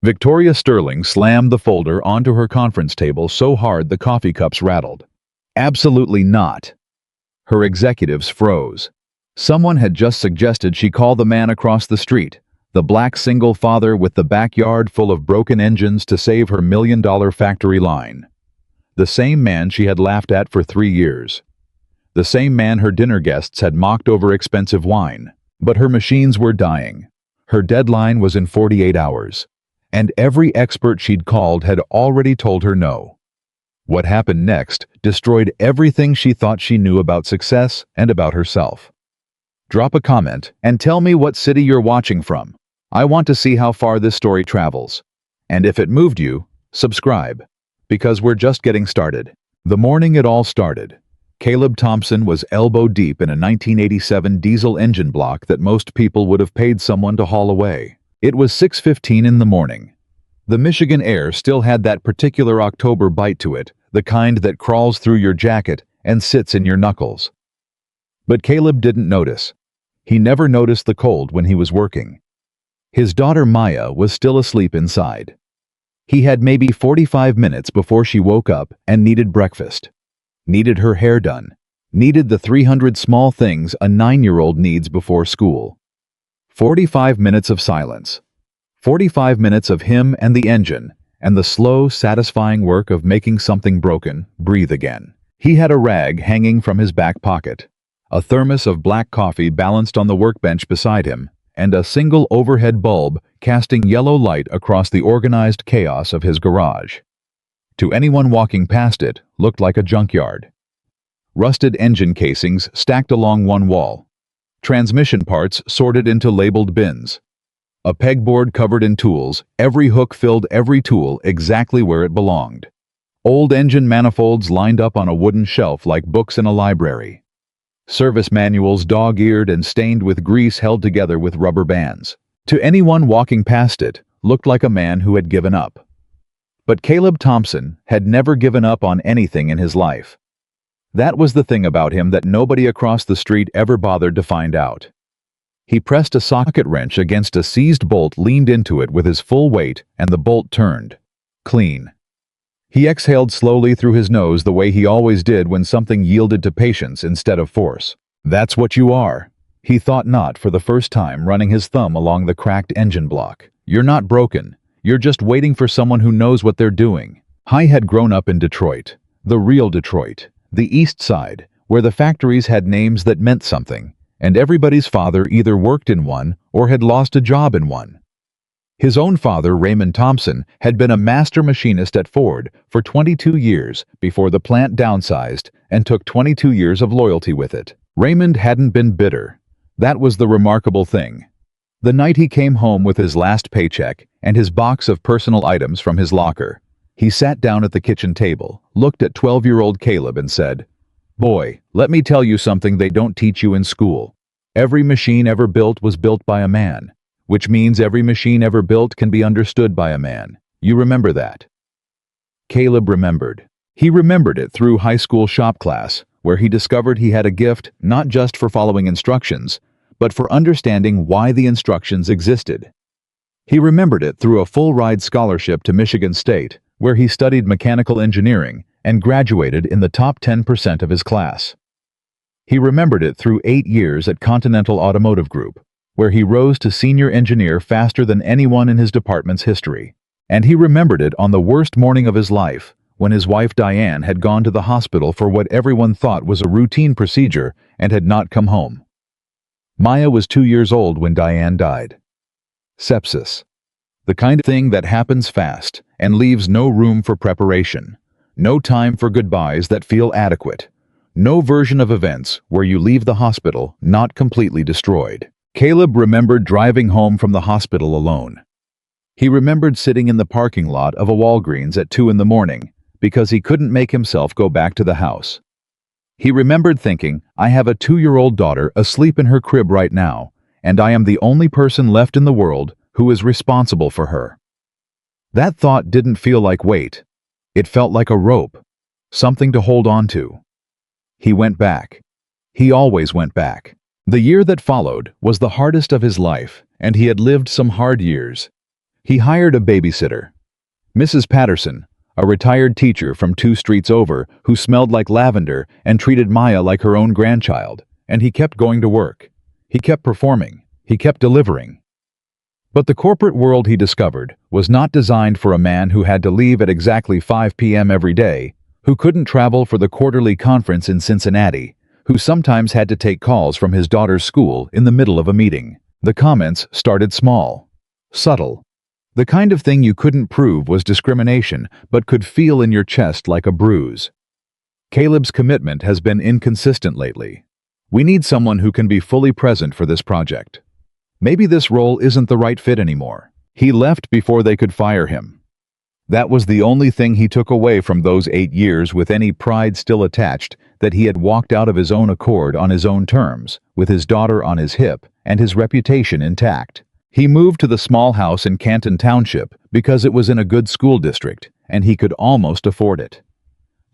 Victoria Sterling slammed the folder onto her conference table so hard the coffee cups rattled. Absolutely not. Her executives froze. Someone had just suggested she call the man across the street, the black single father with the backyard full of broken engines, to save her $1 million factory line. The same man she had laughed at for 3 years. The same man her dinner guests had mocked over expensive wine. But her machines were dying. Her deadline was in 48 hours. And every expert she'd called had already told her no. What happened next destroyed everything she thought she knew about success and about herself. Drop a comment and tell me what city you're watching from. I want to see how far this story travels. And if it moved you, subscribe. Because we're just getting started. The morning it all started, Caleb Thompson was elbow deep in a 1987 diesel engine block that most people would have paid someone to haul away. It was 6:15 in the morning. The Michigan air still had that particular October bite to it, the kind that crawls through your jacket and sits in your knuckles. But Caleb didn't notice. He never noticed the cold when he was working. His daughter Maya was still asleep inside. He had maybe 45 minutes before she woke up and needed breakfast. Needed her hair done. Needed the 300 small things a 9-year-old needs before school. 45 minutes of silence. 45 minutes of him and the engine, and the slow, satisfying work of making something broken breathe again. He had a rag hanging from his back pocket, a thermos of black coffee balanced on the workbench beside him, and a single overhead bulb casting yellow light across the organized chaos of his garage. To anyone walking past it, looked like a junkyard. Rusted engine casings stacked along one wall. Transmission parts sorted into labeled bins. A pegboard covered in tools, every hook filled every tool exactly where it belonged. Old engine manifolds lined up on a wooden shelf like books in a library. Service manuals dog-eared and stained with grease held together with rubber bands. To anyone walking past it, looked like a man who had given up. But Caleb Thompson had never given up on anything in his life. That was the thing about him that nobody across the street ever bothered to find out. He pressed a socket wrench against a seized bolt, leaned into it with his full weight, and the bolt turned. Clean. He exhaled slowly through his nose the way he always did when something yielded to patience instead of force. That's what you are. He thought, not for the first time, running his thumb along the cracked engine block. You're not broken. You're just waiting for someone who knows what they're doing. I had grown up in Detroit. The real Detroit. The East Side, where the factories had names that meant something, and everybody's father either worked in one or had lost a job in one. His own father, Raymond Thompson, had been a master machinist at Ford for 22 years before the plant downsized and took 22 years of loyalty with it. Raymond hadn't been bitter. That was the remarkable thing. The night he came home with his last paycheck and his box of personal items from his locker, he sat down at the kitchen table, looked at 12-year-old Caleb and said, "Boy, let me tell you something they don't teach you in school. Every machine ever built was built by a man, which means every machine ever built can be understood by a man. You remember that?" Caleb remembered. He remembered it through high school shop class, where he discovered he had a gift not just for following instructions, but for understanding why the instructions existed. He remembered it through a full-ride scholarship to Michigan State, where he studied mechanical engineering and graduated in the top 10% of his class. He remembered it through 8 years at Continental Automotive Group, where he rose to senior engineer faster than anyone in his department's history. And he remembered it on the worst morning of his life, when his wife Diane had gone to the hospital for what everyone thought was a routine procedure and had not come home. Maya was 2 years old when Diane died. Sepsis. The kind of thing that happens fast and leaves no room for preparation, no time for goodbyes that feel adequate, no version of events where you leave the hospital not completely destroyed. Caleb remembered driving home from the hospital alone. He remembered sitting in the parking lot of a Walgreens at 2 in the morning because he couldn't make himself go back to the house. He remembered thinking, "I have a 2-year-old daughter asleep in her crib right now, and I am the only person left in the world who is responsible for her." That thought didn't feel like weight. It felt like a rope, something to hold on to. He went back. He always went back. The year that followed was the hardest of his life, and he had lived some hard years. He hired a babysitter. Mrs. Patterson, a retired teacher from 2 streets over who smelled like lavender and treated Maya like her own grandchild, and he kept going to work. He kept performing. He kept delivering. But the corporate world, he discovered, was not designed for a man who had to leave at exactly 5 p.m. every day, who couldn't travel for the quarterly conference in Cincinnati, who sometimes had to take calls from his daughter's school in the middle of a meeting. The comments started small, subtle. The kind of thing you couldn't prove was discrimination, but could feel in your chest like a bruise. Caleb's commitment has been inconsistent lately. We need someone who can be fully present for this project. Maybe this role isn't the right fit anymore. He left before they could fire him. That was the only thing he took away from those 8 years, with any pride still attached, that he had walked out of his own accord on his own terms, with his daughter on his hip and his reputation intact. He moved to the small house in Canton Township because it was in a good school district, and he could almost afford it.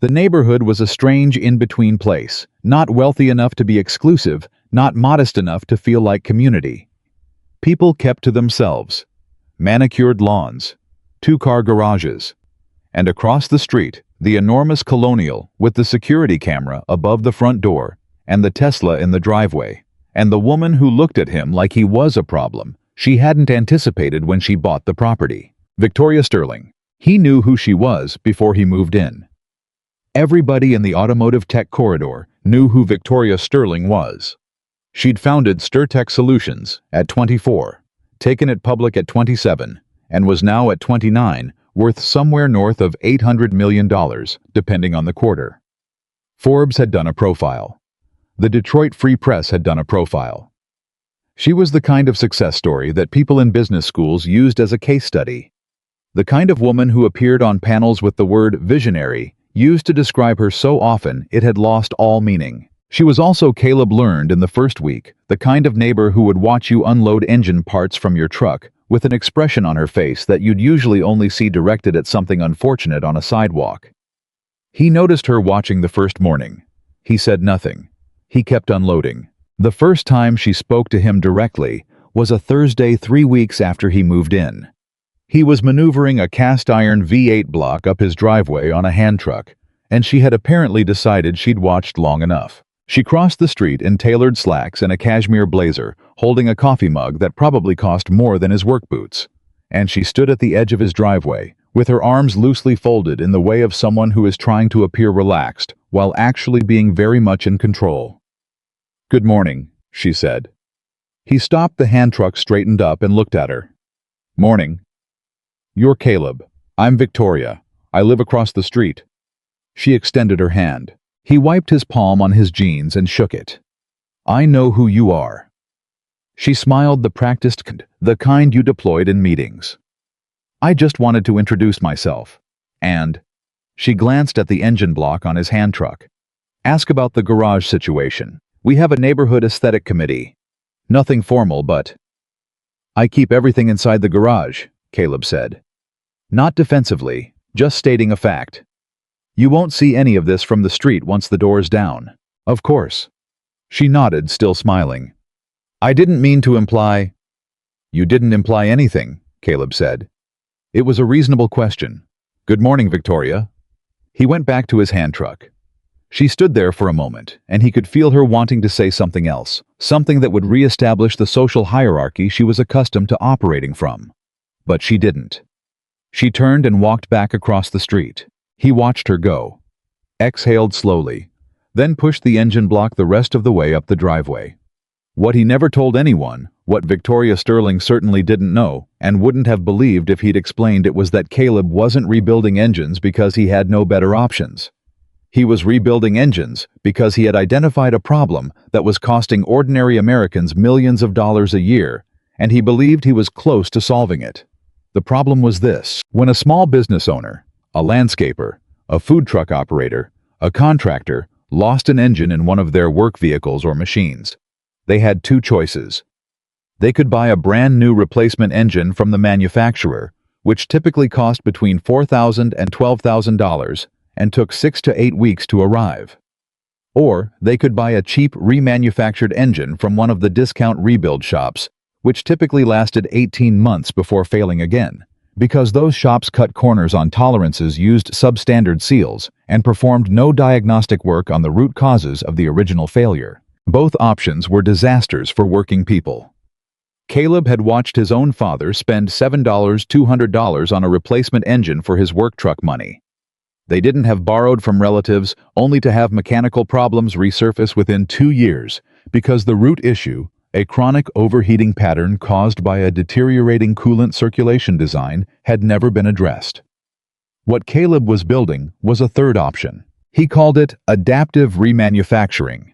The neighborhood was a strange in-between place, not wealthy enough to be exclusive, not modest enough to feel like community. People kept to themselves. Manicured lawns, 2-car garages, and across the street, the enormous Colonial with the security camera above the front door, and the Tesla in the driveway, and the woman who looked at him like he was a problem she hadn't anticipated when she bought the property. Victoria Sterling. He knew who she was before he moved in. Everybody in the automotive tech corridor knew who Victoria Sterling was. She'd founded StirTech Solutions at 24, taken it public at 27, and was now at 29, worth somewhere north of $800 million, depending on the quarter. Forbes had done a profile. The Detroit Free Press had done a profile. She was the kind of success story that people in business schools used as a case study. The kind of woman who appeared on panels with the word visionary used to describe her so often it had lost all meaning. She was also, Caleb learned in the first week, the kind of neighbor who would watch you unload engine parts from your truck with an expression on her face that you'd usually only see directed at something unfortunate on a sidewalk. He noticed her watching the first morning. He said nothing. He kept unloading. The first time she spoke to him directly was a Thursday 3 weeks after he moved in. He was maneuvering a cast-iron V8 block up his driveway on a hand truck, and she had apparently decided she'd watched long enough. She crossed the street in tailored slacks and a cashmere blazer, holding a coffee mug that probably cost more than his work boots. And she stood at the edge of his driveway, with her arms loosely folded in the way of someone who is trying to appear relaxed, while actually being very much in control. "Good morning," she said. He stopped the hand truck, straightened up, and looked at her. "Morning." "You're Caleb. I'm Victoria. I live across the street." She extended her hand. He wiped his palm on his jeans and shook it. "I know who you are." She smiled, the practiced kind, the kind you deployed in meetings. "I just wanted to introduce myself. And..." She glanced at the engine block on his hand truck. "Ask about the garage situation. We have a neighborhood aesthetic committee. Nothing formal, but..." "I keep everything inside the garage," Caleb said. Not defensively, just stating a fact. "You won't see any of this from the street once the door's down." "Of course." She nodded, still smiling. "I didn't mean to imply..." "You didn't imply anything," Caleb said. It was a reasonable question. "Good morning, Victoria." He went back to his hand truck. She stood there for a moment, and he could feel her wanting to say something else, something that would re-establish the social hierarchy she was accustomed to operating from. But she didn't. She turned and walked back across the street. He watched her go, exhaled slowly, then pushed the engine block the rest of the way up the driveway. What he never told anyone, what Victoria Sterling certainly didn't know, and wouldn't have believed if he'd explained it, was that Caleb wasn't rebuilding engines because he had no better options. He was rebuilding engines because he had identified a problem that was costing ordinary Americans millions of dollars a year, and he believed he was close to solving it. The problem was this: when a small business owner, a landscaper, a food truck operator, a contractor, lost an engine in one of their work vehicles or machines, they had two choices. They could buy a brand new replacement engine from the manufacturer, which typically cost between $4,000 and $12,000 and took 6 to 8 weeks to arrive. Or they could buy a cheap remanufactured engine from one of the discount rebuild shops, which typically lasted 18 months before failing again, because those shops cut corners on tolerances, used substandard seals, and performed no diagnostic work on the root causes of the original failure. Both options were disasters for working people. Caleb had watched his own father spend $200 on a replacement engine for his work truck money. They didn't have borrowed from relatives, only to have mechanical problems resurface within 2 years, because the root issue, a chronic overheating pattern caused by a deteriorating coolant circulation design, had never been addressed. What Caleb was building was a third option. He called it adaptive remanufacturing.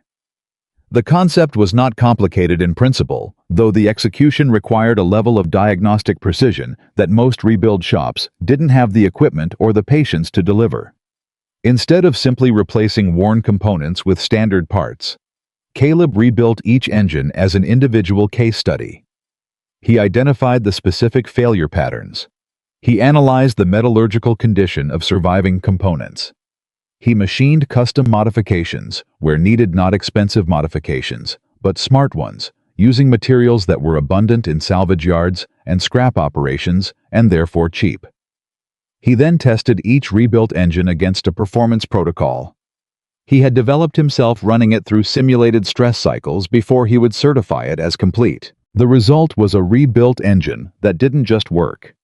The concept was not complicated in principle, though the execution required a level of diagnostic precision that most rebuild shops didn't have the equipment or the patience to deliver. Instead of simply replacing worn components with standard parts, Caleb rebuilt each engine as an individual case study. He identified the specific failure patterns. He analyzed the metallurgical condition of surviving components. He machined custom modifications where needed, not expensive modifications, but smart ones, using materials that were abundant in salvage yards and scrap operations and therefore cheap. He then tested each rebuilt engine against a performance protocol. He had developed himself running it through simulated stress cycles before he would certify it as complete. The result was a rebuilt engine that didn't just work.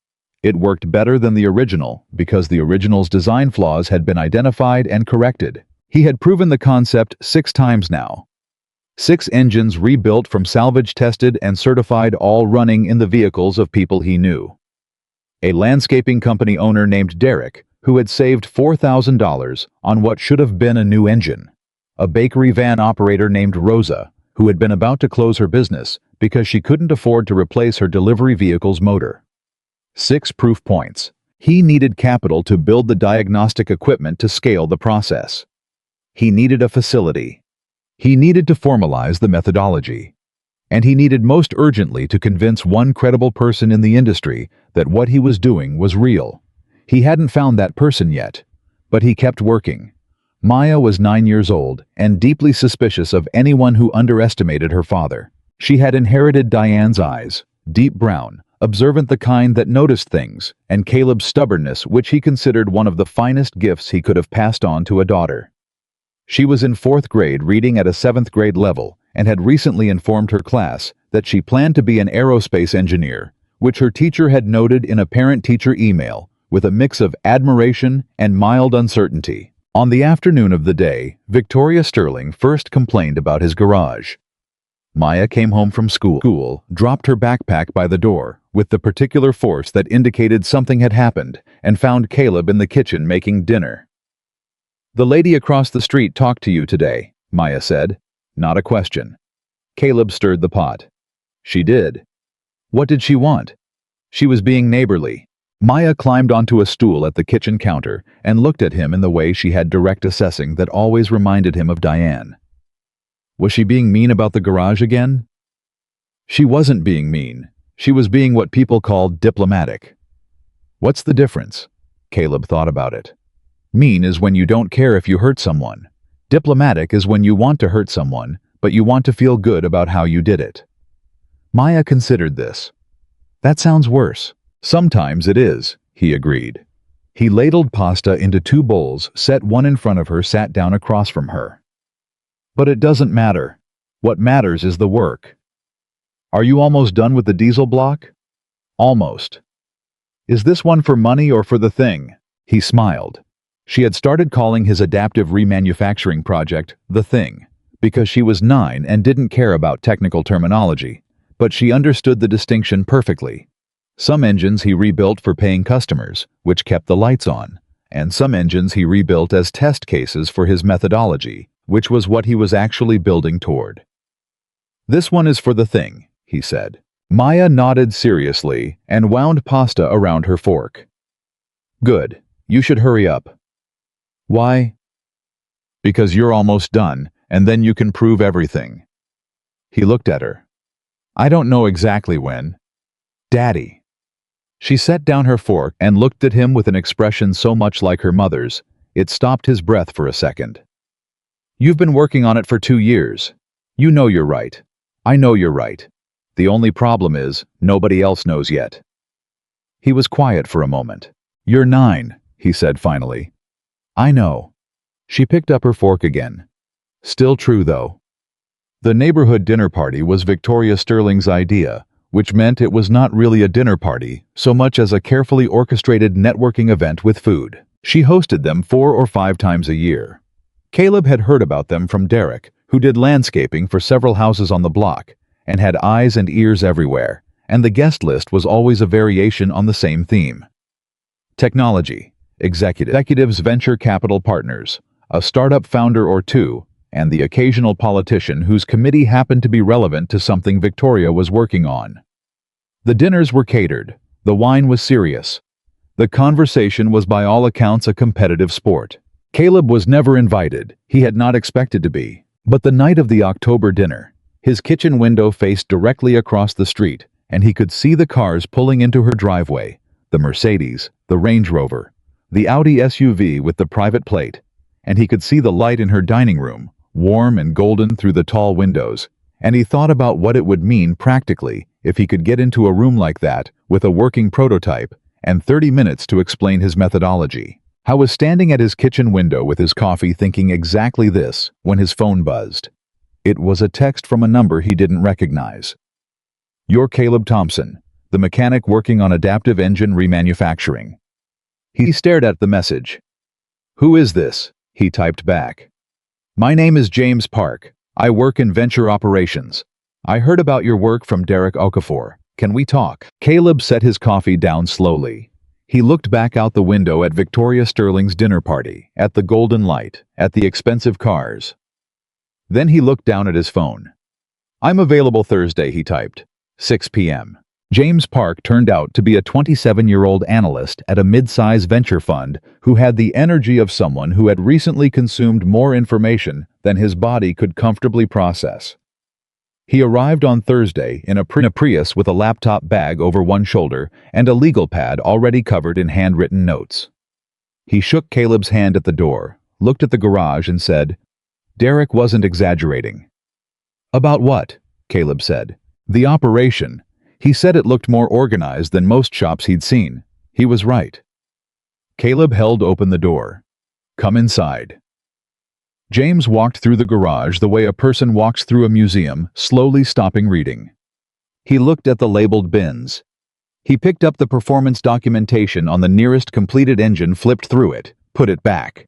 It worked better than the original because the original's design flaws had been identified and corrected. He had proven the concept 6 times now. 6 engines rebuilt from salvage, tested and certified, all running in the vehicles of people he knew. A landscaping company owner named Derek, who had saved $4,000 on what should have been a new engine. A bakery van operator named Rosa, who had been about to close her business because she couldn't afford to replace her delivery vehicle's motor. 6 proof points. He needed capital to build the diagnostic equipment to scale the process. He needed a facility. He needed to formalize the methodology. And he needed most urgently to convince one credible person in the industry that what he was doing was real. He hadn't found that person yet, but he kept working. Maya was 9 years old and deeply suspicious of anyone who underestimated her father. She had inherited Diane's eyes, deep brown, observant, the kind that noticed things, and Caleb's stubbornness, which he considered one of the finest gifts he could have passed on to a daughter. She was in 4th grade, reading at a 7th grade level, and had recently informed her class that she planned to be an aerospace engineer, which her teacher had noted in a parent-teacher email, with a mix of admiration and mild uncertainty. On the afternoon of the day, Victoria Sterling first complained about his garage. Maya came home from school, dropped her backpack by the door, with the particular force that indicated something had happened, and found Caleb in the kitchen making dinner. "The lady across the street talked to you today," Maya said. Not a question. Caleb stirred the pot. "She did. What did she want?" "She was being neighborly." Maya climbed onto a stool at the kitchen counter and looked at him in the way she had direct assessing that always reminded him of Diane. Was she being mean about the garage again? She wasn't being mean. She was being what people call diplomatic. What's the difference? Caleb thought about it. Mean is when you don't care if you hurt someone. Diplomatic is when you want to hurt someone, but you want to feel good about how you did it. Maya considered this. That sounds worse. Sometimes it is, he agreed. He ladled pasta into 2 bowls, set one in front of her, sat down across from her. But it doesn't matter. What matters is the work. Are you almost done with the diesel block? Almost. Is this one for money or for the thing? He smiled. She had started calling his adaptive remanufacturing project the thing, because she was 9 and didn't care about technical terminology, but she understood the distinction perfectly. Some engines he rebuilt for paying customers, which kept the lights on, and some engines he rebuilt as test cases for his methodology, which was what he was actually building toward. This one is for the thing, he said. Maya nodded seriously and wound pasta around her fork. Good. You should hurry up. Why? Because you're almost done, and then you can prove everything. He looked at her. I don't know exactly when. Daddy. She set down her fork and looked at him with an expression so much like her mother's, it stopped his breath for a second. You've been working on it for 2 years. You know you're right. I know you're right. The only problem is, nobody else knows yet." He was quiet for a moment. "You're 9, he said finally. "I know." She picked up her fork again. "Still true, though." The neighborhood dinner party was Victoria Sterling's idea, which meant it was not really a dinner party so much as a carefully orchestrated networking event with food. She hosted them 4 or 5 times a year. Caleb had heard about them from Derek, who did landscaping for several houses on the block, and had eyes and ears everywhere, and the guest list was always a variation on the same theme. Technology, executives, venture capital partners, a startup founder or two, and the occasional politician whose committee happened to be relevant to something Victoria was working on. The dinners were catered, the wine was serious. The conversation was by all accounts a competitive sport. Caleb was never invited, he had not expected to be. But the night of the October dinner, his kitchen window faced directly across the street, and he could see the cars pulling into her driveway, the Mercedes, the Range Rover, the Audi SUV with the private plate, and he could see the light in her dining room, warm and golden through the tall windows, and he thought about what it would mean practically if he could get into a room like that with a working prototype and 30 minutes to explain his methodology. I was standing at his kitchen window with his coffee thinking exactly this when his phone buzzed. It was a text from a number he didn't recognize. "You're Caleb Thompson, the mechanic working on adaptive engine remanufacturing." He stared at the message. "Who is this?" he typed back. "My name is James Park. I work in venture operations. I heard about your work from Derek Okafor. Can we talk?" Caleb set his coffee down slowly. He looked back out the window at Victoria Sterling's dinner party, at the golden light, at the expensive cars. Then he looked down at his phone. "I'm available Thursday," he typed. 6 p.m. James Park turned out to be a 27-year-old analyst at a mid-size venture fund who had the energy of someone who had recently consumed more information than his body could comfortably process. He arrived on Thursday in a Prius with a laptop bag over one shoulder and a legal pad already covered in handwritten notes. He shook Caleb's hand at the door, looked at the garage and said, "Derek wasn't exaggerating." "About what?" Caleb said. "The operation. He said it looked more organized than most shops he'd seen. He was right." Caleb held open the door. "Come inside." James walked through the garage the way a person walks through a museum, slowly stopping reading. He looked at the labeled bins. He picked up the performance documentation on the nearest completed engine, flipped through it, put it back.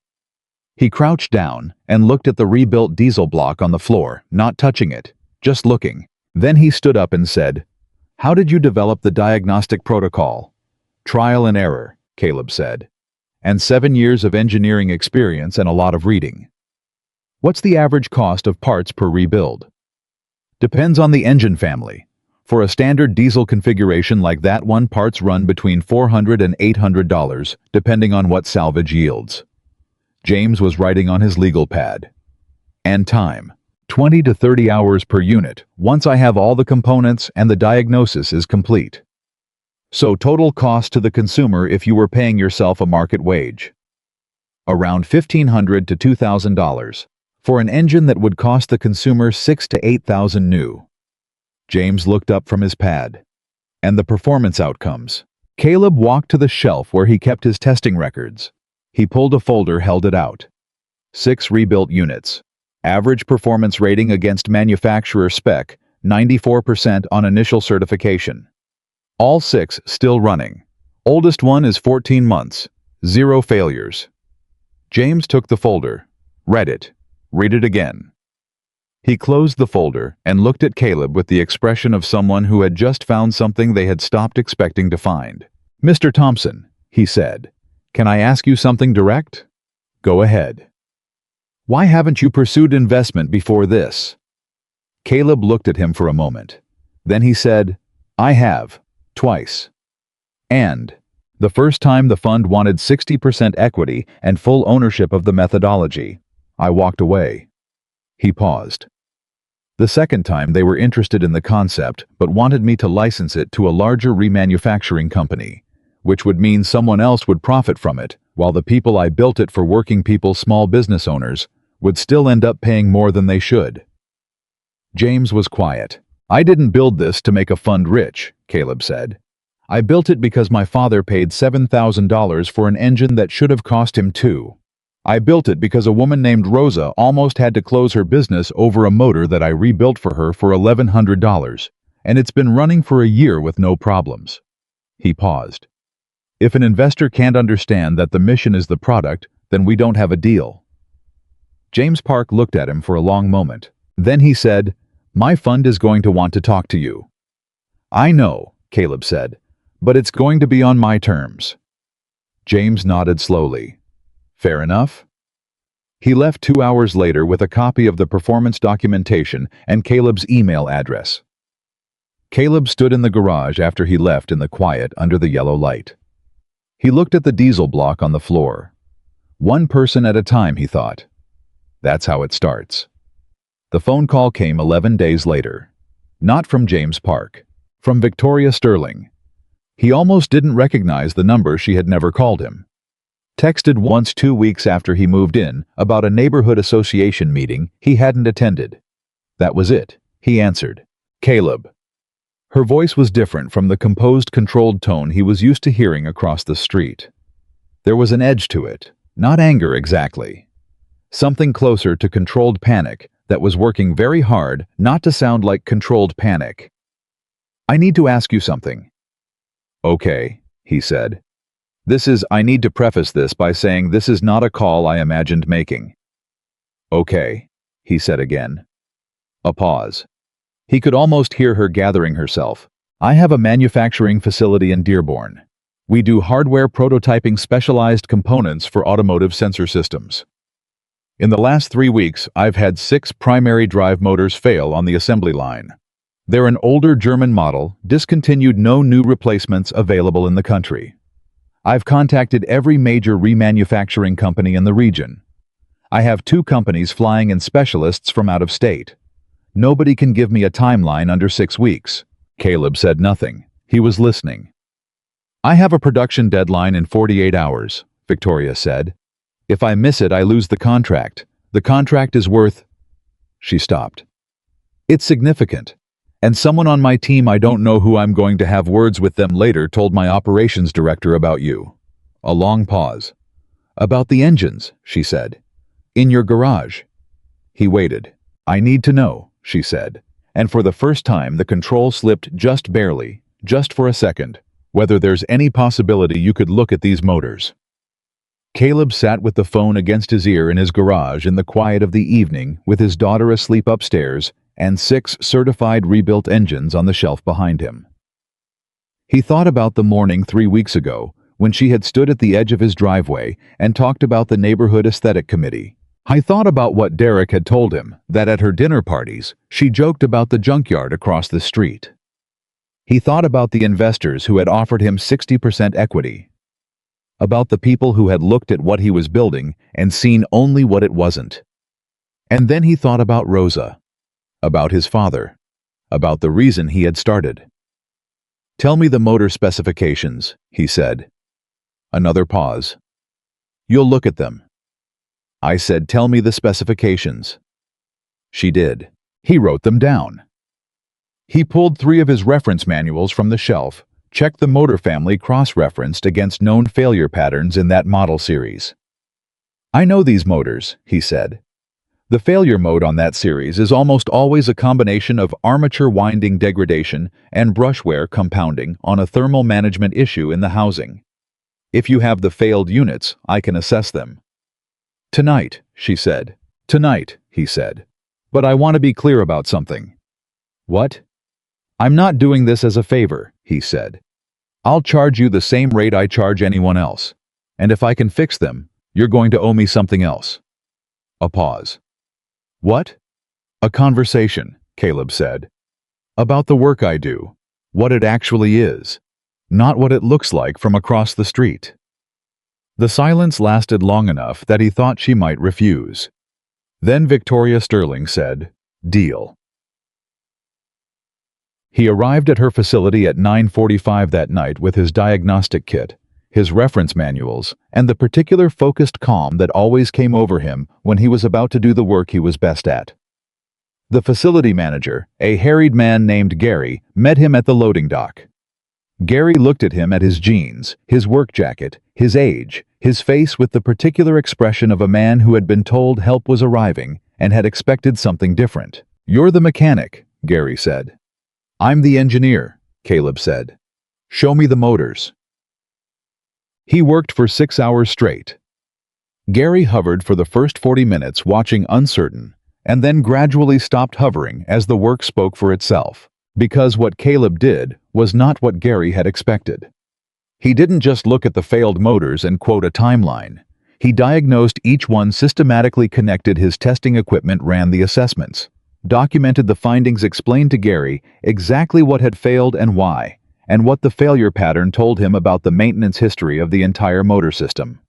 He crouched down and looked at the rebuilt diesel block on the floor, not touching it, just looking. Then he stood up and said, "How did you develop the diagnostic protocol?" "Trial and error," Caleb said. "And 7 years of engineering experience and a lot of reading." "What's the average cost of parts per rebuild?" "Depends on the engine family. For a standard diesel configuration like that one, parts run between $400 and $800, depending on what salvage yields." James was writing on his legal pad. "And time. 20 to 30 hours per unit, once I have all the components and the diagnosis is complete. So total cost to the consumer if you were paying yourself a market wage. Around $1,500 to $2,000. For an engine that would cost the consumer $6,000 to $8,000 new." James looked up from his pad. "And the performance outcomes?" Caleb walked to the shelf where he kept his testing records. He pulled a folder, held it out. 6 rebuilt units. Average performance rating against manufacturer spec, 94% on initial certification. All 6 still running. Oldest one is 14 months. 0 failures. James took the folder, read it. Read it again. He closed the folder and looked at Caleb with the expression of someone who had just found something they had stopped expecting to find. "Mr. Thompson," he said, "can I ask you something direct?" "Go ahead." "Why haven't you pursued investment before this?" Caleb looked at him for a moment. Then he said, "I have, twice. And the first time the fund wanted 60% equity and full ownership of the methodology. I walked away." He paused. "The second time they were interested in the concept but wanted me to license it to a larger remanufacturing company, which would mean someone else would profit from it, while the people I built it for, working people, small business owners, would still end up paying more than they should." James was quiet. I didn't build this to make a fund rich, Caleb said. I built it because my father paid $7,000 for an engine that should have cost him $2. I built it because a woman named Rosa almost had to close her business over a motor that I rebuilt for her for $1,100, and it's been running for a year with no problems. He paused. If an investor can't understand that the mission is the product, then we don't have a deal. James Park looked at him for a long moment. Then he said, "My fund is going to want to talk to you." "I know," Caleb said, "but it's going to be on my terms." James nodded slowly. "Fair enough." He left 2 hours later with a copy of the performance documentation and Caleb's email address. Caleb stood in the garage after he left in the quiet under the yellow light. He looked at the diesel block on the floor. One person at a time, he thought. That's how it starts. The phone call came 11 days later. Not from James Park. From Victoria Sterling. He almost didn't recognize the number. She had never called him. Texted once 2 weeks after he moved in about a neighborhood association meeting he hadn't attended. That was it. He answered. "Caleb." Her voice was different from the composed, controlled tone he was used to hearing across the street. There was an edge to it, not anger exactly. Something closer to controlled panic that was working very hard not to sound like controlled panic. "I need to ask you something." "Okay," he said. I need to preface this by saying this is not a call I imagined making." "Okay," he said again. A pause. He could almost hear her gathering herself. "I have a manufacturing facility in Dearborn. We do hardware prototyping, specialized components for automotive sensor systems. In the last 3 weeks, I've had 6 primary drive motors fail on the assembly line. They're an older German model, discontinued, no new replacements available in the country. I've contacted every major remanufacturing company in the region. I have 2 companies flying in specialists from out of state. Nobody can give me a timeline under 6 weeks." Caleb said nothing. He was listening. "I have a production deadline in 48 hours, Victoria said. "If I miss it, I lose the contract. The contract is worth—" She stopped. "It's significant. And someone on my team, I don't know who, I'm going to have words with them later, told my operations director about you." A long pause. "About the engines," she said. "In your garage." He waited. "I need to know," she said. And for the first time the control slipped just barely, just for a second, "whether there's any possibility you could look at these motors." Caleb sat with the phone against his ear in his garage in the quiet of the evening with his daughter asleep upstairs and 6 certified rebuilt engines on the shelf behind him. He thought about the morning 3 weeks ago when she had stood at the edge of his driveway and talked about the neighborhood aesthetic committee. He thought about what Derek had told him, that at her dinner parties, she joked about the junkyard across the street. He thought about the investors who had offered him 60% equity. About the people who had looked at what he was building and seen only what it wasn't. And then he thought about Rosa. About his father. About the reason he had started. "Tell me the motor specifications," he said. Another pause. "You'll look at them." I said, "Tell me the specifications." She did. He wrote them down. He pulled 3 of his reference manuals from the shelf, checked the motor family cross-referenced against known failure patterns in that model series. "I know these motors," he said. "The failure mode on that series is almost always a combination of armature winding degradation and brush wear compounding on a thermal management issue in the housing. If you have the failed units, I can assess them." "Tonight," she said. "Tonight," he said. "But I want to be clear about something." "What?" "I'm not doing this as a favor," he said. "I'll charge you the same rate I charge anyone else. And if I can fix them, you're going to owe me something else." A pause. "What?" "A conversation," Caleb said. "About the work I do. What it actually is. Not what it looks like from across the street." The silence lasted long enough that he thought she might refuse. Then Victoria Sterling said, "Deal." He arrived at her facility at 9:45 that night with his diagnostic kit, his reference manuals, and the particular focused calm that always came over him when he was about to do the work he was best at. The facility manager, a harried man named Gary, met him at the loading dock. Gary looked at him, at his jeans, his work jacket, his age, his face with the particular expression of a man who had been told help was arriving and had expected something different. "You're the mechanic," Gary said. "I'm the engineer," Caleb said. "Show me the motors." He worked for 6 hours straight. Gary hovered for the first 40 minutes, watching, uncertain, and then gradually stopped hovering as the work spoke for itself, because what Caleb did was not what Gary had expected. He didn't just look at the failed motors and quote a timeline. He diagnosed each one, systematically connected his testing equipment, ran the assessments, documented the findings, explained to Gary exactly what had failed and why, and what the failure pattern told him about the maintenance history of the entire motor system.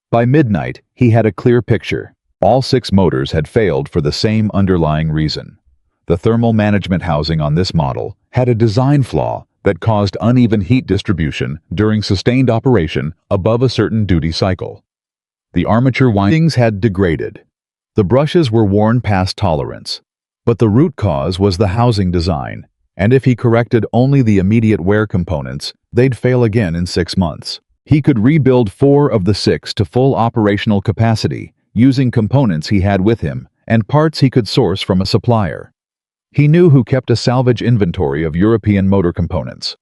By midnight, he had a clear picture. All 6 motors had failed for the same underlying reason. The thermal management housing on this model had a design flaw that caused uneven heat distribution during sustained operation above a certain duty cycle. The armature windings had degraded. The brushes were worn past tolerance. But the root cause was the housing design, and if he corrected only the immediate wear components, they'd fail again in 6 months. He could rebuild 4 of the 6 to full operational capacity using components he had with him and parts he could source from a supplier. He knew who kept a salvage inventory of European motor components.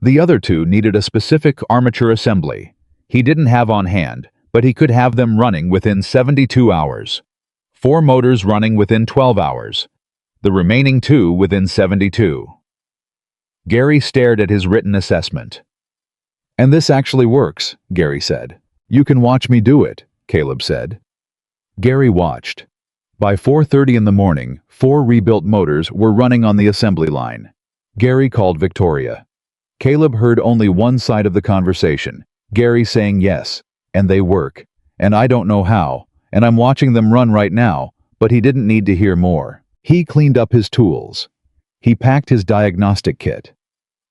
The other 2 needed a specific armature assembly he didn't have on hand, but he could have them running within 72 hours. 4 motors running within 12 hours. The remaining 2 within 72. Gary stared at his written assessment. "And this actually works," Gary said. "You can watch me do it," Caleb said. Gary watched. By 4:30 in the morning, 4 rebuilt motors were running on the assembly line. Gary called Victoria. Caleb heard only one side of the conversation, Gary saying yes, and they work, and I don't know how, and I'm watching them run right now, but he didn't need to hear more. He cleaned up his tools. He packed his diagnostic kit.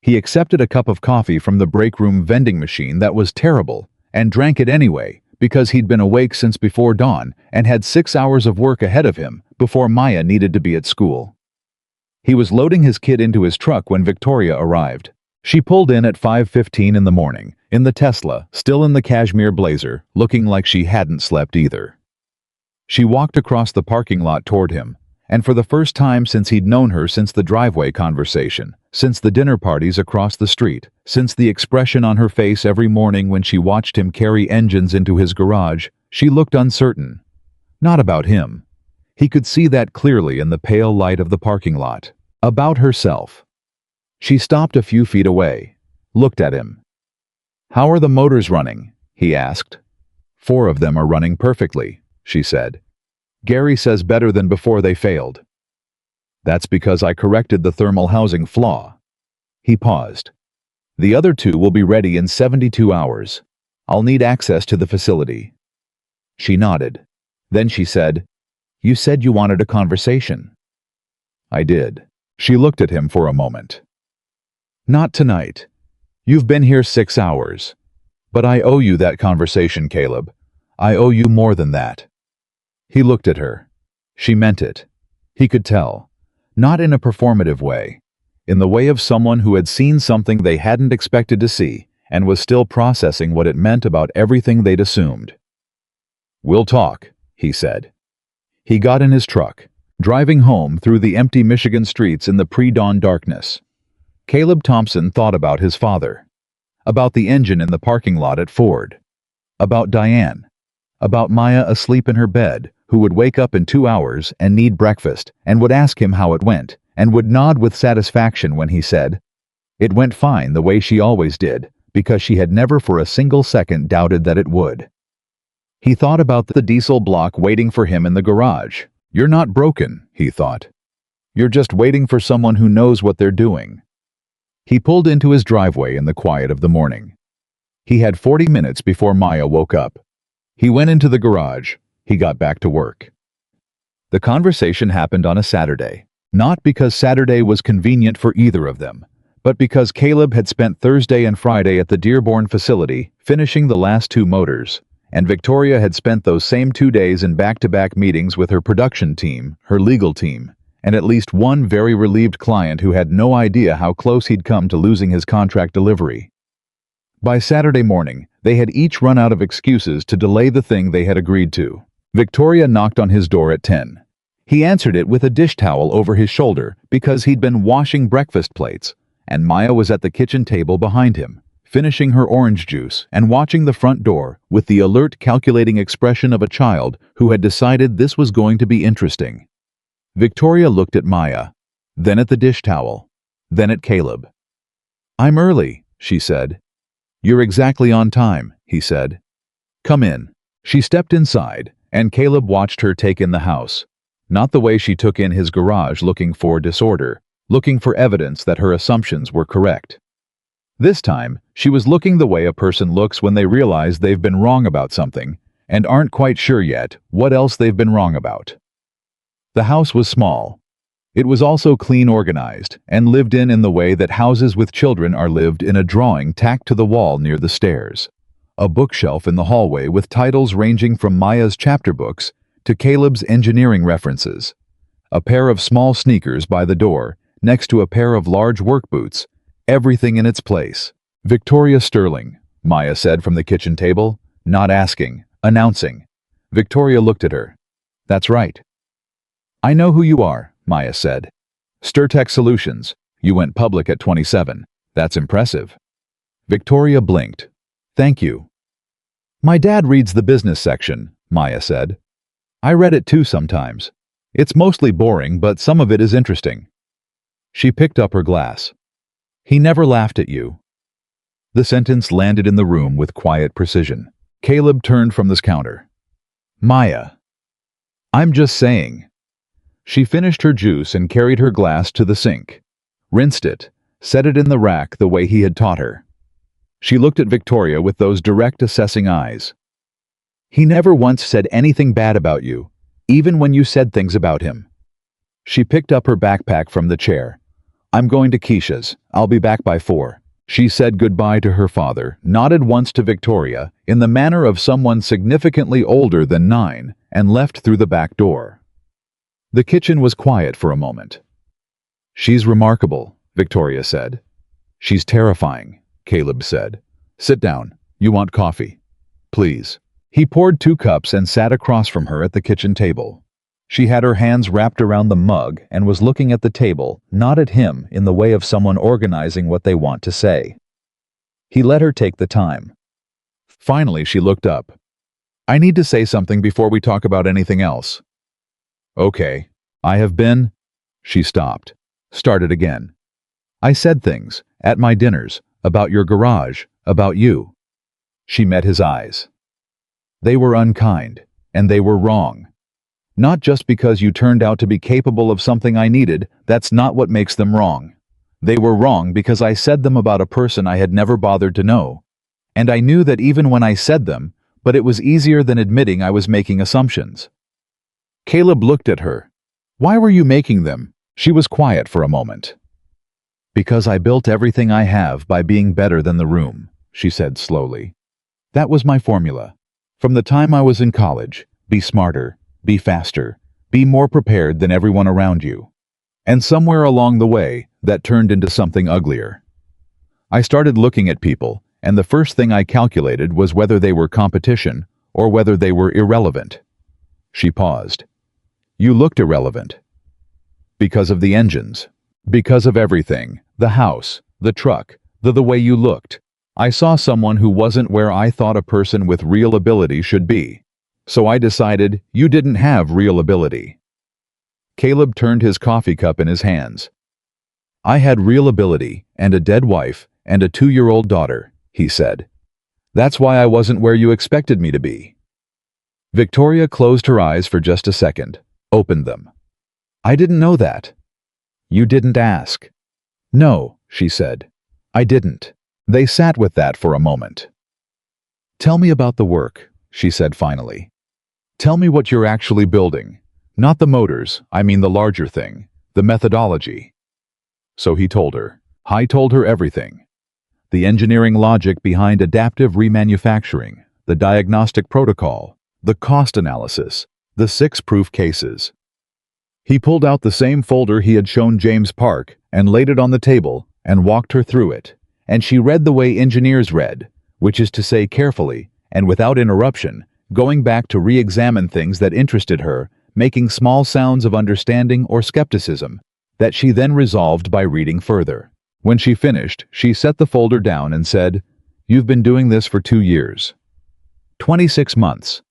He accepted a cup of coffee from the break room vending machine that was terrible, and drank it anyway, because he'd been awake since before dawn and had 6 hours of work ahead of him before Maya needed to be at school. He was loading his kit into his truck when Victoria arrived. She pulled in at 5:15 in the morning, in the Tesla, still in the cashmere blazer, looking like she hadn't slept either. She walked across the parking lot toward him, and for the first time since he'd known her, since the driveway conversation, since the dinner parties across the street, since the expression on her face every morning when she watched him carry engines into his garage, she looked uncertain. Not about him. He could see that clearly in the pale light of the parking lot. About herself. She stopped a few feet away, looked at him. "How are the motors running?" he asked. "4 of them are running perfectly," she said. "Gary says better than before they failed." "That's because I corrected the thermal housing flaw." He paused. "The other 2 will be ready in 72 hours. I'll need access to the facility." She nodded. Then she said, "You said you wanted a conversation." "I did." She looked at him for a moment. "Not tonight. You've been here 6 hours. But I owe you that conversation, Caleb. I owe you more than that." He looked at her. She meant it. He could tell. Not in a performative way. In the way of someone who had seen something they hadn't expected to see and was still processing what it meant about everything they'd assumed. "We'll talk," he said. He got in his truck, driving home through the empty Michigan streets in the pre-dawn darkness. Caleb Thompson thought about his father. About the engine in the parking lot at Ford. About Diane. About Maya asleep in her bed, who would wake up in 2 hours and need breakfast, and would ask him how it went, and would nod with satisfaction when he said, "It went fine the way she always did," because she had never for a single second doubted that it would. He thought about the diesel block waiting for him in the garage. "You're not broken," he thought. "You're just waiting for someone who knows what they're doing." He pulled into his driveway in the quiet of the morning. He had 40 minutes before Maya woke up. He went into the garage. He got back to work. The conversation happened on a Saturday, not because Saturday was convenient for either of them, but because Caleb had spent Thursday and Friday at the Dearborn facility finishing the last 2 motors, and Victoria had spent those same 2 days in back-to-back meetings with her production team, her legal team, and at least one very relieved client who had no idea how close he'd come to losing his contract delivery. By Saturday morning, they had each run out of excuses to delay the thing they had agreed to. Victoria knocked on his door at 10. He answered it with a dish towel over his shoulder because he'd been washing breakfast plates, and Maya was at the kitchen table behind him, finishing her orange juice and watching the front door with the alert, calculating expression of a child who had decided this was going to be interesting. Victoria looked at Maya, then at the dish towel, then at Caleb. "I'm early," she said. "You're exactly on time," he said. "Come in." She stepped inside, and Caleb watched her take in the house. Not the way she took in his garage looking for disorder, looking for evidence that her assumptions were correct. This time, she was looking the way a person looks when they realize they've been wrong about something and aren't quite sure yet what else they've been wrong about. The house was small. It was also clean, organized, and lived in the way that houses with children are lived, in a drawing tacked to the wall near the stairs. A bookshelf in the hallway with titles ranging from Maya's chapter books to Caleb's engineering references. A pair of small sneakers by the door, next to a pair of large work boots, everything in its place. "Victoria Sterling," Maya said from the kitchen table, not asking, announcing. Victoria looked at her. "That's right." "I know who you are," Maya said. "Sturtech Solutions. You went public at 27. That's impressive." Victoria blinked. "Thank you." "My dad reads the business section," Maya said. "I read it too sometimes. It's mostly boring, but some of it is interesting." She picked up her glass. "He never laughed at you." The sentence landed in the room with quiet precision. Caleb turned from this counter. "Maya." "I'm just saying." She finished her juice and carried her glass to the sink, rinsed it, set it in the rack the way he had taught her. She looked at Victoria with those direct, assessing eyes. "He never once said anything bad about you, even when you said things about him." She picked up her backpack from the chair. "I'm going to Keisha's. I'll be back by 4. She said goodbye to her father, nodded once to Victoria in the manner of someone significantly older than 9, and left through the back door. The kitchen was quiet for a moment. "She's remarkable," Victoria said. "She's terrifying," Caleb said. "Sit down. You want coffee?" "Please." He poured 2 cups and sat across from her at the kitchen table. She had her hands wrapped around the mug and was looking at the table, not at him, in the way of someone organizing what they want to say. He let her take the time. Finally, she looked up. "I need to say something before we talk about anything else." "Okay. I have been—" She stopped. Started again. "I said things, at my dinners, about your garage, about you." She met his eyes. "They were unkind, and they were wrong. Not just because you turned out to be capable of something I needed, that's not what makes them wrong. They were wrong because I said them about a person I had never bothered to know. And I knew that even when I said them, but it was easier than admitting I was making assumptions." Caleb looked at her. "Why were you making them?" She was quiet for a moment. "Because I built everything I have by being better than the room," she said slowly. "That was my formula. From the time I was in college, be smarter, be faster, be more prepared than everyone around you. And somewhere along the way, that turned into something uglier. I started looking at people, and the first thing I calculated was whether they were competition or whether they were irrelevant." She paused. "You looked irrelevant." "Because of the engines. Because of everything. The house, the truck, the way you looked. I saw someone who wasn't where I thought a person with real ability should be. So I decided you didn't have real ability." Caleb turned his coffee cup in his hands. "I had real ability, and a dead wife, and a 2-year-old daughter," he said. "That's why I wasn't where you expected me to be." Victoria closed her eyes for just a second, opened them. "I didn't know that." "You didn't ask." "No," she said. "I didn't." They sat with that for a moment. "Tell me about the work," she said finally. "Tell me what you're actually building. Not the motors, I mean the larger thing, the methodology." So he told her. I told her everything. The engineering logic behind adaptive remanufacturing, the diagnostic protocol, the cost analysis, the 6 proof cases. He pulled out the same folder he had shown James Park and laid it on the table and walked her through it, and she read the way engineers read, which is to say carefully and without interruption, going back to re-examine things that interested her, making small sounds of understanding or skepticism that she then resolved by reading further. When she finished, she set the folder down and said, "You've been doing this for 2 years. 26 months.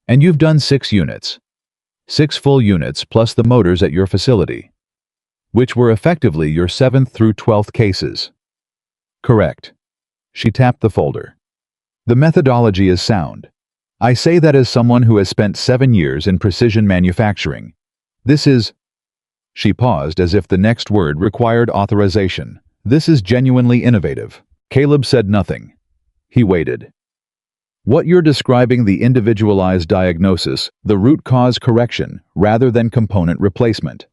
And you've done 6 units. 6 full units plus the motors at your facility, which were effectively your 7th through 12th cases." "Correct." She tapped the folder. "The methodology is sound. I say that as someone who has spent 7 years in precision manufacturing. This is—" She paused as if the next word required authorization. "This is genuinely innovative." Caleb said nothing. He waited. "What you're describing, the individualized diagnosis, the root cause correction, rather than component replacement.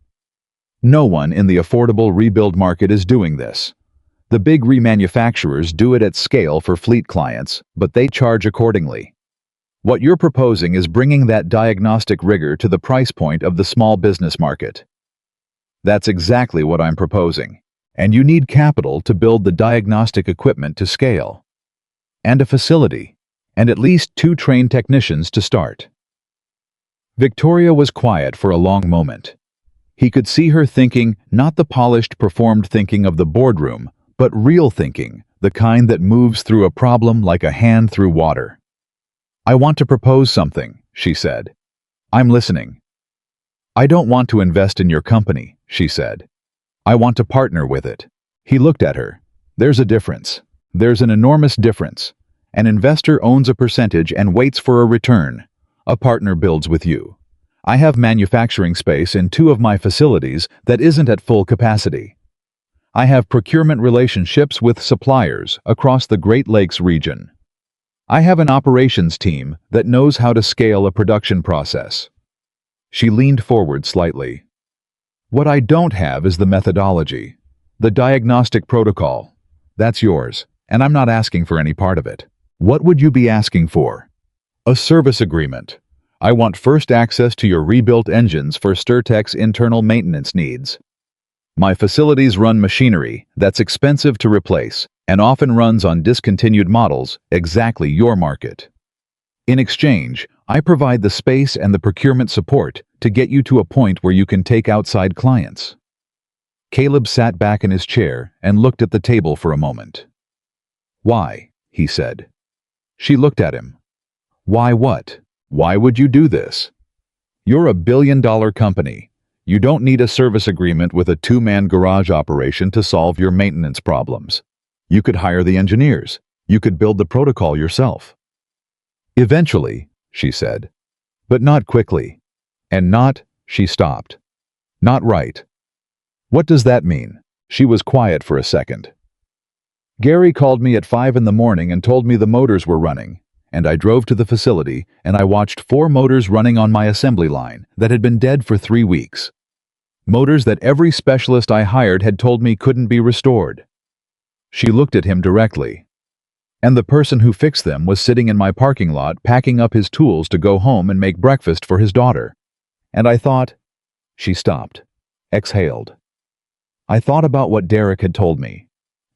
No one in the affordable rebuild market is doing this. The big remanufacturers do it at scale for fleet clients, but they charge accordingly. What you're proposing is bringing that diagnostic rigor to the price point of the small business market." "That's exactly what I'm proposing. And you need capital to build the diagnostic equipment to scale. And a facility. And at least 2 trained technicians to start." Victoria was quiet for a long moment. He could see her thinking, not the polished, performed thinking of the boardroom, but real thinking, the kind that moves through a problem like a hand through water. "I want to propose something," she said. "I'm listening." "I don't want to invest in your company," she said. "I want to partner with it." He looked at her. "There's a difference. There's an enormous difference. An investor owns a percentage and waits for a return. A partner builds with you. I have manufacturing space in 2 of my facilities that isn't at full capacity. I have procurement relationships with suppliers across the Great Lakes region. I have an operations team that knows how to scale a production process." She leaned forward slightly. "What I don't have is the methodology, the diagnostic protocol. That's yours, and I'm not asking for any part of it." "What would you be asking for?" "A service agreement. I want first access to your rebuilt engines for Sturtec's internal maintenance needs. My facilities run machinery that's expensive to replace and often runs on discontinued models, exactly your market. In exchange, I provide the space and the procurement support to get you to a point where you can take outside clients." Caleb sat back in his chair and looked at the table for a moment. "Why?" he said. She looked at him. "Why what? Why would you do this? You're a billion-dollar company. You don't need a service agreement with a 2-man garage operation to solve your maintenance problems. You could hire the engineers. You could build the protocol yourself." "Eventually," she said. "But not quickly. And not—" she stopped. "Not right." "What does that mean?" She was quiet for a second. "Gary called me at 5 in the morning and told me the motors were running, and I drove to the facility and I watched 4 motors running on my assembly line that had been dead for 3 weeks. Motors that every specialist I hired had told me couldn't be restored." She looked at him directly. "And the person who fixed them was sitting in my parking lot packing up his tools to go home and make breakfast for his daughter. And I thought—" She stopped, exhaled. "I thought about what Derek had told me,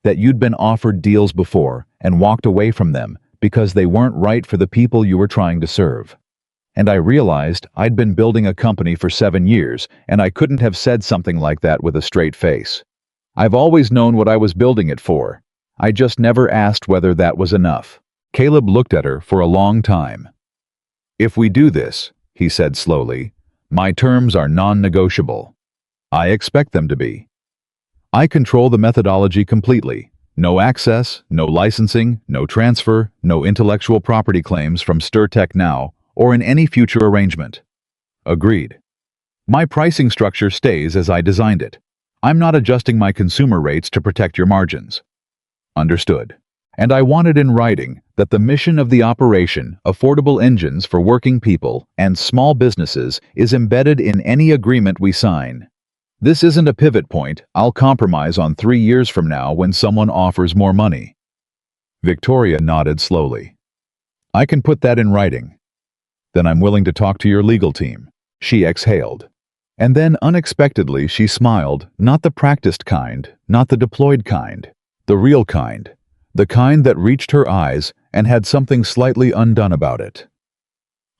that you'd been offered deals before and walked away from them because they weren't right for the people you were trying to serve. And I realized I'd been building a company for 7 years and I couldn't have said something like that with a straight face. I've always known what I was building it for. I just never asked whether that was enough." Caleb looked at her for a long time. "If we do this," he said slowly, "my terms are non-negotiable. I expect them to be. I control the methodology completely. No access, no licensing, no transfer, no intellectual property claims from Sturtec now or in any future arrangement." "Agreed." "My pricing structure stays as I designed it. I'm not adjusting my consumer rates to protect your margins." "Understood." "And I want it in writing that the mission of the operation, affordable engines for working people and small businesses, is embedded in any agreement we sign. This isn't a pivot point I'll compromise on 3 years from now when someone offers more money." Victoria nodded slowly. I can put that in writing. Then I'm willing to talk to your legal team. She exhaled. And then unexpectedly she smiled, not the practiced kind, not the deployed kind, the real kind, the kind that reached her eyes and had something slightly undone about it.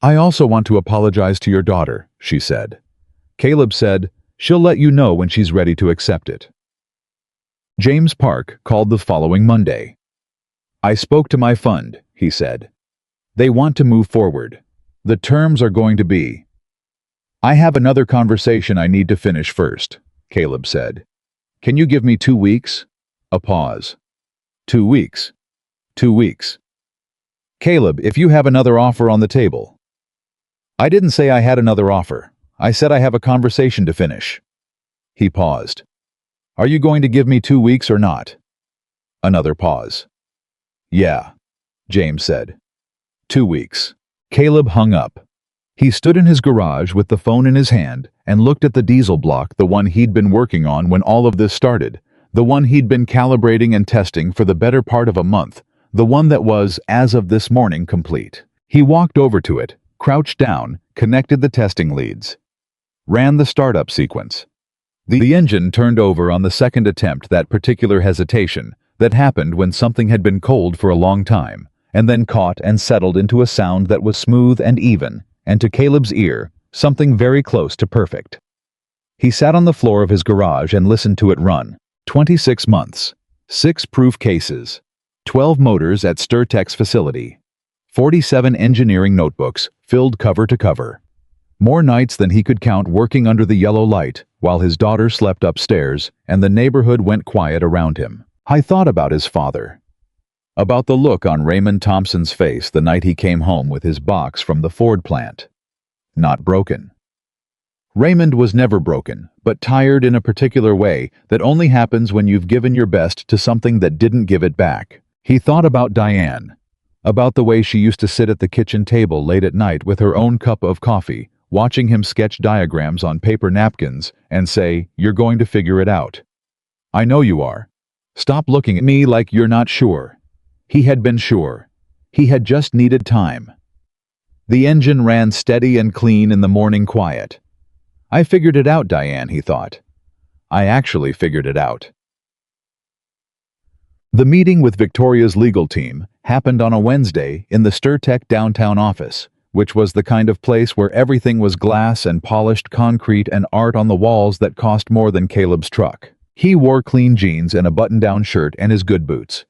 I also want to apologize to your daughter, she said. Caleb said, she'll let you know when she's ready to accept it. James Park called the following Monday. I spoke to my fund, he said. They want to move forward. The terms are going to be. I have another conversation I need to finish first, Caleb said. Can you give me 2 weeks? A pause. 2 weeks. 2 weeks. Caleb, if you have another offer on the table. I didn't say I had another offer. I said I have a conversation to finish. He paused. Are you going to give me 2 weeks or not? Another pause. Yeah, James said. 2 weeks. Caleb hung up. He stood in his garage with the phone in his hand and looked at the diesel block, the one he'd been working on when all of this started, the one he'd been calibrating and testing for the better part of a month, the one that was, as of this morning, complete. He walked over to it, crouched down, connected the testing leads. Ran the startup sequence. The engine turned over on the second attempt, that particular hesitation that happened when something had been cold for a long time, and then caught and settled into a sound that was smooth and even, and to Caleb's ear, something very close to perfect. He sat on the floor of his garage and listened to it run. 26 months, 6 proof cases, 12 motors at Sturtech's facility, 47 engineering notebooks filled cover to cover. More nights than he could count working under the yellow light while his daughter slept upstairs and the neighborhood went quiet around him. I thought about his father. About the look on Raymond Thompson's face the night he came home with his box from the Ford plant. Not broken. Raymond was never broken, but tired in a particular way that only happens when you've given your best to something that didn't give it back. He thought about Diane, about the way she used to sit at the kitchen table late at night with her own cup of coffee, watching him sketch diagrams on paper napkins and say, "You're going to figure it out. I know you are. Stop looking at me like you're not sure." He had been sure. He had just needed time. The engine ran steady and clean in the morning quiet. I figured it out, Diane, he thought. I actually figured it out. The meeting with Victoria's legal team happened on a Wednesday in the Sturtech downtown office, which was the kind of place where everything was glass and polished concrete and art on the walls that cost more than Caleb's truck. He wore clean jeans and a button-down shirt and his good boots.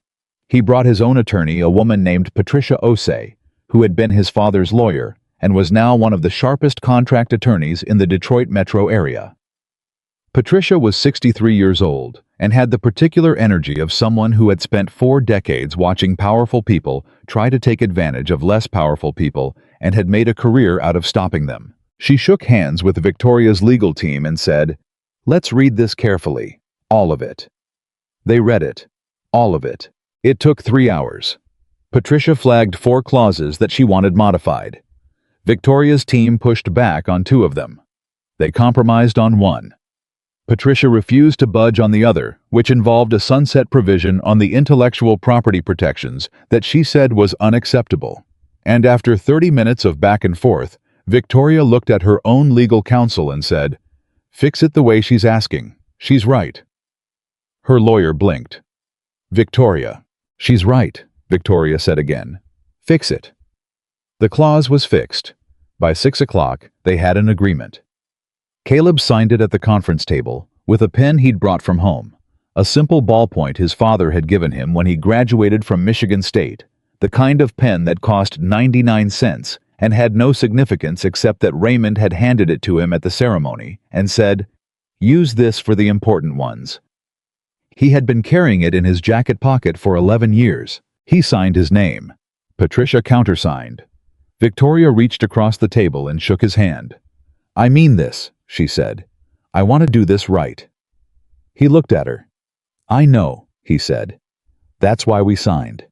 He brought his own attorney, a woman named Patricia Osei, who had been his father's lawyer and was now one of the sharpest contract attorneys in the Detroit metro area. Patricia was 63 years old and had the particular energy of someone who had spent 4 decades watching powerful people try to take advantage of less powerful people and had made a career out of stopping them. She shook hands with Victoria's legal team and said, "Let's read this carefully. All of it." They read it. All of it. It took 3 hours. Patricia flagged 4 clauses that she wanted modified. Victoria's team pushed back on 2 of them. They compromised on 1. Patricia refused to budge on the other, which involved a sunset provision on the intellectual property protections that she said was unacceptable. And after 30 minutes of back and forth, Victoria looked at her own legal counsel and said, "Fix it the way she's asking. She's right." Her lawyer blinked. "Victoria, she's right," Victoria said again. "Fix it." The clause was fixed. By 6 o'clock, they had an agreement. Caleb signed it at the conference table with a pen he'd brought from home, a simple ballpoint his father had given him when he graduated from Michigan State, the kind of pen that cost 99 cents and had no significance except that Raymond had handed it to him at the ceremony and said, "Use this for the important ones." He had been carrying it in his jacket pocket for 11 years. He signed his name. Patricia countersigned. Victoria reached across the table and shook his hand. "I mean this," she said. "I want to do this right." He looked at her. "I know," he said. "That's why we signed."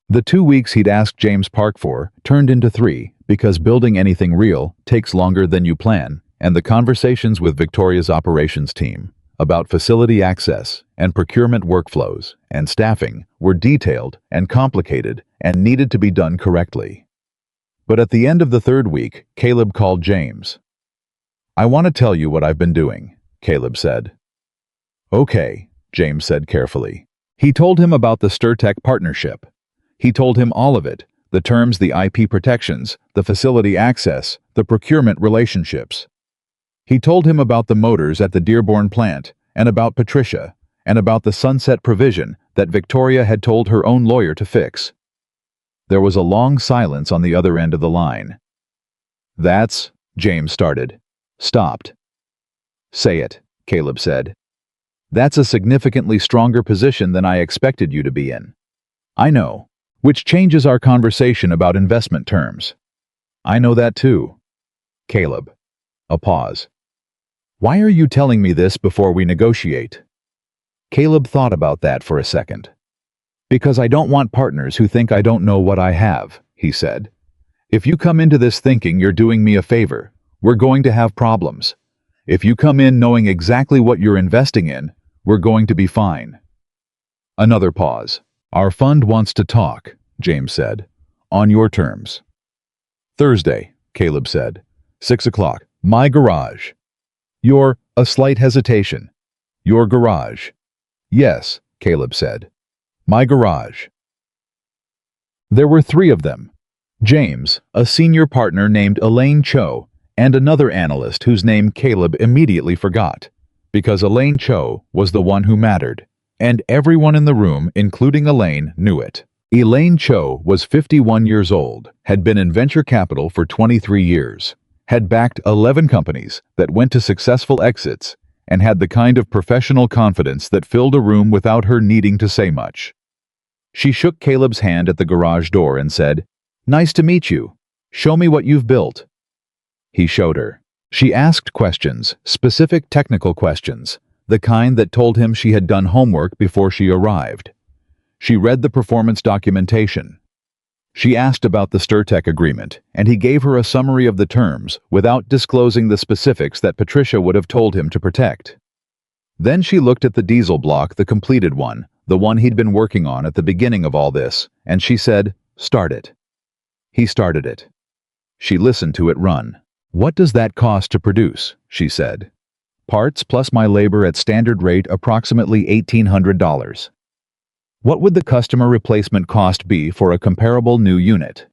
The 2 weeks he'd asked James Park for turned into 3 because building anything real takes longer than you plan, and the conversations with Victoria's operations team, about facility access and procurement workflows and staffing were detailed and complicated and needed to be done correctly. But at the end of the third week, Caleb called James. "I want to tell you what I've been doing," Caleb said. "Okay," James said carefully. He told him about the StirTech partnership. He told him all of it, the terms, the IP protections, the facility access, the procurement relationships. He told him about the motors at the Dearborn plant, and about Patricia, and about the sunset provision that Victoria had told her own lawyer to fix. There was a long silence on the other end of the line. "That's," James started. Stopped. "Say it," Caleb said. "That's a significantly stronger position than I expected you to be in." "I know, which changes our conversation about investment terms." "I know that too." "Caleb." A pause. "Why are you telling me this before we negotiate?" Caleb thought about that for a second. "Because I don't want partners who think I don't know what I have," he said. "If you come into this thinking you're doing me a favor, we're going to have problems. If you come in knowing exactly what you're investing in, we're going to be fine." Another pause. "Our fund wants to talk," James said. "On your terms." "Thursday," Caleb said. 6 o'clock. "My garage." A slight hesitation. "Your garage." "Yes," Caleb said. "My garage." There were 3 of them. James, a senior partner named Elaine Cho, and another analyst whose name Caleb immediately forgot, because Elaine Cho was the one who mattered, and everyone in the room, including Elaine, knew it. Elaine Cho was 51 years old, had been in venture capital for 23 years, had backed 11 companies that went to successful exits, and had the kind of professional confidence that filled a room without her needing to say much. She shook Caleb's hand at the garage door and said, "Nice to meet you. Show me what you've built." He showed her. She asked questions, specific technical questions, the kind that told him she had done homework before she arrived. She read the performance documentation. She asked about the StirTech agreement, and he gave her a summary of the terms without disclosing the specifics that Patricia would have told him to protect. Then she looked at the diesel block, the completed one, the one he'd been working on at the beginning of all this, and she said, "Start it." He started it. She listened to it run. "What does that cost to produce?" she said. "Parts plus my labor at standard rate, approximately $1,800. "What would the customer replacement cost be for a comparable new unit?"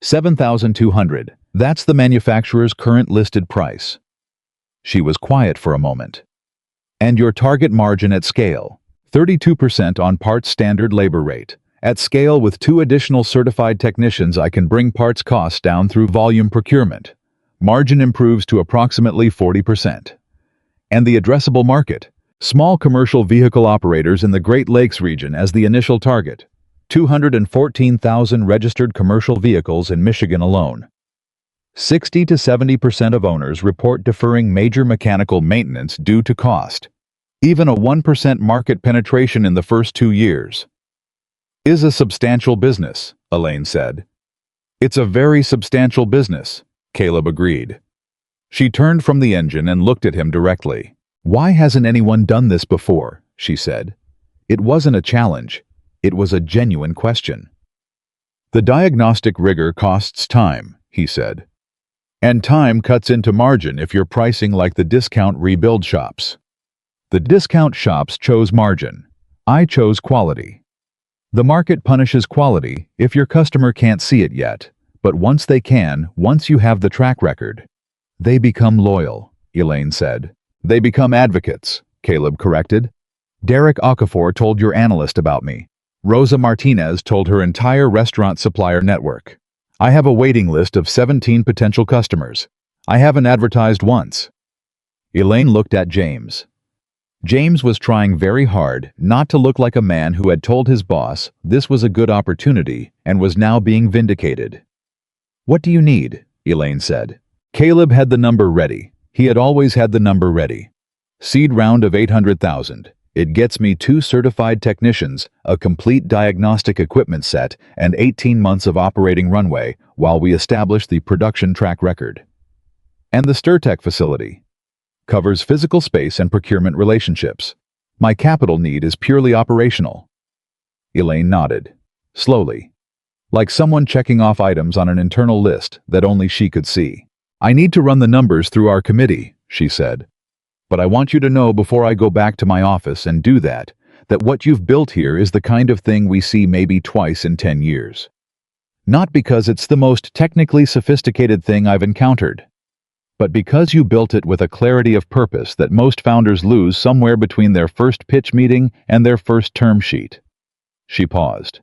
$7,200. That's the manufacturer's current listed price." She was quiet for a moment. "And your target margin at scale?" 32% on parts standard labor rate. "At scale with 2 additional certified technicians, I can bring parts costs down through volume procurement. Margin improves to approximately 40%. And the addressable market? Small commercial vehicle operators in the Great Lakes region as the initial target. 214,000 registered commercial vehicles in Michigan alone. 60 to 70% of owners report deferring major mechanical maintenance due to cost. Even a 1% market penetration in the first 2 years. Is a substantial business, Elaine said. "It's a very substantial business," Caleb agreed. She turned from the engine and looked at him directly. "Why hasn't anyone done this before?" she said. It wasn't a challenge. It was a genuine question. "The diagnostic rigor costs time," he said. "And time cuts into margin if you're pricing like the discount rebuild shops. The discount shops chose margin. I chose quality. The market punishes quality if your customer can't see it yet, but once they can, once you have the track record, they become loyal," Elaine said. "They become advocates," Caleb corrected. "Derek Okafor told your analyst about me. Rosa Martinez told her entire restaurant supplier network. I have a waiting list of 17 potential customers. I haven't advertised once." Elaine looked at James. James was trying very hard not to look like a man who had told his boss this was a good opportunity and was now being vindicated. "What do you need?" Elaine said. Caleb had the number ready. He had always had the number ready. "Seed round of 800,000. It gets me 2 certified technicians, a complete diagnostic equipment set, and 18 months of operating runway while we establish the production track record." "And the StirTech facility?" Covers physical space and procurement relationships. My capital need is purely operational. Elaine nodded, slowly, like someone checking off items on an internal list that only she could see. I need to run the numbers through our committee, she said. But I want you to know before I go back to my office and do that what you've built here is the kind of thing we see maybe twice in 10 years. Not because it's the most technically sophisticated thing I've encountered, but because you built it with a clarity of purpose that most founders lose somewhere between their first pitch meeting and their first term sheet. She paused.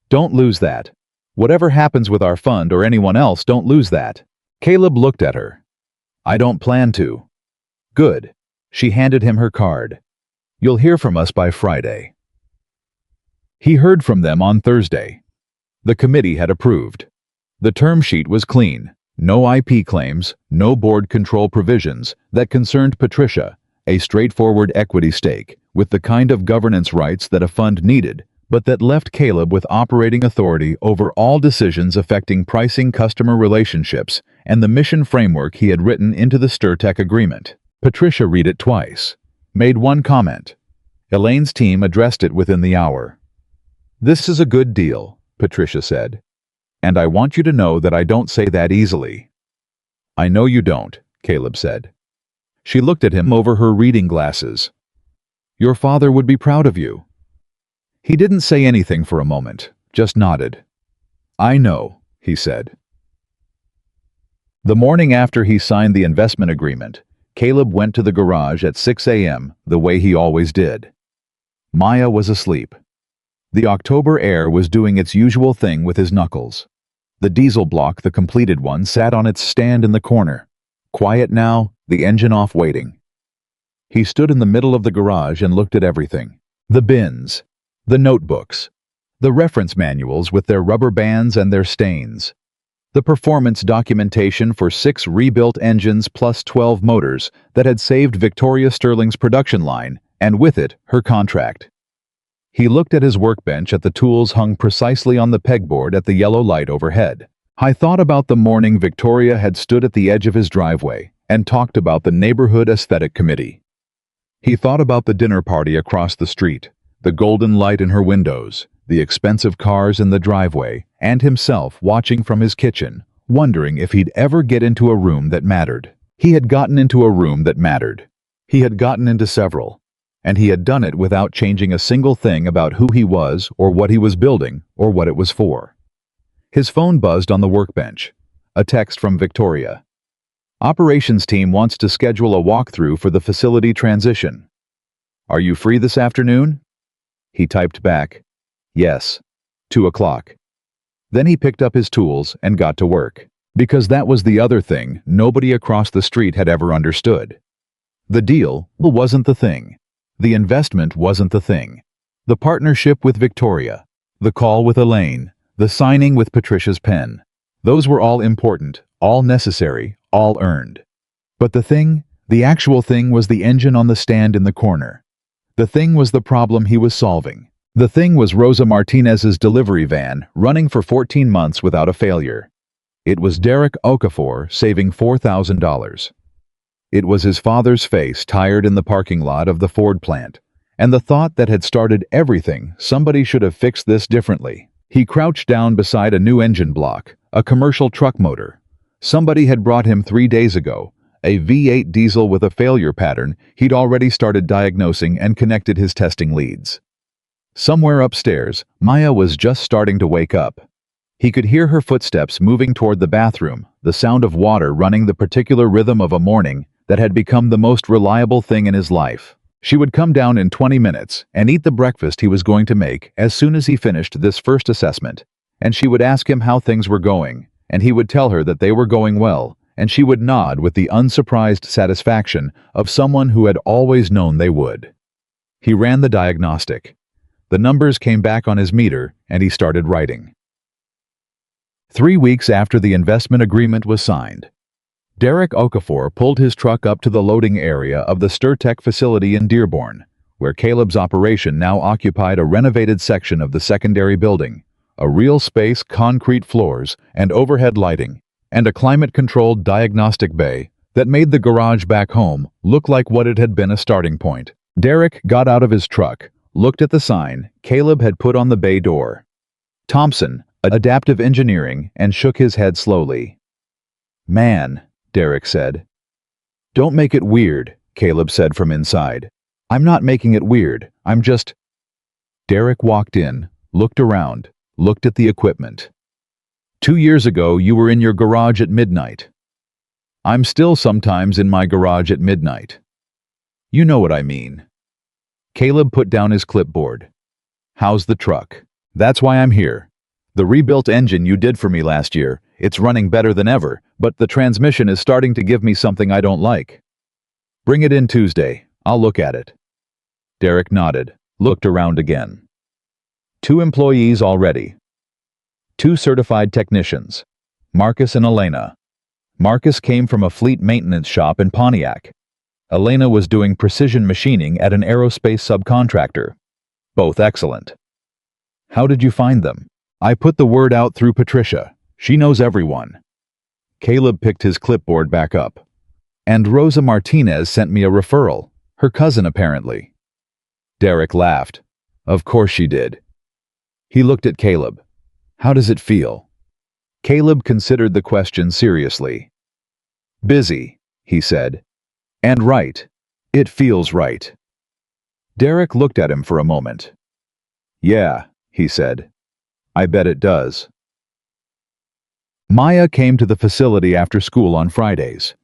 Don't lose that. Whatever happens with our fund or anyone else, don't lose that. Caleb looked at her. I don't plan to. Good. She handed him her card. You'll hear from us by Friday. He heard from them on Thursday. The committee had approved. The term sheet was clean. No IP claims, no board control provisions that concerned Patricia, a straightforward equity stake with the kind of governance rights that a fund needed, but that left Caleb with operating authority over all decisions affecting pricing, customer relationships, and the mission framework he had written into the StirTech agreement. Patricia read it twice, made one comment. Elaine's team addressed it within the hour. This is a good deal, Patricia said. And I want you to know that I don't say that easily. I know you don't, Caleb said. She looked at him over her reading glasses. Your father would be proud of you. He didn't say anything for a moment, just nodded. I know, he said. The morning after he signed the investment agreement, Caleb went to the garage at 6 a.m. the way he always did. Maya was asleep. The October air was doing its usual thing with his knuckles. The diesel block, the completed one, sat on its stand in the corner. Quiet now, the engine off waiting. He stood in the middle of the garage and looked at everything. The bins, the notebooks, the reference manuals with their rubber bands and their stains, the performance documentation for 6 rebuilt engines plus 12 motors that had saved Victoria Sterling's production line, and with it, her contract. He looked at his workbench at the tools hung precisely on the pegboard at the yellow light overhead. I thought about the morning Victoria had stood at the edge of his driveway and talked about the neighborhood aesthetic committee. He thought about the dinner party across the street, the golden light in her windows, the expensive cars in the driveway, and himself watching from his kitchen, wondering if he'd ever get into a room that mattered. He had gotten into a room that mattered. He had gotten into several. And he had done it without changing a single thing about who he was or what he was building or what it was for. His phone buzzed on the workbench. A text from Victoria. Operations team wants to schedule a walkthrough for the facility transition. Are you free this afternoon? He typed back, yes, 2 o'clock. Then he picked up his tools and got to work. Because that was the other thing nobody across the street had ever understood. The deal wasn't the thing. The investment wasn't the thing. The partnership with Victoria, the call with Elaine, the signing with Patricia's pen. Those were all important, all necessary, all earned. But the thing, the actual thing, was the engine on the stand in the corner. The thing was the problem he was solving. The thing was Rosa Martinez's delivery van, running for 14 months without a failure. It was Derek Okafor saving $4,000. It was his father's face tired in the parking lot of the Ford plant, and the thought that had started everything: somebody should have fixed this differently. He crouched down beside a new engine block, a commercial truck motor. Somebody had brought him 3 days ago, a V8 diesel with a failure pattern he'd already started diagnosing and connected his testing leads. Somewhere upstairs, Maya was just starting to wake up. He could hear her footsteps moving toward the bathroom, the sound of water running, the particular rhythm of a morning that had become the most reliable thing in his life. She would come down in 20 minutes and eat the breakfast he was going to make as soon as he finished this first assessment, and she would ask him how things were going, and he would tell her that they were going well, and she would nod with the unsurprised satisfaction of someone who had always known they would. He ran the diagnostic. The numbers came back on his meter, and he started writing. 3 weeks after the investment agreement was signed, Derek Okafor pulled his truck up to the loading area of the StirTech facility in Dearborn, where Caleb's operation now occupied a renovated section of the secondary building, a real space, concrete floors, and overhead lighting, and a climate-controlled diagnostic bay that made the garage back home look like what it had been, a starting point. Derek got out of his truck, looked at the sign Caleb had put on the bay door. Thompson, Adaptive Engineering, and shook his head slowly. "Man," Derek said. "Don't make it weird," Caleb said from inside. "I'm not making it weird, I'm just—" Derek walked in, looked around, looked at the equipment. "2 years ago, you were in your garage at midnight. I'm still sometimes in my garage at midnight. You know what I mean." Caleb put down his clipboard. "How's the truck?" "That's why I'm here. The rebuilt engine you did for me last year, it's running better than ever, but the transmission is starting to give me something I don't like. Bring it in Tuesday, I'll look at it." Derek nodded, looked around again. 2 employees already. 2 certified technicians. Marcus and Elena. Marcus came from a fleet maintenance shop in Pontiac. Elena was doing precision machining at an aerospace subcontractor. Both excellent. "How did you find them?" "I put the word out through Patricia. She knows everyone." Caleb picked his clipboard back up. "And Rosa Martinez sent me a referral. Her cousin, apparently." Derek laughed. "Of course she did." He looked at Caleb. "How does it feel?" Caleb considered the question seriously. "Busy," he said. "And right. It feels right." Derek looked at him for a moment. "Yeah," he said. "I bet it does." Maya came to the facility after school on Fridays.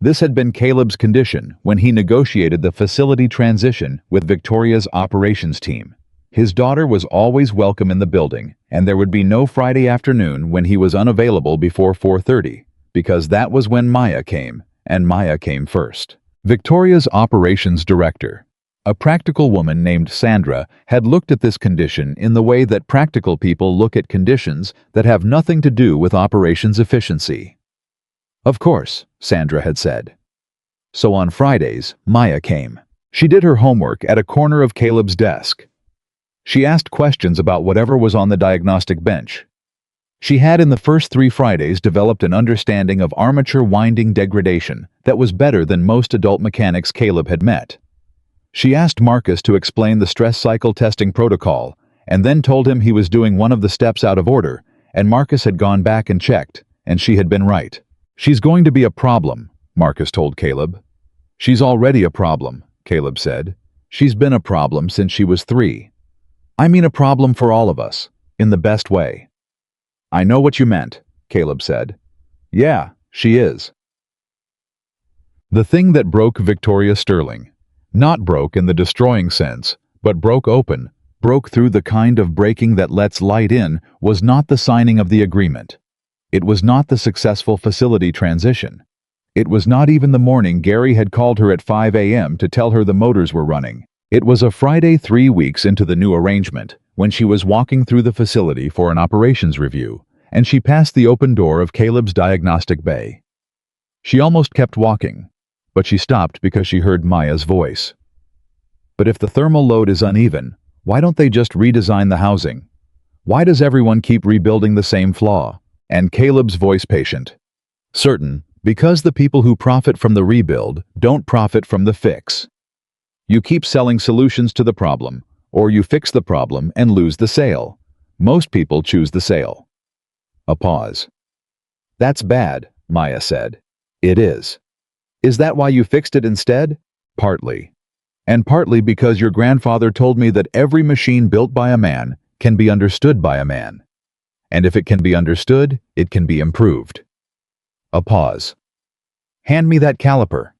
This had been Caleb's condition when he negotiated the facility transition with Victoria's operations team. His daughter was always welcome in the building, and there would be no Friday afternoon when he was unavailable before 4:30, because that was when Maya came, and Maya came first. Victoria's operations director, a practical woman named Sandra, had looked at this condition in the way that practical people look at conditions that have nothing to do with operations efficiency. "Of course," Sandra had said. So on Fridays, Maya came. She did her homework at a corner of Caleb's desk. She asked questions about whatever was on the diagnostic bench. She had in the first 3 Fridays developed an understanding of armature winding degradation that was better than most adult mechanics Caleb had met. She asked Marcus to explain the stress cycle testing protocol, and then told him he was doing one of the steps out of order, and Marcus had gone back and checked, and she had been right. "She's going to be a problem," Marcus told Caleb. "She's already a problem," Caleb said. "She's been a problem since she was 3. I mean a problem for all of us, in the best way." "I know what you meant," Caleb said. "Yeah, she is." The thing that broke Victoria Sterling, not broke in the destroying sense, but broke open, broke through the kind of breaking that lets light in, was not the signing of the agreement. It was not the successful facility transition. It was not even the morning Gary had called her at 5 a.m. to tell her the motors were running. It was a Friday 3 weeks into the new arrangement, when she was walking through the facility for an operations review, and she passed the open door of Caleb's diagnostic bay. She almost kept walking, but she stopped because she heard Maya's voice. "But if the thermal load is uneven, why don't they just redesign the housing? Why does everyone keep rebuilding the same flaw?" And Caleb's voice patient. "Certain, because the people who profit from the rebuild don't profit from the fix. You keep selling solutions to the problem, or you fix the problem and lose the sale. Most people choose the sale." A pause. "That's bad," Maya said. "It is. Is that why you fixed it instead?" "Partly. And partly because your grandfather told me that every machine built by a man can be understood by a man. And if it can be understood, it can be improved." A pause. "Hand me that caliper."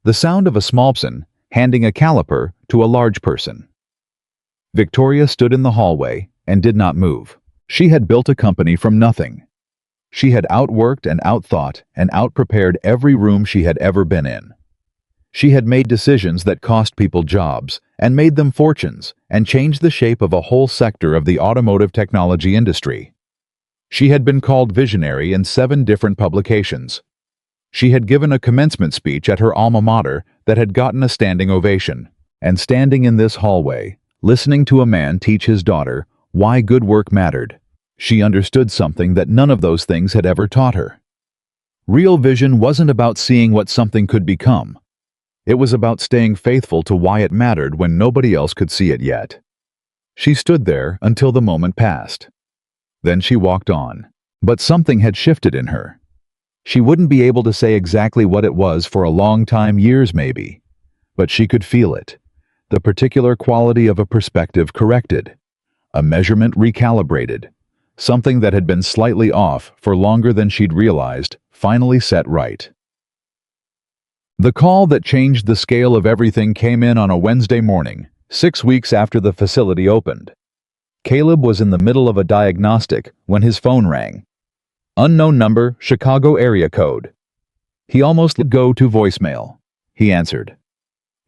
The sound of a small person handing a caliper to a large person. Victoria stood in the hallway and did not move. She had built a company from nothing. She had outworked and outthought and outprepared every room she had ever been in. She had made decisions that cost people jobs and made them fortunes and changed the shape of a whole sector of the automotive technology industry. She had been called visionary in 7 different publications. She had given a commencement speech at her alma mater that had gotten a standing ovation, and standing in this hallway, listening to a man teach his daughter why good work mattered, she understood something that none of those things had ever taught her. Real vision wasn't about seeing what something could become. It was about staying faithful to why it mattered when nobody else could see it yet. She stood there until the moment passed. Then she walked on. But something had shifted in her. She wouldn't be able to say exactly what it was for a long time, years maybe. But she could feel it. The particular quality of a perspective corrected. A measurement recalibrated. Something that had been slightly off for longer than she'd realized, finally set right. The call that changed the scale of everything came in on a Wednesday morning, 6 weeks after the facility opened. Caleb was in the middle of a diagnostic when his phone rang. Unknown number, Chicago area code. He almost let go to voicemail. He answered.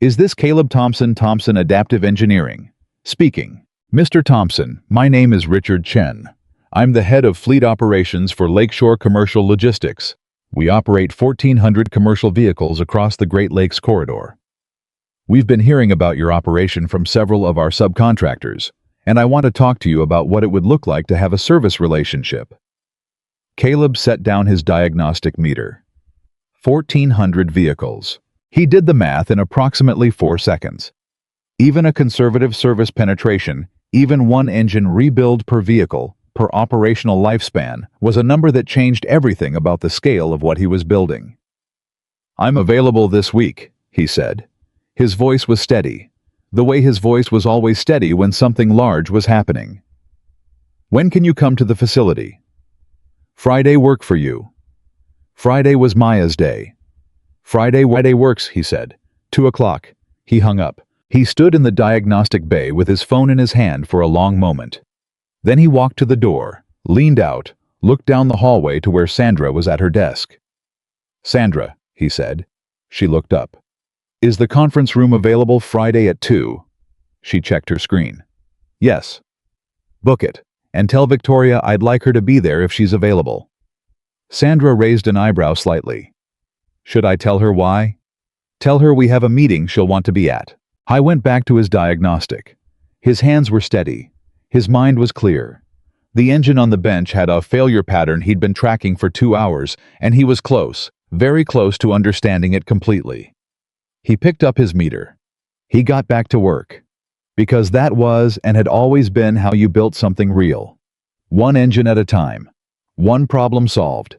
"Is this Caleb Thompson, Thompson Adaptive Engineering?" Speaking. "Mr. Thompson, my name is Richard Chen. I'm the head of fleet operations for Lakeshore Commercial Logistics. We operate 1,400 commercial vehicles across the Great Lakes corridor. We've been hearing about your operation from several of our subcontractors, and I want to talk to you about what it would look like to have a service relationship." Caleb set down his diagnostic meter. 1,400 vehicles. He did the math in approximately 4 seconds. Even a conservative service penetration, even one engine rebuild per vehicle, per operational lifespan, was a number that changed everything about the scale of what he was building. "I'm available this week," he said. His voice was steady, the way his voice was always steady when something large was happening. "When can you come to the facility?" "Friday work for you?" Friday was Maya's day. Friday works, he said. 2 o'clock. He hung up. He stood in the diagnostic bay with his phone in his hand for a long moment. Then he walked to the door, leaned out, looked down the hallway to where Sandra was at her desk. "Sandra," he said. She looked up. "Is the conference room available Friday at 2? She checked her screen. "Yes." "Book it, and tell Victoria I'd like her to be there if she's available." Sandra raised an eyebrow slightly. "Should I tell her why?" "Tell her we have a meeting she'll want to be at." I went back to his diagnostic. His hands were steady. His mind was clear. The engine on the bench had a failure pattern he'd been tracking for 2 hours, and he was close, very close to understanding it completely. He picked up his meter. He got back to work. Because that was and had always been how you built something real. One engine at a time. One problem solved.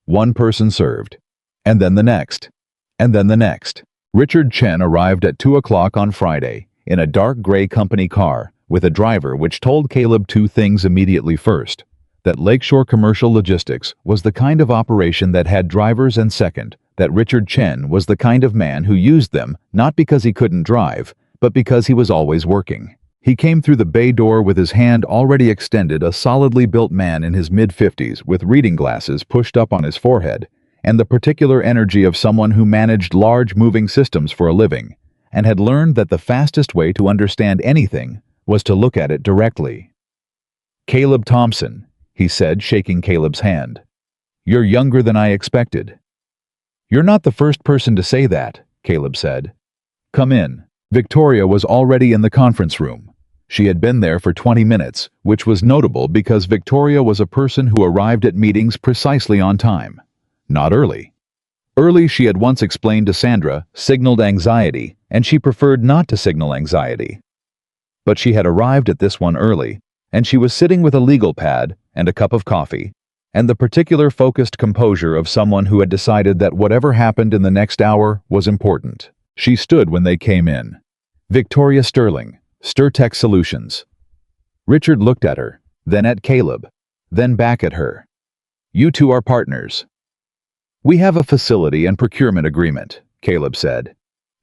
One person served. And then the next. And then the next. Richard Chen arrived at 2 o'clock on Friday, in a dark gray company car, with a driver which told Caleb 2 things immediately. First, that Lakeshore Commercial Logistics was the kind of operation that had drivers, and second, that Richard Chen was the kind of man who used them not because he couldn't drive, but because he was always working. He came through the bay door with his hand already extended, a solidly built man in his mid-50s with reading glasses pushed up on his forehead, and the particular energy of someone who managed large moving systems for a living, and had learned that the fastest way to understand anything was to look at it directly. "Caleb Thompson," he said, shaking Caleb's hand. "You're younger than I expected." "You're not the first person to say that," Caleb said. "Come in." Victoria was already in the conference room. She had been there for 20 minutes, which was notable because Victoria was a person who arrived at meetings precisely on time. Not early. Early, she had once explained to Sandra, signaled anxiety, and she preferred not to signal anxiety. But she had arrived at this one early, and she was sitting with a legal pad and a cup of coffee, and the particular focused composure of someone who had decided that whatever happened in the next hour was important. She stood when they came in. Victoria Sterling, StirTech Solutions. Richard looked at her, then at Caleb, then back at her. "You two are partners." "We have a facility and procurement agreement," Caleb said.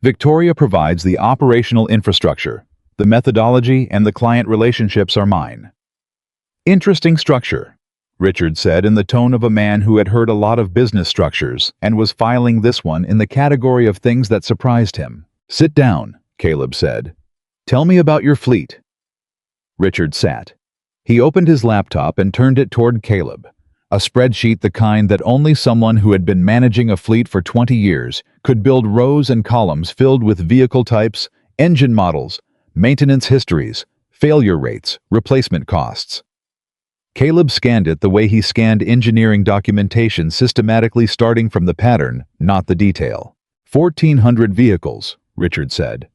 "Victoria provides the operational infrastructure. The methodology and the client relationships are mine." "Interesting structure," Richard said in the tone of a man who had heard a lot of business structures and was filing this one in the category of things that surprised him. "Sit down," Caleb said. "Tell me about your fleet." Richard sat. He opened his laptop and turned it toward Caleb. A spreadsheet, the kind that only someone who had been managing a fleet for 20 years could build, rows and columns filled with vehicle types, engine models, maintenance histories, failure rates, replacement costs. Caleb scanned it the way he scanned engineering documentation, systematically starting from the pattern, not the detail. 1,400 vehicles, Richard said.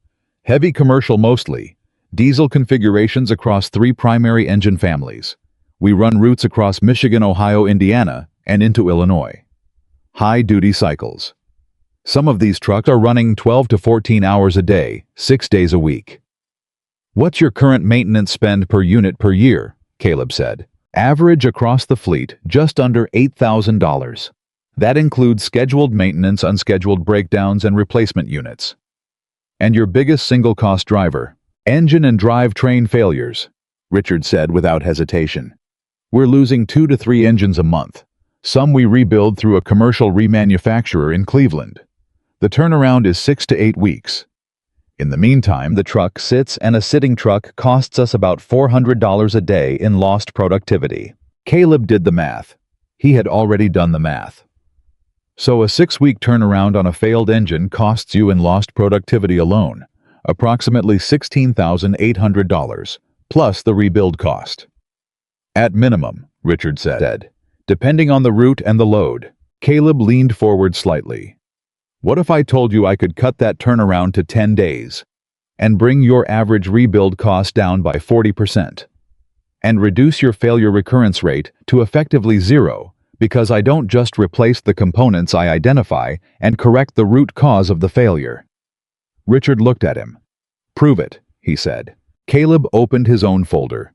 Heavy commercial mostly. Diesel configurations across 3 primary engine families. We run routes across Michigan, Ohio, Indiana, and into Illinois. High-duty cycles. Some of these trucks are running 12 to 14 hours a day, 6 days a week. What's your current maintenance spend per unit per year? Caleb said. Average across the fleet, just under $8,000. That includes scheduled maintenance, unscheduled breakdowns, and replacement units. And your biggest single-cost driver? Engine and drivetrain failures, Richard said without hesitation. We're losing 2 to 3 engines a month. Some we rebuild through a commercial remanufacturer in Cleveland. The turnaround is 6 to 8 weeks. In the meantime, the truck sits, and a sitting truck costs us about $400 a day in lost productivity. Caleb did the math. He had already done the math. So a 6-week turnaround on a failed engine costs you in lost productivity alone approximately $16,800, plus the rebuild cost. At minimum, Richard said, depending on the route and the load. Caleb leaned forward slightly. What if I told you I could cut that turnaround to 10 days and bring your average rebuild cost down by 40% and reduce your failure recurrence rate to effectively 0, because I don't just replace the components, I identify and correct the root cause of the failure? Richard looked at him. Prove it, he said. Caleb opened his own folder.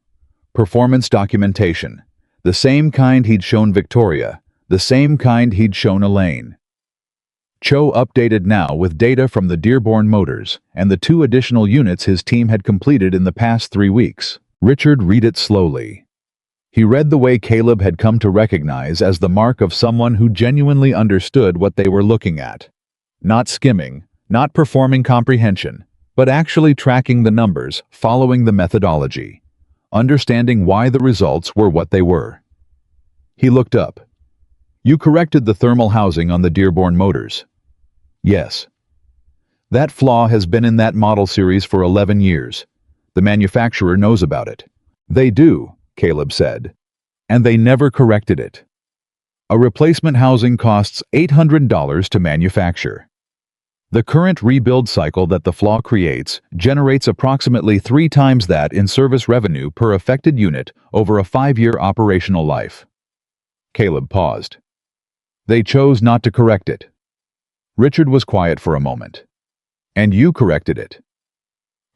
Performance documentation. The same kind he'd shown Victoria, the same kind he'd shown Elaine. Cho updated now with data from the Dearborn Motors and the 2 additional units his team had completed in the past 3 weeks. Richard read it slowly. He read the way Caleb had come to recognize as the mark of someone who genuinely understood what they were looking at. Not skimming, not performing comprehension, but actually tracking the numbers, following the methodology, understanding why the results were what they were. He looked up. You corrected the thermal housing on the Dearborn Motors. Yes. That flaw has been in that model series for 11 years. The manufacturer knows about it. They do, Caleb said. And they never corrected it. A replacement housing costs $800 to manufacture. The current rebuild cycle that the flaw creates generates approximately 3 times that in service revenue per affected unit over a 5-year operational life. Caleb paused. They chose not to correct it. Richard was quiet for a moment. And you corrected it.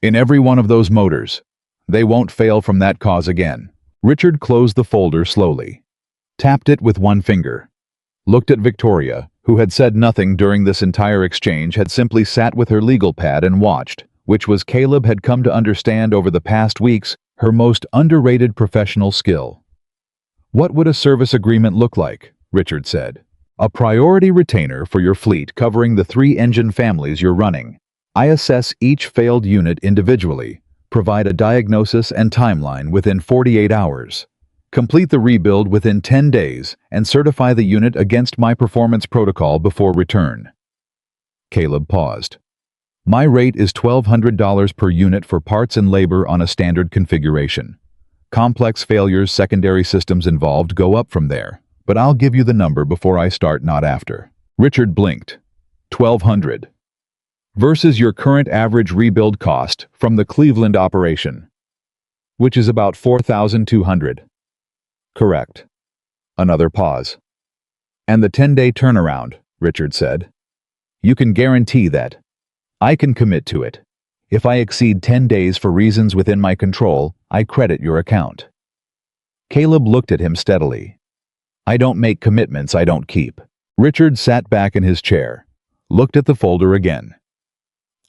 In every one of those motors. They won't fail from that cause again. Richard closed the folder slowly, tapped it with one finger, looked at Victoria, who had said nothing during this entire exchange, had simply sat with her legal pad and watched, which was, Caleb had come to understand over the past weeks, her most underrated professional skill. What would a service agreement look like? Richard said. A priority retainer for your fleet covering the 3 engine families you're running. I assess each failed unit individually, provide a diagnosis and timeline within 48 hours. Complete the rebuild within 10 days and certify the unit against my performance protocol before return. Caleb paused. My rate is $1,200 per unit for parts and labor on a standard configuration. Complex failures, secondary systems involved go up from there, but I'll give you the number before I start, not after. Richard blinked. $1,200. Versus your current average rebuild cost from the Cleveland operation, which is about $4,200. Correct. Another pause. And the 10-day turnaround, Richard said. You can guarantee that. I can commit to it. If I exceed 10 days for reasons within my control, I credit your account. Caleb looked at him steadily. I don't make commitments I don't keep. Richard sat back in his chair, looked at the folder again.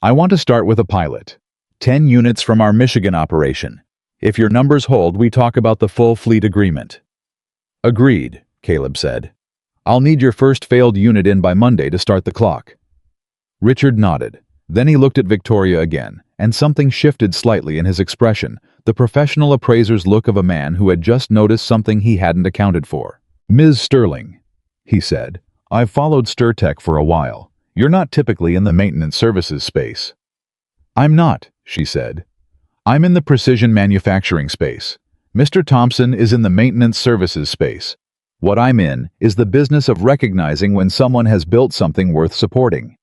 I want to start with a pilot. 10 units from our Michigan operation. If your numbers hold, we talk about the full fleet agreement. Agreed, Caleb said. I'll need your first failed unit in by Monday to start the clock. Richard nodded. Then he looked at Victoria again, and something shifted slightly in his expression, the professional appraiser's look of a man who had just noticed something he hadn't accounted for. Ms. Sterling, he said, I've followed StirTech for a while. You're not typically in the maintenance services space. I'm not, she said. I'm in the precision manufacturing space. Mr. Thompson is in the maintenance services space. What I'm in is the business of recognizing when someone has built something worth supporting."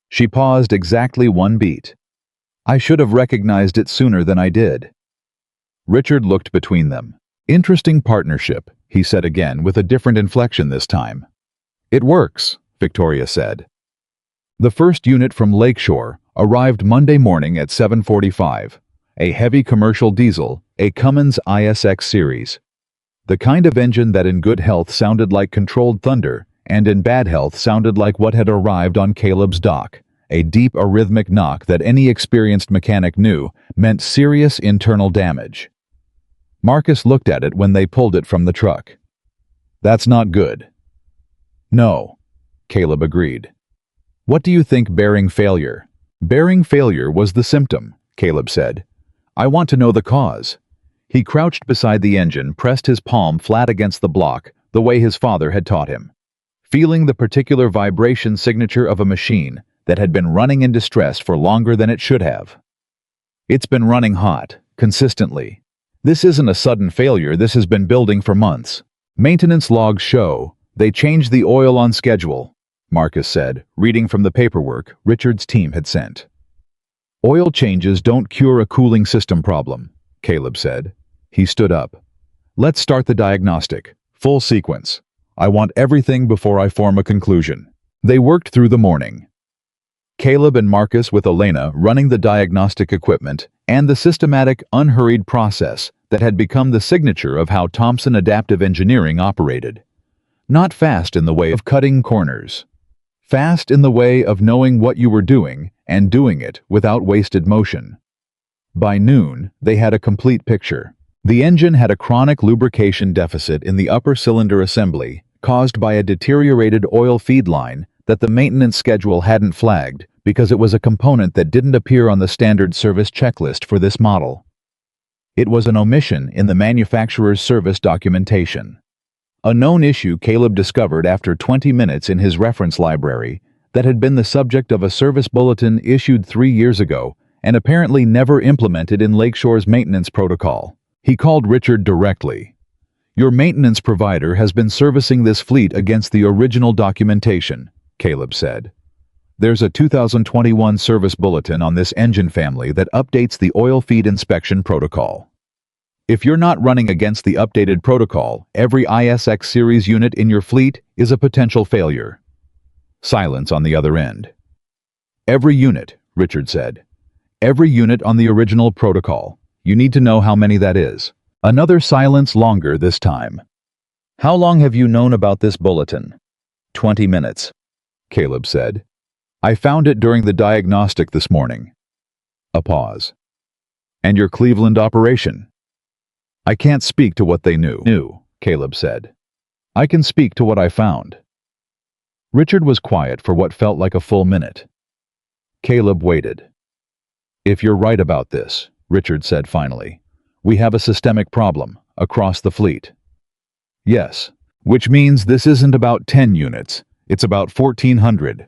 She paused exactly one beat. "I should have recognized it sooner than I did." Richard looked between them. "Interesting partnership," he said again with a different inflection this time. "It works," Victoria said. The first unit from Lakeshore arrived Monday morning at 7:45, a heavy commercial diesel, a Cummins ISX series. The kind of engine that in good health sounded like controlled thunder and in bad health sounded like what had arrived on Caleb's dock, a deep arrhythmic knock that any experienced mechanic knew meant serious internal damage. Marcus looked at it when they pulled it from the truck. "That's not good." "No," Caleb agreed. "What do you think bearing failure?" "Bearing failure was the symptom," Caleb said. "I want to know the cause." He crouched beside the engine, pressed his palm flat against the block, the way his father had taught him. Feeling the particular vibration signature of a machine that had been running in distress for longer than it should have. "It's been running hot, consistently. This isn't a sudden failure, this has been building for months. Maintenance logs show they changed the oil on schedule," Marcus said, reading from the paperwork Richard's team had sent. "Oil changes don't cure a cooling system problem," Caleb said. He stood up. "Let's start the diagnostic. Full sequence. I want everything before I form a conclusion." They worked through the morning. Caleb and Marcus with Elena running the diagnostic equipment and the systematic, unhurried process that had become the signature of how Thompson Adaptive Engineering operated. Not fast in the way of cutting corners. Fast in the way of knowing what you were doing and doing it without wasted motion. By noon, they had a complete picture. The engine had a chronic lubrication deficit in the upper cylinder assembly caused by a deteriorated oil feed line that the maintenance schedule hadn't flagged because it was a component that didn't appear on the standard service checklist for this model. It was an omission in the manufacturer's service documentation. A known issue Caleb discovered after 20 minutes in his reference library that had been the subject of a service bulletin issued 3 years ago and apparently never implemented in Lakeshore's maintenance protocol. He called Richard directly. "Your maintenance provider has been servicing this fleet against the original documentation," Caleb said. "There's a 2021 service bulletin on this engine family that updates the oil feed inspection protocol. If you're not running against the updated protocol, every ISX series unit in your fleet is a potential failure." Silence on the other end. "Every unit," Richard said. "Every unit on the original protocol. You need to know how many that is." Another silence, longer this time. "How long have you known about this bulletin?" 20 minutes, Caleb said. "I found it during the diagnostic this morning." A pause. "And your Cleveland operation?" "I can't speak to what they knew, Caleb said. "I can speak to what I found." Richard was quiet for what felt like a full minute. Caleb waited. "If you're right about this," Richard said finally, "we have a systemic problem across the fleet." "Yes, which means this isn't about 10 units, it's about 1,400.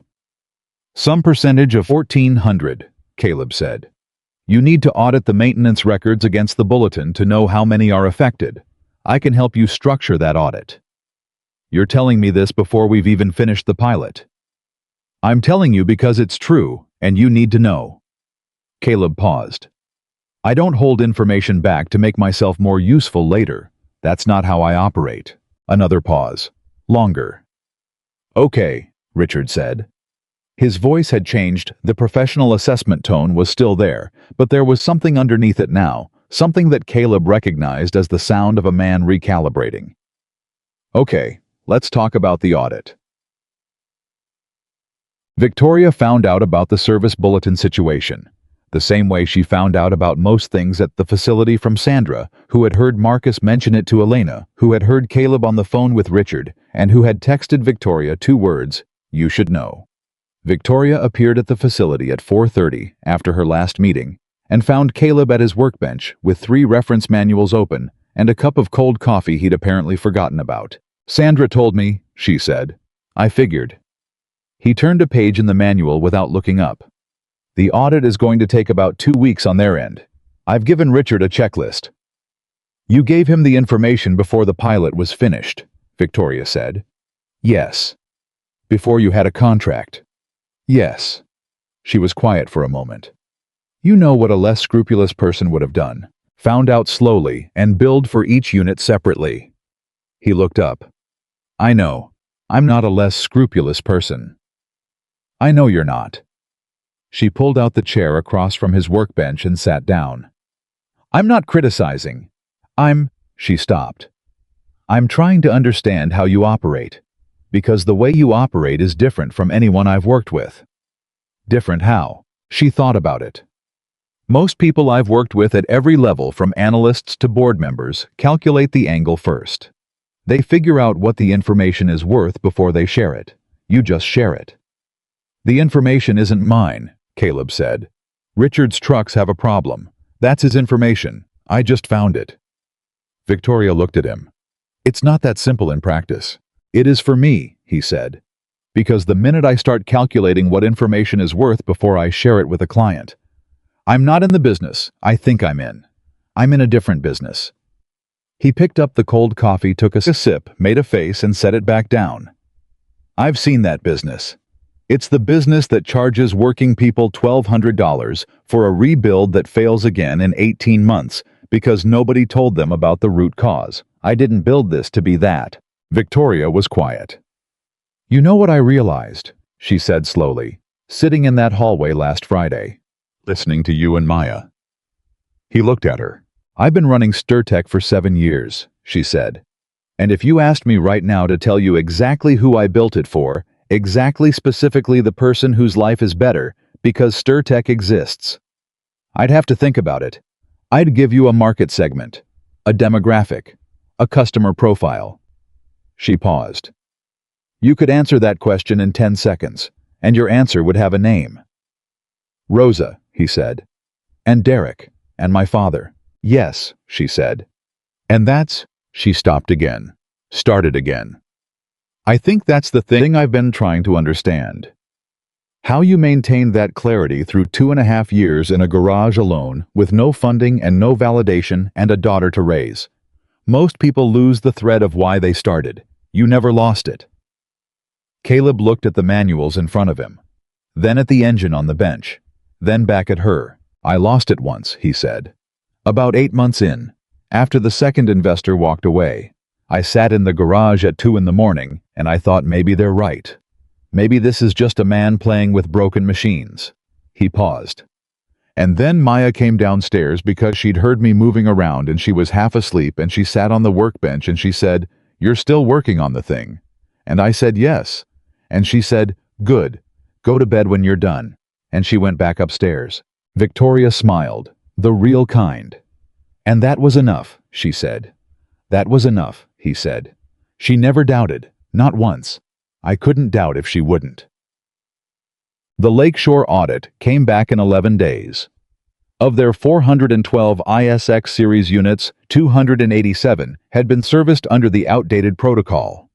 "Some percentage of 1,400, Caleb said. "You need to audit the maintenance records against the bulletin to know how many are affected. I can help you structure that audit." "You're telling me this before we've even finished the pilot." "I'm telling you because it's true, and you need to know." Caleb paused. "I don't hold information back to make myself more useful later. That's not how I operate." Another pause. Longer. "Okay," Richard said. His voice had changed, the professional assessment tone was still there, but there was something underneath it now, something that Caleb recognized as the sound of a man recalibrating. "Okay, let's talk about the audit." Victoria found out about the service bulletin situation, the same way she found out about most things at the facility from Sandra, who had heard Marcus mention it to Elena, who had heard Caleb on the phone with Richard, and who had texted Victoria 2 words, "You should know." Victoria appeared at the facility at 4:30 after her last meeting and found Caleb at his workbench with 3 reference manuals open and a cup of cold coffee he'd apparently forgotten about. "Sandra told me," she said. "I figured." He turned a page in the manual without looking up. "The audit is going to take about 2 weeks on their end. I've given Richard a checklist." You gave him the information before the pilot was finished, Victoria said. Yes. Before you had a contract. Yes. She was quiet for a moment. You know what a less scrupulous person would have done. Found out slowly and billed for each unit separately. He looked up. I know. I'm not a less scrupulous person. I know you're not. She pulled out the chair across from his workbench and sat down. I'm not criticizing. She stopped. I'm trying to understand how you operate. Because the way you operate is different from anyone I've worked with. Different how? She thought about it. Most people I've worked with at every level, from analysts to board members, calculate the angle first. They figure out what the information is worth before they share it. You just share it. The information isn't mine, Caleb said. Richard's trucks have a problem. That's his information. I just found it. Victoria looked at him. It's not that simple in practice. It is for me, he said. Because the minute I start calculating what information is worth before I share it with a client, I'm not in the business I think I'm in. I'm in a different business. He picked up the cold coffee, took a sip, made a face, and set it back down. I've seen that business. It's the business that charges working people $1,200 for a rebuild that fails again in 18 months because nobody told them about the root cause. I didn't build this to be that. Victoria was quiet. You know what I realized, she said slowly, sitting in that hallway last Friday, listening to you and Maya. He looked at her. I've been running StirTech for 7 years, she said. And if you asked me right now to tell you exactly who I built it for, exactly specifically the person whose life is better because StirTech exists, I'd have to think about it. I'd give you a market segment, a demographic, a customer profile. She paused. You could answer that question in 10 seconds, and your answer would have a name. Rosa, he said. And Derek, and my father. Yes, she said. And that's, she stopped again, started again. I think that's the thing I've been trying to understand. How you maintained that clarity through 2.5 years in a garage alone, with no funding and no validation and a daughter to raise. Most people lose the thread of why they started. You never lost it. Caleb looked at the manuals in front of him, then at the engine on the bench, then back at her. I lost it once, he said. About 8 months in, after the second investor walked away. I sat in the garage at 2 a.m, and I thought maybe they're right. Maybe this is just a man playing with broken machines. He paused. And then Maya came downstairs because she'd heard me moving around and she was half asleep, and she sat on the workbench and she said, "You're still working on the thing." And I said, "Yes." And she said, "Good. Go to bed when you're done." And she went back upstairs. Victoria smiled, the real kind. And that was enough, she said. That was enough, he said. She never doubted, not once. I couldn't doubt if she wouldn't. The Lakeshore audit came back in 11 days. Of their 412 ISX series units, 287 had been serviced under the outdated protocol.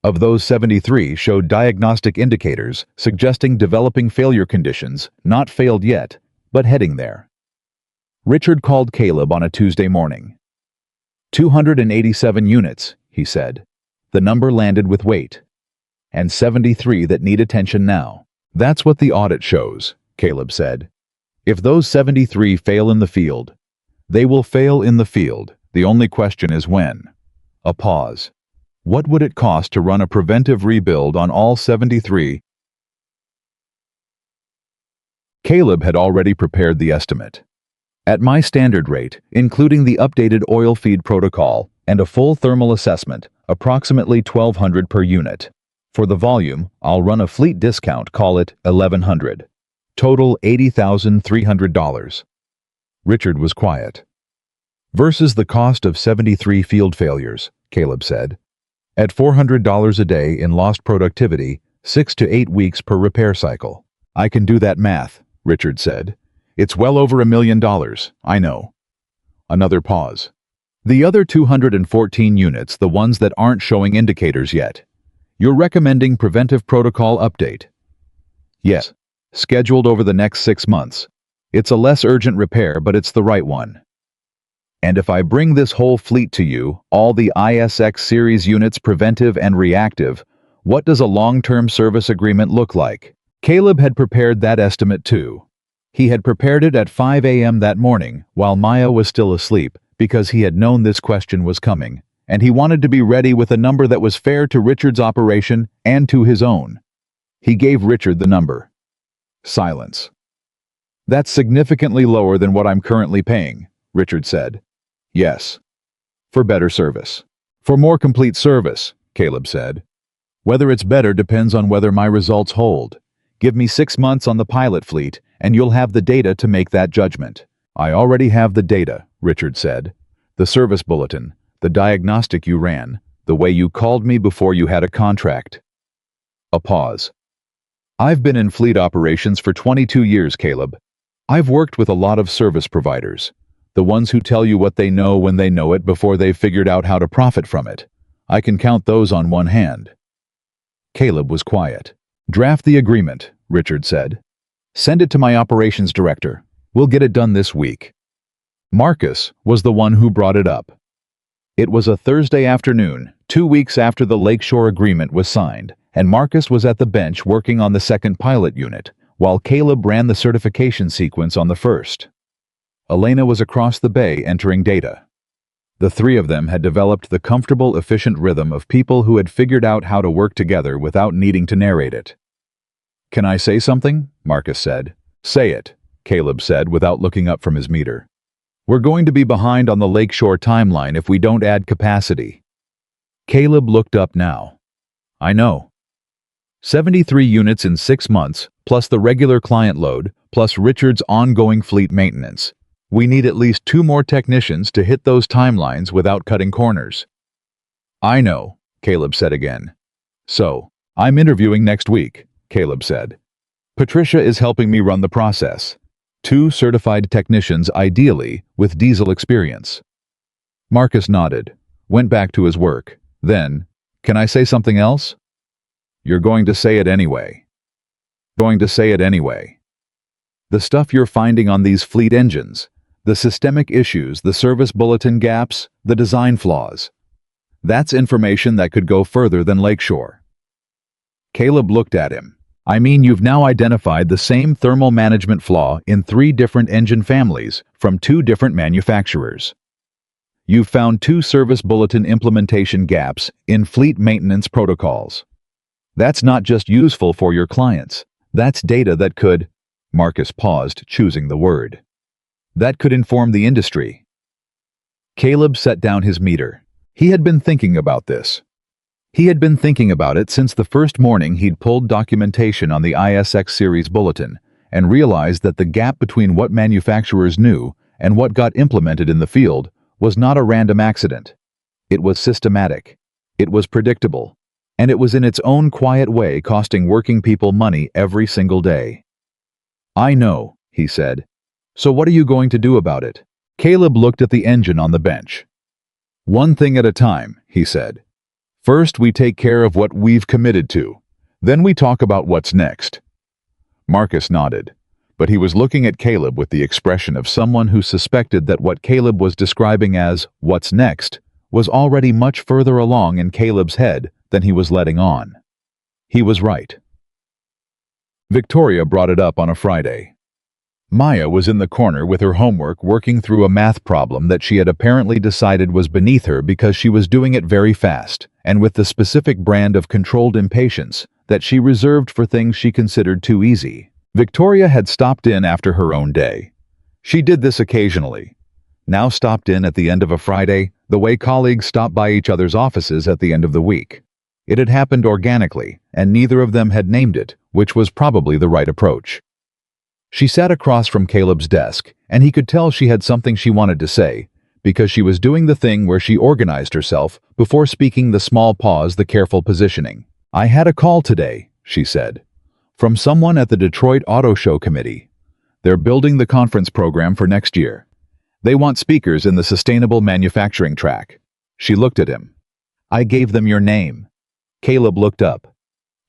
Of those, 73 showed diagnostic indicators suggesting developing failure conditions, not failed yet, but heading there. Richard called Caleb on a Tuesday morning. 287 units, he said. The number landed with weight. And 73 that need attention now. That's what the audit shows, Caleb said. If those 73 fail in the field, they will fail in the field. The only question is when. A pause. What would it cost to run a preventive rebuild on all 73? Caleb had already prepared the estimate. At my standard rate, including the updated oil feed protocol and a full thermal assessment, approximately $1,200 per unit. For the volume, I'll run a fleet discount, call it $1,100. Total $80,300. Richard was quiet. Versus the cost of 73 field failures, Caleb said. At $400 a day in lost productivity, 6 to 8 weeks per repair cycle. I can do that math, Richard said. It's well over $1 million, I know. Another pause. The other 214 units, the ones that aren't showing indicators yet. You're recommending preventive protocol update? Yes. Scheduled over the next 6 months. It's a less urgent repair, but it's the right one. And if I bring this whole fleet to you, all the ISX series units, preventive and reactive, what does a long-term service agreement look like? Caleb had prepared that estimate too. He had prepared it at 5 a.m. that morning while Maya was still asleep because he had known this question was coming, and he wanted to be ready with a number that was fair to Richard's operation and to his own. He gave Richard the number. Silence. That's significantly lower than what I'm currently paying, Richard said. Yes. For better service. For more complete service, Caleb said. Whether it's better depends on whether my results hold. Give me 6 months on the pilot fleet, and you'll have the data to make that judgment. I already have the data, Richard said. The service bulletin, the diagnostic you ran, the way you called me before you had a contract. A pause. I've been in fleet operations for 22 years, Caleb. I've worked with a lot of service providers, the ones who tell you what they know when they know it before they've figured out how to profit from it. I can count those on one hand. Caleb was quiet. Draft the agreement, Richard said. Send it to my operations director. We'll get it done this week. Marcus was the one who brought it up. It was a Thursday afternoon, 2 weeks after the Lakeshore agreement was signed, and Marcus was at the bench working on the second pilot unit, while Caleb ran the certification sequence on the first. Elena was across the bay entering data. The three of them had developed the comfortable, efficient rhythm of people who had figured out how to work together without needing to narrate it. Can I say something? Marcus said. Say it, Caleb said without looking up from his meter. We're going to be behind on the Lakeshore timeline if we don't add capacity. Caleb looked up now. I know. 73 units in 6 months, plus the regular client load, plus Richard's ongoing fleet maintenance. We need at least 2 more technicians to hit those timelines without cutting corners. I know, Caleb said again. So, I'm interviewing next week, Caleb said. Patricia is helping me run the process. 2 certified technicians, ideally, with diesel experience. Marcus nodded, went back to his work. Then, can I say something else? You're going to say it anyway. Going to say it anyway. The stuff you're finding on these fleet engines, the systemic issues, the service bulletin gaps, the design flaws. That's information that could go further than Lakeshore. Caleb looked at him. I mean, you've now identified the same thermal management flaw in 3 different engine families from 2 different manufacturers. You've found 2 service bulletin implementation gaps in fleet maintenance protocols. That's not just useful for your clients. That's data that could— Marcus paused, choosing the word. That could inform the industry. Caleb set down his meter. He had been thinking about this. He had been thinking about it since the first morning he'd pulled documentation on the ISX series bulletin and realized that the gap between what manufacturers knew and what got implemented in the field was not a random accident. It was systematic. It was predictable. And it was in its own quiet way costing working people money every single day. I know, he said. So what are you going to do about it? Caleb looked at the engine on the bench. One thing at a time, he said. First, we take care of what we've committed to. Then we talk about what's next. Marcus nodded, but he was looking at Caleb with the expression of someone who suspected that what Caleb was describing as what's next was already much further along in Caleb's head than he was letting on. He was right. Victoria brought it up on a Friday. Maya was in the corner with her homework working through a math problem that she had apparently decided was beneath her because she was doing it very fast and with the specific brand of controlled impatience that she reserved for things she considered too easy. Victoria had stopped in after her own day. She did this occasionally. Now stopped in at the end of a Friday, the way colleagues stop by each other's offices at the end of the week. It had happened organically, and neither of them had named it, which was probably the right approach. She sat across from Caleb's desk, and he could tell she had something she wanted to say, because she was doing the thing where she organized herself before speaking, the small pause, the careful positioning. I had a call today, she said, from someone at the Detroit Auto Show Committee. They're building the conference program for next year. They want speakers in the sustainable manufacturing track. She looked at him. I gave them your name. Caleb looked up.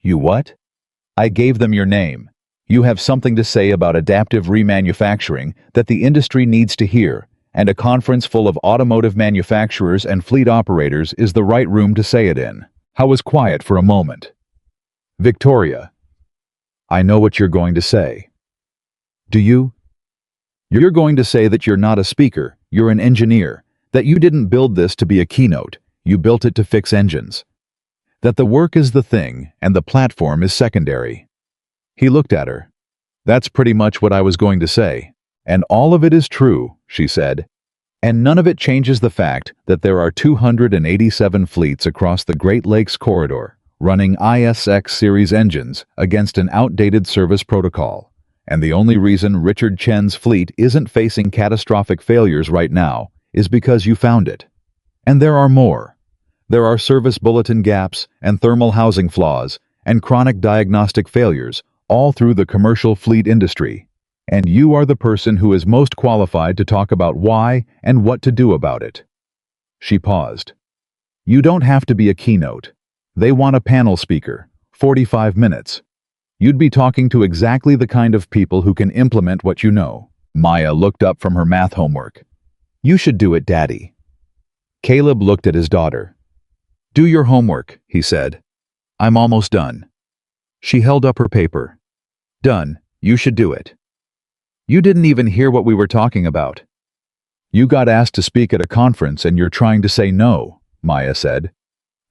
You what? I gave them your name. You have something to say about adaptive remanufacturing that the industry needs to hear, and a conference full of automotive manufacturers and fleet operators is the right room to say it in. I was quiet for a moment. Victoria, I know what you're going to say. Do you? You're going to say that you're not a speaker, you're an engineer, that you didn't build this to be a keynote, you built it to fix engines. That the work is the thing and the platform is secondary. He looked at her. That's pretty much what I was going to say. And all of it is true, she said. And none of it changes the fact that there are 287 fleets across the Great Lakes corridor running ISX series engines against an outdated service protocol. And the only reason Richard Chen's fleet isn't facing catastrophic failures right now is because you found it. And there are more. There are service bulletin gaps and thermal housing flaws and chronic diagnostic failures all through the commercial fleet industry. And you are the person who is most qualified to talk about why and what to do about it. She paused. You don't have to be a keynote. They want a panel speaker, 45 minutes. You'd be talking to exactly the kind of people who can implement what you know. Maya looked up from her math homework. You should do it, Daddy. Caleb looked at his daughter. Do your homework, he said. I'm almost done. She held up her paper. Done, you should do it. You didn't even hear what we were talking about. You got asked to speak at a conference and you're trying to say no, Maya said.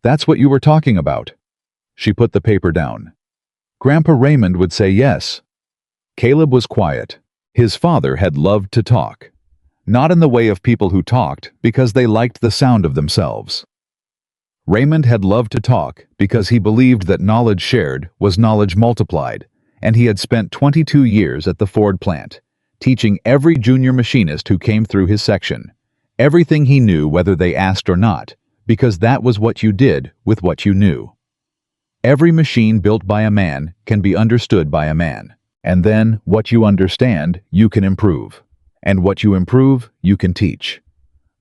That's what you were talking about. She put the paper down. Grandpa Raymond would say yes. Caleb was quiet. His father had loved to talk. Not in the way of people who talked because they liked the sound of themselves. Raymond had loved to talk because he believed that knowledge shared was knowledge multiplied, and he had spent 22 years at the Ford plant, teaching every junior machinist who came through his section everything he knew whether they asked or not, because that was what you did with what you knew. Every machine built by a man can be understood by a man, and then what you understand, you can improve. And what you improve, you can teach.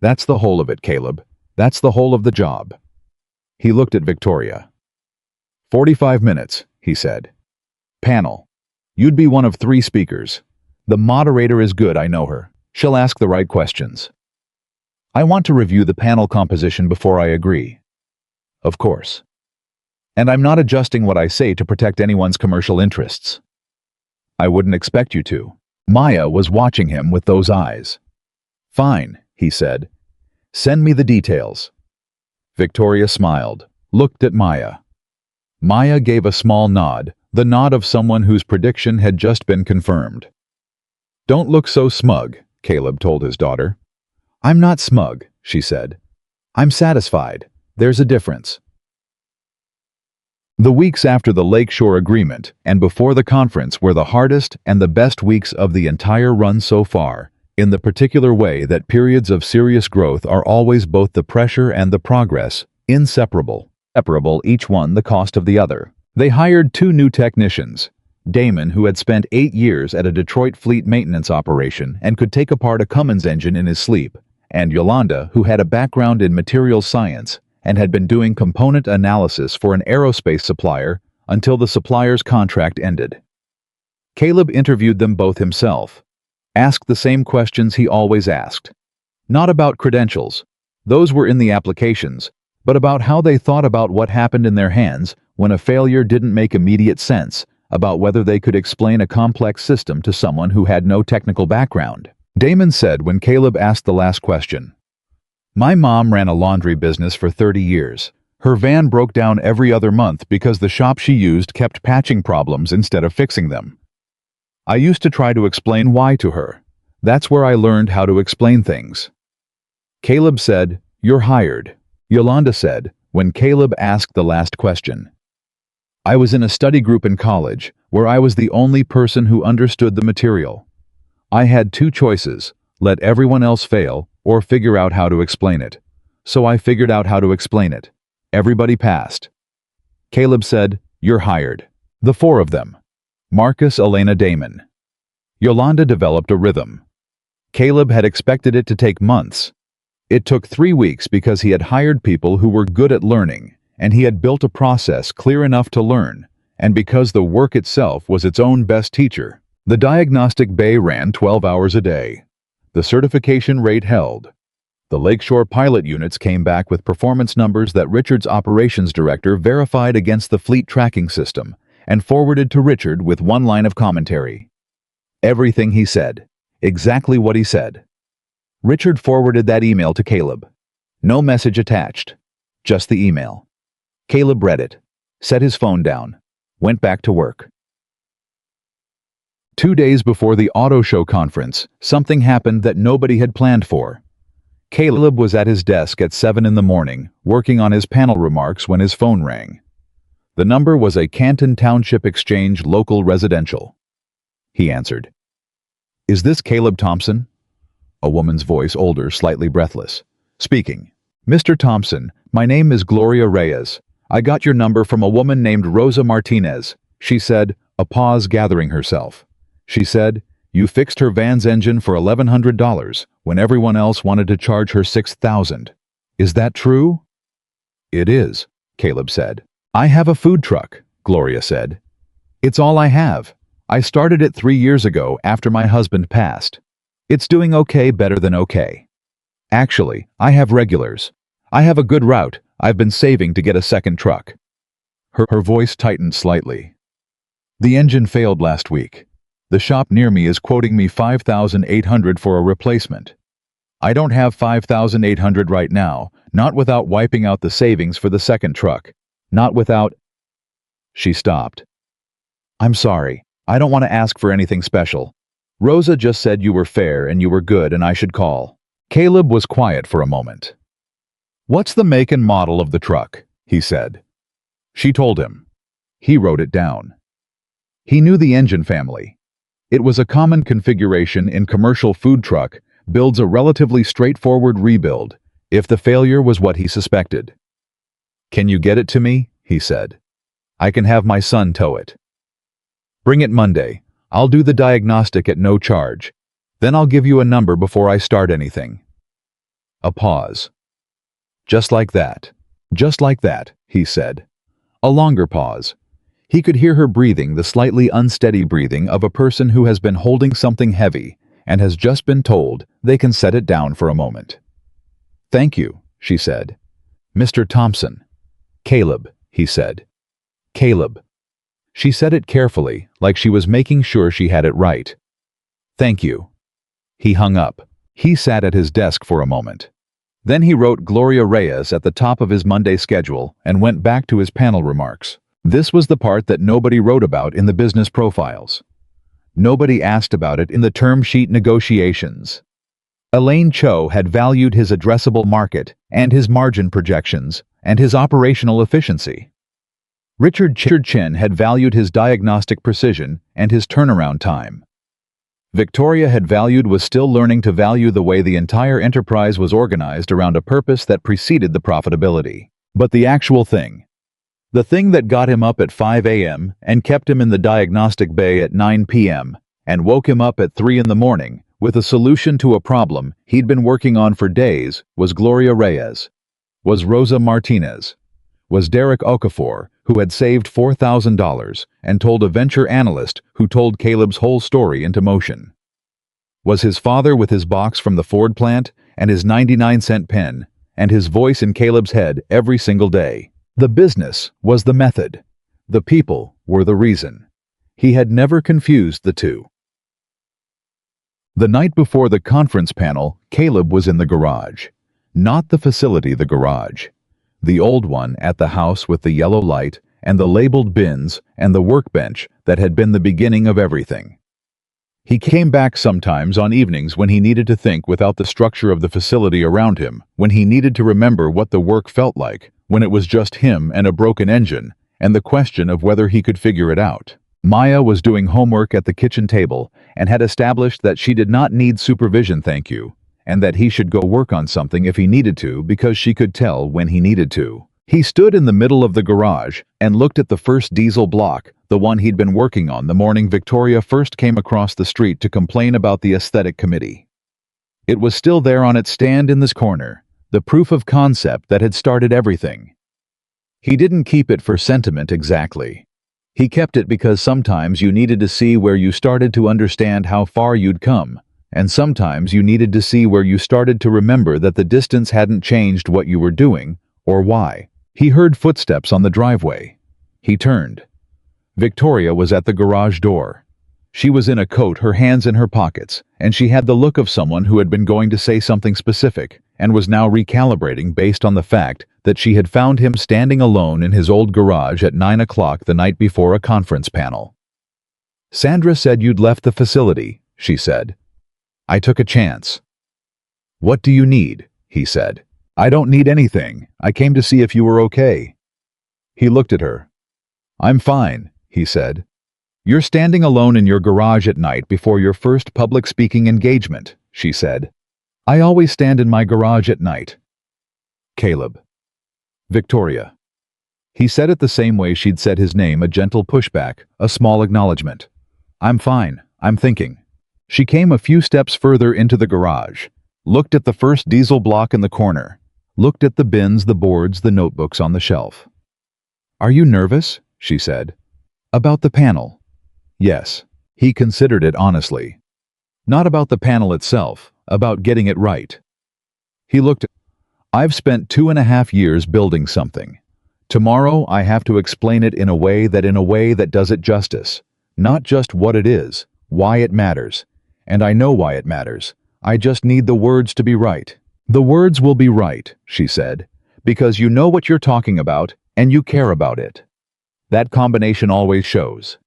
That's the whole of it, Caleb. That's the whole of the job. He looked at Victoria. 45 minutes, he said. Panel. You'd be one of 3 speakers. The moderator is good, I know her. She'll ask the right questions. I want to review the panel composition before I agree. Of course. And I'm not adjusting what I say to protect anyone's commercial interests. I wouldn't expect you to. Maya was watching him with those eyes. Fine, he said. Send me the details. Victoria smiled, looked at Maya. Maya gave a small nod, the nod of someone whose prediction had just been confirmed. Don't look so smug, Caleb told his daughter. I'm not smug, she said. I'm satisfied. There's a difference. The weeks after the Lakeshore Agreement and before the conference were the hardest and the best weeks of the entire run so far, in the particular way that periods of serious growth are always both the pressure and the progress, inseparable, each one the cost of the other. They hired 2 new technicians, Damon, who had spent 8 years at a Detroit fleet maintenance operation and could take apart a Cummins engine in his sleep, and Yolanda, who had a background in materials science and had been doing component analysis for an aerospace supplier until the supplier's contract ended. Caleb interviewed them both himself, asked the same questions he always asked. Not about credentials, those were in the applications, but about how they thought about what happened in their hands when a failure didn't make immediate sense, about whether they could explain a complex system to someone who had no technical background. Damon said when Caleb asked the last question, My mom ran a laundry business for 30 years. Her van broke down every other month because the shop she used kept patching problems instead of fixing them. I used to try to explain why to her. That's where I learned how to explain things. Caleb said, You're hired. Yolanda said, when Caleb asked the last question. I was in a study group in college where I was the only person who understood the material. I had 2 choices, let everyone else fail or figure out how to explain it. So I figured out how to explain it. Everybody passed. Caleb said, You're hired. The 4 of them. Marcus, Elena, Damon. Yolanda developed a rhythm. Caleb had expected it to take months. It took 3 weeks because he had hired people who were good at learning, and he had built a process clear enough to learn, and because the work itself was its own best teacher. The diagnostic bay ran 12 hours a day. The certification rate held. The Lakeshore pilot units came back with performance numbers that Richard's operations director verified against the fleet tracking system and forwarded to Richard with one line of commentary. Everything he said. Exactly what he said. Richard forwarded that email to Caleb. No message attached. Just the email. Caleb read it, set his phone down, went back to work. 2 days before the auto show conference, something happened that nobody had planned for. Caleb was at his desk at 7 in the morning, working on his panel remarks when his phone rang. The number was a Canton Township Exchange local residential. He answered. "Is this Caleb Thompson?" A woman's voice, older, slightly breathless. Speaking. "Mr. Thompson, my name is Gloria Reyes. I got your number from a woman named Rosa Martinez," she said, a pause gathering herself. She said, "You fixed her van's engine for $1,100 when everyone else wanted to charge her $6,000. Is that true?" "It is," Caleb said. "I have a food truck," Gloria said. "It's all I have. I started it 3 years ago after my husband passed. It's doing okay, better than okay. Actually, I have regulars. I have a good route. I've been saving to get a second truck." Her voice tightened slightly. "The engine failed last week. The shop near me is quoting me $5,800 for a replacement. I don't have $5,800 right now, not without wiping out the savings for the second truck. Not without—" She stopped. "I'm sorry. I don't want to ask for anything special. Rosa just said you were fair and you were good and I should call." Caleb was quiet for a moment. "What's the make and model of the truck?" he said. She told him. He wrote it down. He knew the engine family. It was a common configuration in commercial food truck, builds a relatively straightforward rebuild, if the failure was what he suspected. "Can you get it to me?" he said. "I can have my son tow it." "Bring it Monday. I'll do the diagnostic at no charge. Then I'll give you a number before I start anything." A pause. "Just like that. Just like that," he said. A longer pause. He could hear her breathing, the slightly unsteady breathing of a person who has been holding something heavy and has just been told they can set it down for a moment. "Thank you," she said. "Mr. Thompson." "Caleb," he said. "Caleb." She said it carefully, like she was making sure she had it right. "Thank you." He hung up. He sat at his desk for a moment. Then he wrote Gloria Reyes at the top of his Monday schedule and went back to his panel remarks. This was the part that nobody wrote about in the business profiles. Nobody asked about it in the term sheet negotiations. Elaine Cho had valued his addressable market and his margin projections and his operational efficiency. Richard Chin had valued his diagnostic precision and his turnaround time. Victoria had valued was still learning to value the way the entire enterprise was organized around a purpose that preceded the profitability. But the actual thing, the thing that got him up at 5 a.m. and kept him in the diagnostic bay at 9 p.m. and woke him up at 3 in the morning with a solution to a problem he'd been working on for days was Gloria Reyes, was Rosa Martinez, was Derek Okafor, who had saved $4,000 and told a venture analyst who told Caleb's whole story into motion. Was his father with his box from the Ford plant and his 99-cent pen and his voice in Caleb's head every single day. The business was the method. The people were the reason. He had never confused the two. The night before the conference panel, Caleb was in the garage. Not the facility, the garage. The old one at the house with the yellow light and the labeled bins and the workbench that had been the beginning of everything. He came back sometimes on evenings when he needed to think without the structure of the facility around him, when he needed to remember what the work felt like, when it was just him and a broken engine, and the question of whether he could figure it out. Maya was doing homework at the kitchen table and had established that she did not need supervision, thank you, and that he should go work on something if he needed to because she could tell when he needed to. He stood in the middle of the garage and looked at the first diesel block, the one he'd been working on the morning Victoria first came across the street to complain about the aesthetic committee. It was still there on its stand in this corner, the proof of concept that had started everything. He didn't keep it for sentiment exactly. He kept it because sometimes you needed to see where you started to understand how far you'd come, and sometimes you needed to see where you started to remember that the distance hadn't changed what you were doing, or why. He heard footsteps on the driveway. He turned. Victoria was at the garage door. She was in a coat, her hands in her pockets, and she had the look of someone who had been going to say something specific and was now recalibrating based on the fact that she had found him standing alone in his old garage at 9 o'clock the night before a conference panel. "Sandra said you'd left the facility," she said. "I took a chance." "What do you need?" he said. "I don't need anything. I came to see if you were okay." He looked at her. "I'm fine," he said. "You're standing alone in your garage at night before your first public speaking engagement," she said. "I always stand in my garage at night." Caleb. Victoria. He said it the same way she'd said his name, a gentle pushback, a small acknowledgement. "I'm fine, I'm thinking." She came a few steps further into the garage, looked at the first diesel block in the corner, looked at the bins, the boards, the notebooks on the shelf. "Are you nervous?" she said. "About the panel?" Yes. He considered it honestly. Not about the panel itself, about getting it right. He looked at, "I've spent 2.5 years building something. Tomorrow I have to explain it in a way that does it justice. Not just what it is, why it matters. And I know why it matters. I just need the words to be right." "The words will be right," she said, "because you know what you're talking about and you care about it. That combination always shows."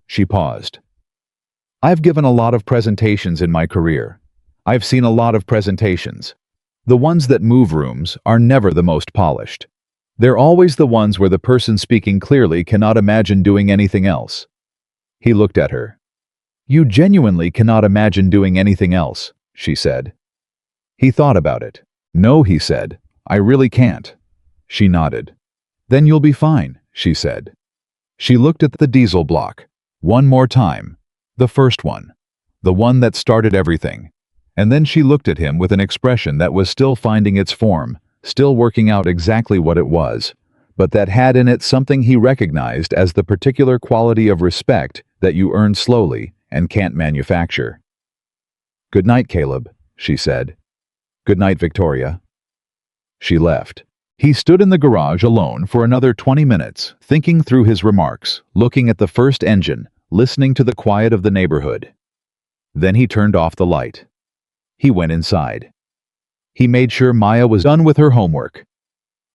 She paused. "I've given a lot of presentations in my career. I've seen a lot of presentations. The ones that move rooms are never the most polished. They're always the ones where the person speaking clearly cannot imagine doing anything else." He looked at her. "You genuinely cannot imagine doing anything else," she said. He thought about it. "No," he said, "I really can't." She nodded. "Then you'll be fine," she said. She looked at the diesel block. One more time. The first one. The one that started everything. And then she looked at him with an expression that was still finding its form, still working out exactly what it was, but that had in it something he recognized as the particular quality of respect that you earn slowly and can't manufacture. "Good night, Caleb," she said. "Good night, Victoria." She left. He stood in the garage alone for another 20 minutes, thinking through his remarks, looking at the first engine, listening to the quiet of the neighborhood. Then he turned off the light. He went inside. He made sure Maya was done with her homework.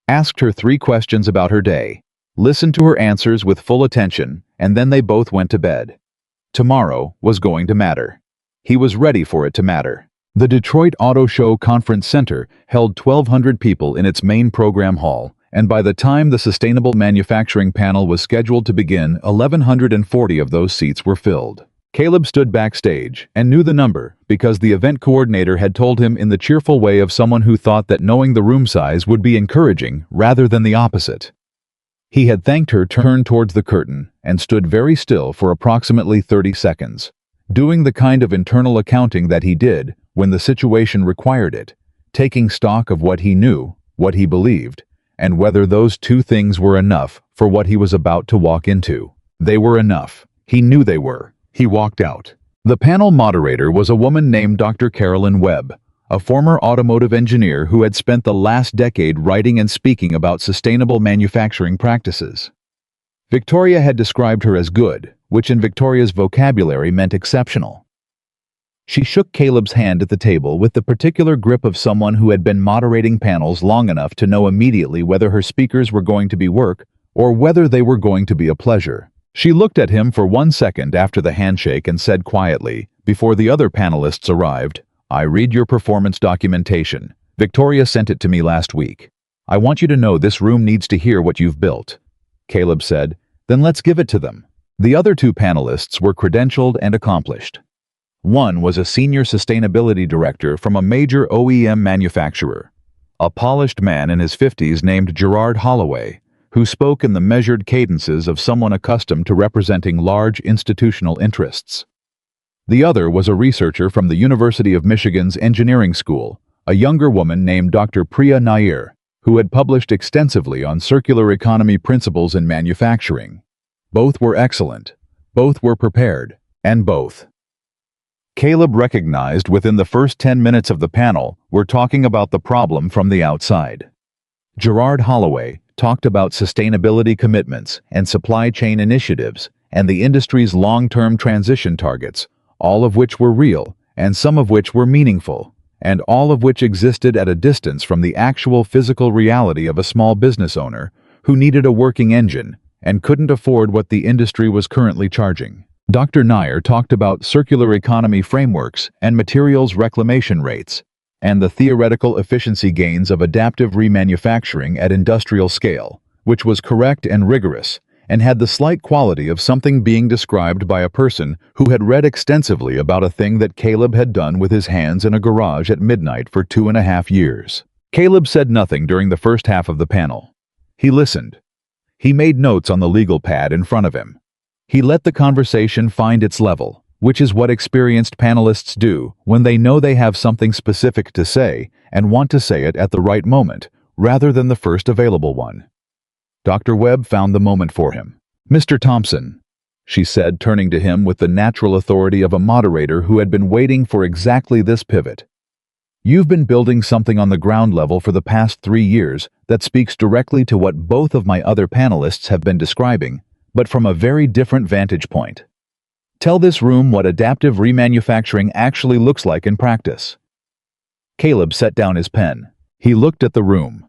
Asked her 3 questions about her day, listened to her answers with full attention, and then they both went to bed. Tomorrow was going to matter. He was ready for it to matter. The Detroit Auto Show Conference Center held 1,200 people in its main program hall, and by the time the Sustainable Manufacturing panel was scheduled to begin, 1,140 of those seats were filled. Caleb stood backstage and knew the number because the event coordinator had told him in the cheerful way of someone who thought that knowing the room size would be encouraging rather than the opposite. He had thanked her, turned towards the curtain, and stood very still for approximately 30 seconds, doing the kind of internal accounting that he did when the situation required it, taking stock of what he knew, what he believed, and whether those 2 things were enough for what he was about to walk into. They were enough. He knew they were. He walked out. The panel moderator was a woman named Dr. Carolyn Webb, a former automotive engineer who had spent the last decade writing and speaking about sustainable manufacturing practices. Victoria had described her as good, which in Victoria's vocabulary meant exceptional. She shook Caleb's hand at the table with the particular grip of someone who had been moderating panels long enough to know immediately whether her speakers were going to be work or whether they were going to be a pleasure. She looked at him for 1 second after the handshake and said quietly, before the other panelists arrived, "I read your performance documentation. Victoria sent it to me last week. I want you to know this room needs to hear what you've built." Caleb said, "Then let's give it to them." The other 2 panelists were credentialed and accomplished. One was a senior sustainability director from a major OEM manufacturer, a polished man in his 50s named Gerard Holloway, who spoke in the measured cadences of someone accustomed to representing large institutional interests. The other was a researcher from the University of Michigan's Engineering School, a younger woman named Dr. Priya Nair, who had published extensively on circular economy principles in manufacturing. Both were excellent, both were prepared, and both. Caleb recognized within the first 10 minutes of the panel were talking about the problem from the outside. Gerard Holloway talked about sustainability commitments and supply chain initiatives and the industry's long-term transition targets, all of which were real and some of which were meaningful, and all of which existed at a distance from the actual physical reality of a small business owner who needed a working engine and couldn't afford what the industry was currently charging. Dr. Nair talked about circular economy frameworks and materials reclamation rates, and the theoretical efficiency gains of adaptive remanufacturing at industrial scale, which was correct and rigorous, and had the slight quality of something being described by a person who had read extensively about a thing that Caleb had done with his hands in a garage at midnight for 2.5 years. Caleb said nothing during the first half of the panel. He listened. He made notes on the legal pad in front of him. He let the conversation find its level, which is what experienced panelists do when they know they have something specific to say and want to say it at the right moment, rather than the first available one. Dr. Webb found the moment for him. "Mr. Thompson," she said, turning to him with the natural authority of a moderator who had been waiting for exactly this pivot. "You've been building something on the ground level for the past 3 years that speaks directly to what both of my other panelists have been describing, but from a very different vantage point. Tell this room what adaptive remanufacturing actually looks like in practice." Caleb set down his pen. He looked at the room.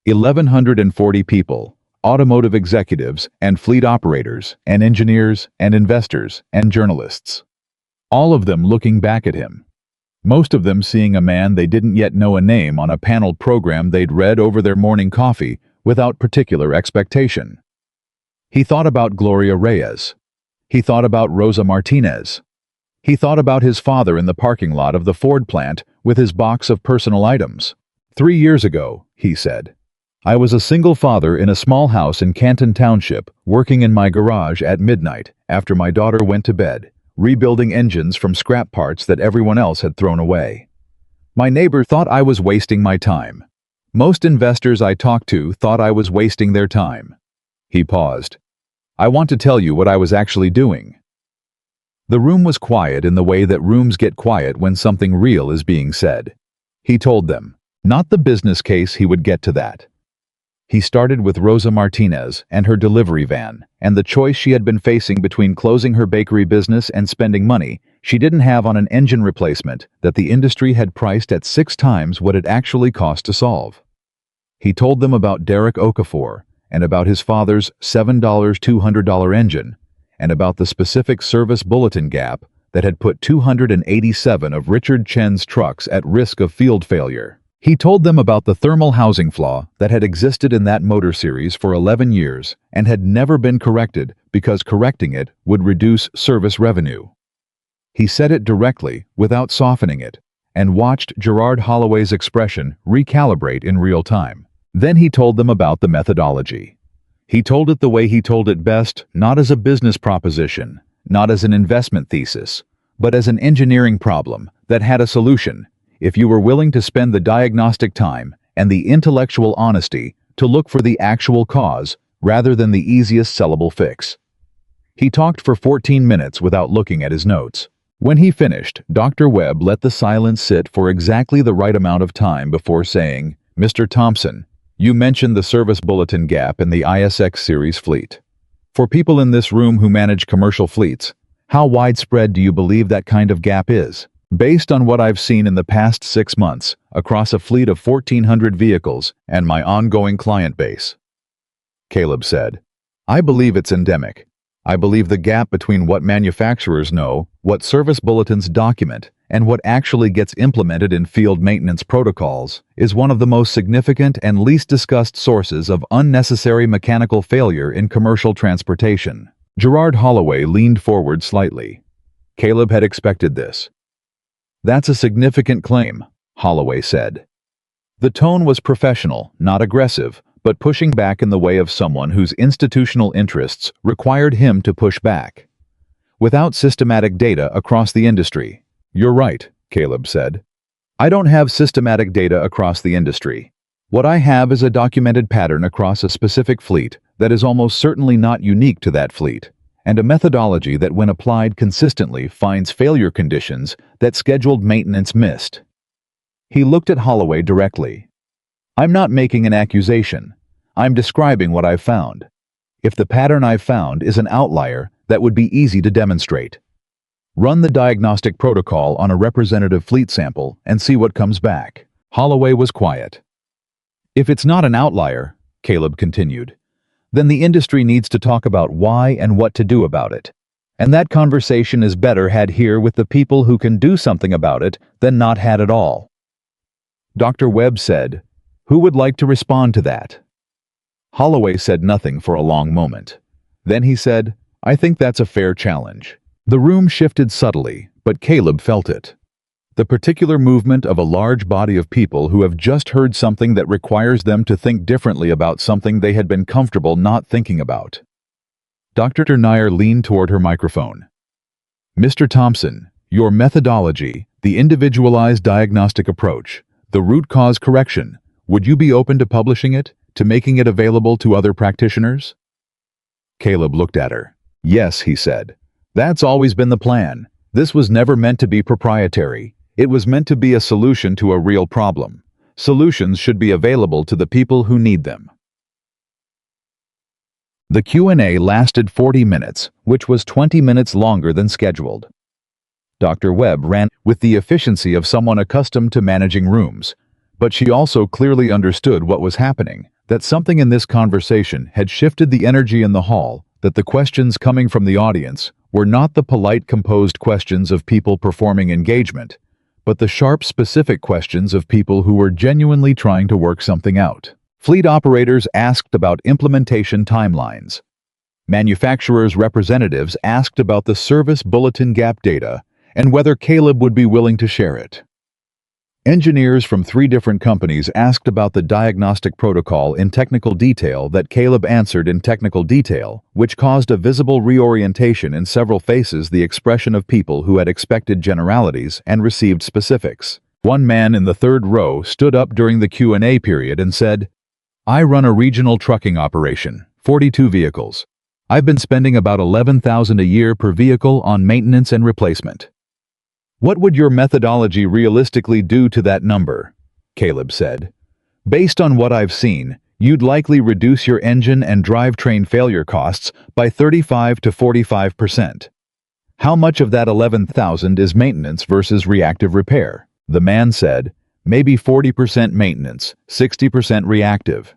1,140 people, automotive executives and fleet operators and engineers and investors and journalists. All of them looking back at him. Most of them seeing a man they didn't yet know a name on a paneled program they'd read over their morning coffee without particular expectation. He thought about Gloria Reyes. He thought about Rosa Martinez. He thought about his father in the parking lot of the Ford plant with his box of personal items. 3 years ago, he said, "I was a single father in a small house in Canton Township, working in my garage at midnight after my daughter went to bed, rebuilding engines from scrap parts that everyone else had thrown away. My neighbor thought I was wasting my time. Most investors I talked to thought I was wasting their time." He paused. "I want to tell you what I was actually doing." The room was quiet in the way that rooms get quiet when something real is being said. He told them, not the business case, he would get to that. He started with Rosa Martinez and her delivery van, and the choice she had been facing between closing her bakery business and spending money she didn't have on an engine replacement that the industry had priced at 6 times what it actually cost to solve. He told them about Derek Okafor, and about his father's $7 $200 engine, and about the specific service bulletin gap that had put 287 of Richard Chen's trucks at risk of field failure. He told them about the thermal housing flaw that had existed in that motor series for 11 years and had never been corrected because correcting it would reduce service revenue. He said it directly without softening it, and watched Gerard Holloway's expression recalibrate in real time. Then he told them about the methodology. He told it the way he told it best, not as a business proposition, not as an investment thesis, but as an engineering problem that had a solution, if you were willing to spend the diagnostic time and the intellectual honesty to look for the actual cause rather than the easiest sellable fix. He talked for 14 minutes without looking at his notes. When he finished, Dr. Webb let the silence sit for exactly the right amount of time before saying, "Mr. Thompson, you mentioned the service bulletin gap in the ISX series fleet. For people in this room who manage commercial fleets, how widespread do you believe that kind of gap is? Based on what I've seen in the past 6 months across a fleet of 1,400 vehicles and my ongoing client base." Caleb said, "I believe it's endemic. I believe the gap between what manufacturers know, what service bulletins document, and what actually gets implemented in field maintenance protocols is one of the most significant and least discussed sources of unnecessary mechanical failure in commercial transportation." Gerard Holloway leaned forward slightly. Caleb had expected this. "That's a significant claim," Holloway said. The tone was professional, not aggressive, but pushing back in the way of someone whose institutional interests required him to push back. Without systematic data across the industry. "You're right," Caleb said. "I don't have systematic data across the industry. What I have is a documented pattern across a specific fleet that is almost certainly not unique to that fleet, and a methodology that when applied consistently finds failure conditions that scheduled maintenance missed. He looked at Holloway directly. "I'm not making an accusation. I'm describing what I've found. If the pattern I've found is an outlier, that would be easy to demonstrate. Run the diagnostic protocol on a representative fleet sample and see what comes back." Holloway was quiet. "If it's not an outlier," Caleb continued, "then the industry needs to talk about why and what to do about it. And that conversation is better had here with the people who can do something about it than not had at all." Dr. Webb said, "Who would like to respond to that?" Holloway said nothing for a long moment. Then he said, "I think that's a fair challenge." The room shifted subtly, but Caleb felt it. The particular movement of a large body of people who have just heard something that requires them to think differently about something they had been comfortable not thinking about. Dr. Nair leaned toward her microphone. "Mr. Thompson, your methodology, the individualized diagnostic approach, the root cause correction, would you be open to publishing it, to making it available to other practitioners?" Caleb looked at her. "Yes," he said. "That's always been the plan. This was never meant to be proprietary. It was meant to be a solution to a real problem. Solutions should be available to the people who need them." The Q&A lasted 40 minutes, which was 20 minutes longer than scheduled. Dr. Webb ran with the efficiency of someone accustomed to managing rooms, but she also clearly understood what was happening, that something in this conversation had shifted the energy in the hall, that the questions coming from the audience were not the polite, composed questions of people performing engagement, but the sharp, specific questions of people who were genuinely trying to work something out. Fleet operators asked about implementation timelines. Manufacturers' representatives asked about the service bulletin gap data and whether Caleb would be willing to share it. Engineers from 3 different companies asked about the diagnostic protocol in technical detail that Caleb answered in technical detail, which caused a visible reorientation in several faces, the expression of people who had expected generalities and received specifics. One man in the 3rd row stood up during the Q&A period and said, "I run a regional trucking operation, 42 vehicles. I've been spending about $11,000 a year per vehicle on maintenance and replacement." "What would your methodology realistically do to that number?" Caleb said. "Based on what I've seen, you'd likely reduce your engine and drivetrain failure costs by 35 to 45%. How much of that 11,000 is maintenance versus reactive repair?" The man said, "Maybe 40% maintenance, 60% reactive."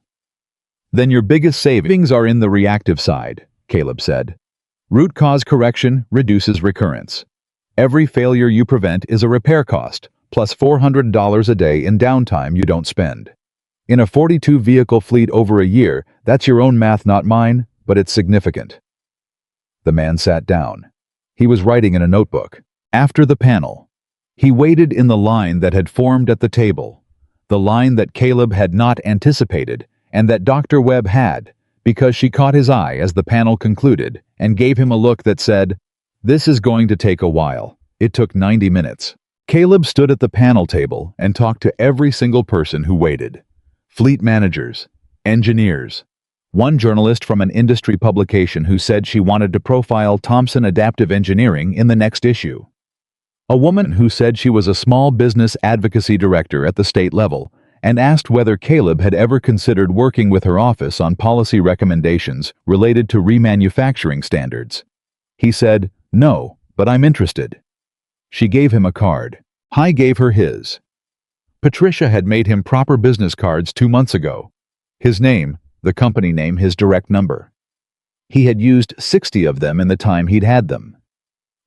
"Then your biggest savings are in the reactive side," Caleb said. "Root cause correction reduces recurrence. Every failure you prevent is a repair cost, plus $400 a day in downtime you don't spend. In a 42-vehicle fleet over a year, that's your own math, not mine, but it's significant." The man sat down. He was writing in a notebook. After the panel, he waited in the line that had formed at the table, the line that Caleb had not anticipated and that Dr. Webb had, because she caught his eye as the panel concluded and gave him a look that said, "This is going to take a while." It took 90 minutes. Caleb stood at the panel table and talked to every single person who waited. Fleet managers, engineers, one journalist from an industry publication who said she wanted to profile Thompson Adaptive Engineering in the next issue. A woman who said she was a small business advocacy director at the state level and asked whether Caleb had ever considered working with her office on policy recommendations related to remanufacturing standards. He said, "No, but I'm interested." She gave him a card. He gave her his. Patricia had made him proper business cards 2 months ago. His name, the company name, his direct number. He had used 60 of them in the time he'd had them.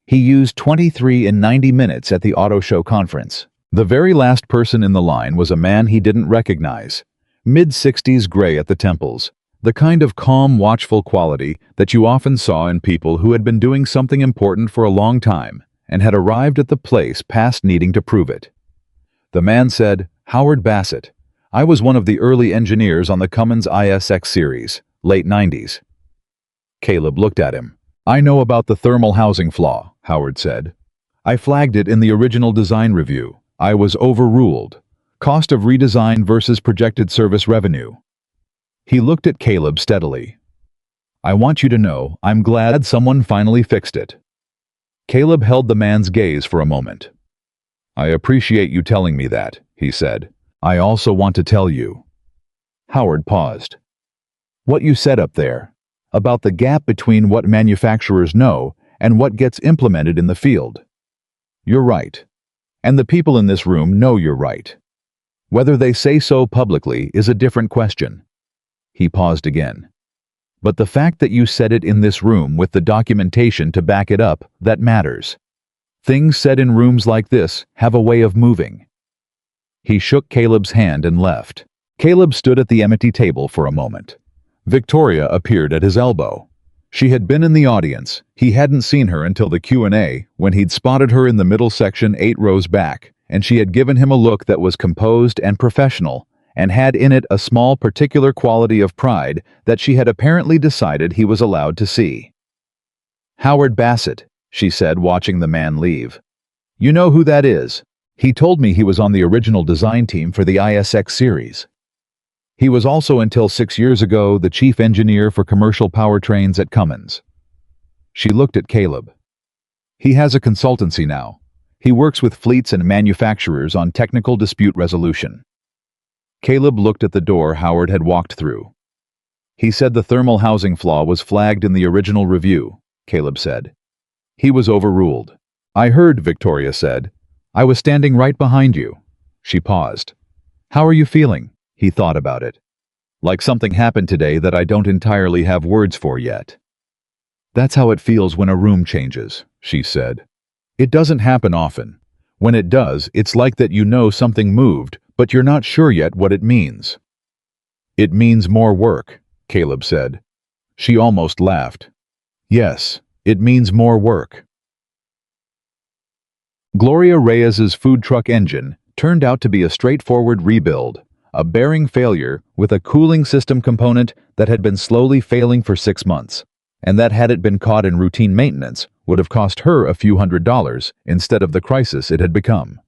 He used 23 in 90 minutes at the auto show conference. The very last person in the line was a man he didn't recognize. Mid-60s, gray at the temples. The kind of calm, watchful quality that you often saw in people who had been doing something important for a long time and had arrived at the place past needing to prove it. The man said, "Howard Bassett. I was one of the early engineers on the Cummins ISX series, late 90s. Caleb looked at him. "I know about the thermal housing flaw," Howard said. "I flagged it in the original design review. I was overruled. Cost of redesign versus projected service revenue." He looked at Caleb steadily. I want you to know I'm glad someone finally fixed it." Caleb held the man's gaze for a moment. "I appreciate you telling me that," he said. "I also want to tell you." Howard paused. "What you said up there, about the gap between what manufacturers know and what gets implemented in the field. You're right. And the people in this room know you're right. Whether they say so publicly is a different question." He paused again. "But the fact that you said it in this room with the documentation to back it up, that matters. Things said in rooms like this have a way of moving." He shook Caleb's hand and left. Caleb stood at the empty table for a moment. Victoria appeared at his elbow. She had been in the audience. He hadn't seen her until the Q&A, when he'd spotted her in the middle section 8 rows back, and she had given him a look that was composed and professional, and had in it a small particular quality of pride that she had apparently decided he was allowed to see. "Howard Bassett," she said, watching the man leave. "You know who that is? He told me he was on the original design team for the ISX series. He was also, until 6 years ago, the chief engineer for commercial powertrains at Cummins." She looked at Caleb. "He has a consultancy now. He works with fleets and manufacturers on technical dispute resolution." Caleb looked at the door Howard had walked through. "He said the thermal housing flaw was flagged in the original review," Caleb said. "He was overruled." "I heard," Victoria said. "I was standing right behind you." She paused. "How are you feeling?" He thought about it. "Like something happened today that I don't entirely have words for yet." "That's how it feels when a room changes," she said. "It doesn't happen often. When it does, it's like that you know something moved, but you're not sure yet what it means." "It means more work," Caleb said. She almost laughed. "Yes, it means more work." Gloria Reyes's food truck engine turned out to be a straightforward rebuild, a bearing failure with a cooling system component that had been slowly failing for 6 months, and that, had it been caught in routine maintenance, would have cost her a few $100s instead of the crisis it had become.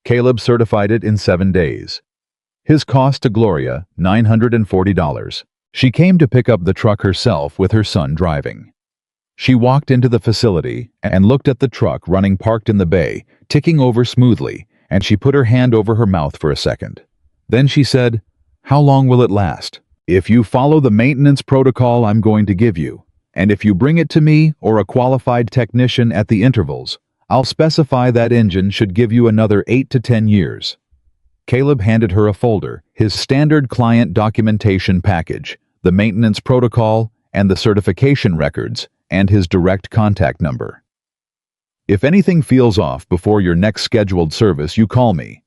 Caleb certified it in 7 days. His cost to Gloria, $940. She came to pick up the truck herself with her son driving. She walked into the facility and looked at the truck running parked in the bay, ticking over smoothly, and she put her hand over her mouth for a second. Then she said, "How long will it last?" "If you follow the maintenance protocol I'm going to give you, and if you bring it to me or a qualified technician at the intervals, I'll specify that engine should give you another 8 to 10 years. Caleb handed her a folder, his standard client documentation package, the maintenance protocol, and the certification records, and his direct contact number. "If anything feels off before your next scheduled service, you call me.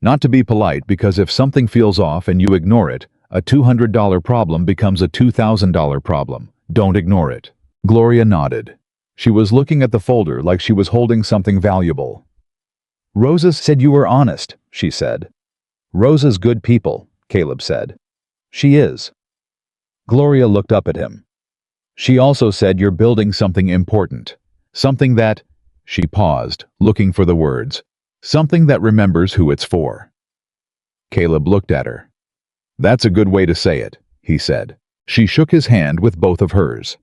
Not to be polite, because if something feels off and you ignore it, a $200 problem becomes a $2,000 problem. Don't ignore it." Gloria nodded. She was looking at the folder like she was holding something valuable. "Rosa said you were honest," she said. "Rosa's good people," Caleb said. "She is." Gloria looked up at him. "She also said you're building something important. Something that—" She paused, looking for the words. "Something that remembers who it's for." Caleb looked at her. "That's a good way to say it," he said. She shook his hand with both of hers,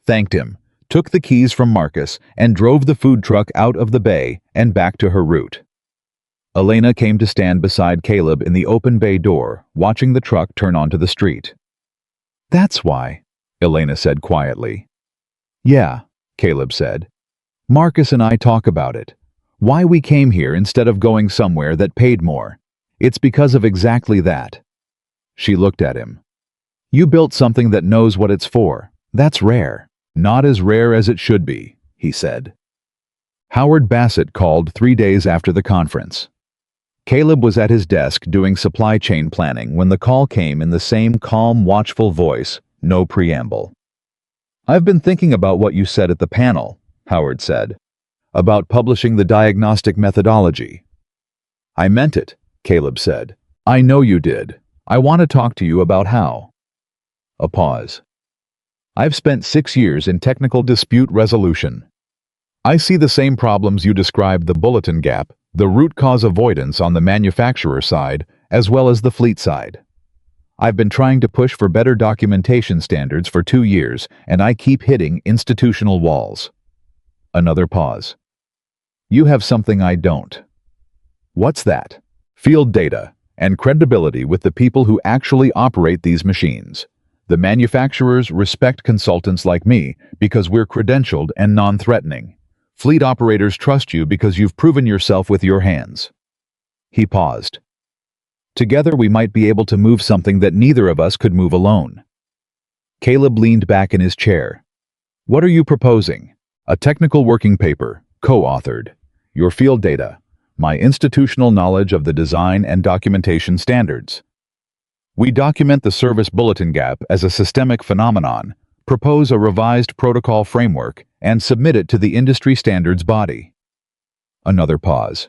thanked him, took the keys from Marcus, and drove the food truck out of the bay and back to her route. Elena came to stand beside Caleb in the open bay door, watching the truck turn onto the street. "That's why," Elena said quietly. "Yeah," Caleb said. "Marcus and I talk about it. Why we came here instead of going somewhere that paid more. It's because of exactly that." She looked at him. "You built something that knows what it's for. That's rare." "Not as rare as it should be," he said. Howard Bassett called 3 days after the conference. Caleb was at his desk doing supply chain planning when the call came in the same calm, watchful voice, no preamble. "I've been thinking about what you said at the panel," Howard said, "about publishing the diagnostic methodology." "I meant it," Caleb said. "I know you did. I want to talk to you about how." A pause. "I've spent 6 years in technical dispute resolution. I see the same problems you described: the bulletin gap, the root cause avoidance on the manufacturer side, as well as the fleet side. I've been trying to push for better documentation standards for 2 years, and I keep hitting institutional walls. Another pause. You have something I don't. What's that? Field data and credibility with the people who actually operate these machines. The manufacturers respect consultants like me because we're credentialed and non-threatening. Fleet operators trust you because you've proven yourself with your hands. He paused. Together we might be able to move something that neither of us could move alone. Caleb leaned back in his chair. What are you proposing? A technical working paper, co-authored. Your field data. My institutional knowledge of the design and documentation standards. We document the service bulletin gap as a systemic phenomenon, propose a revised protocol framework, and submit it to the industry standards body. Another pause.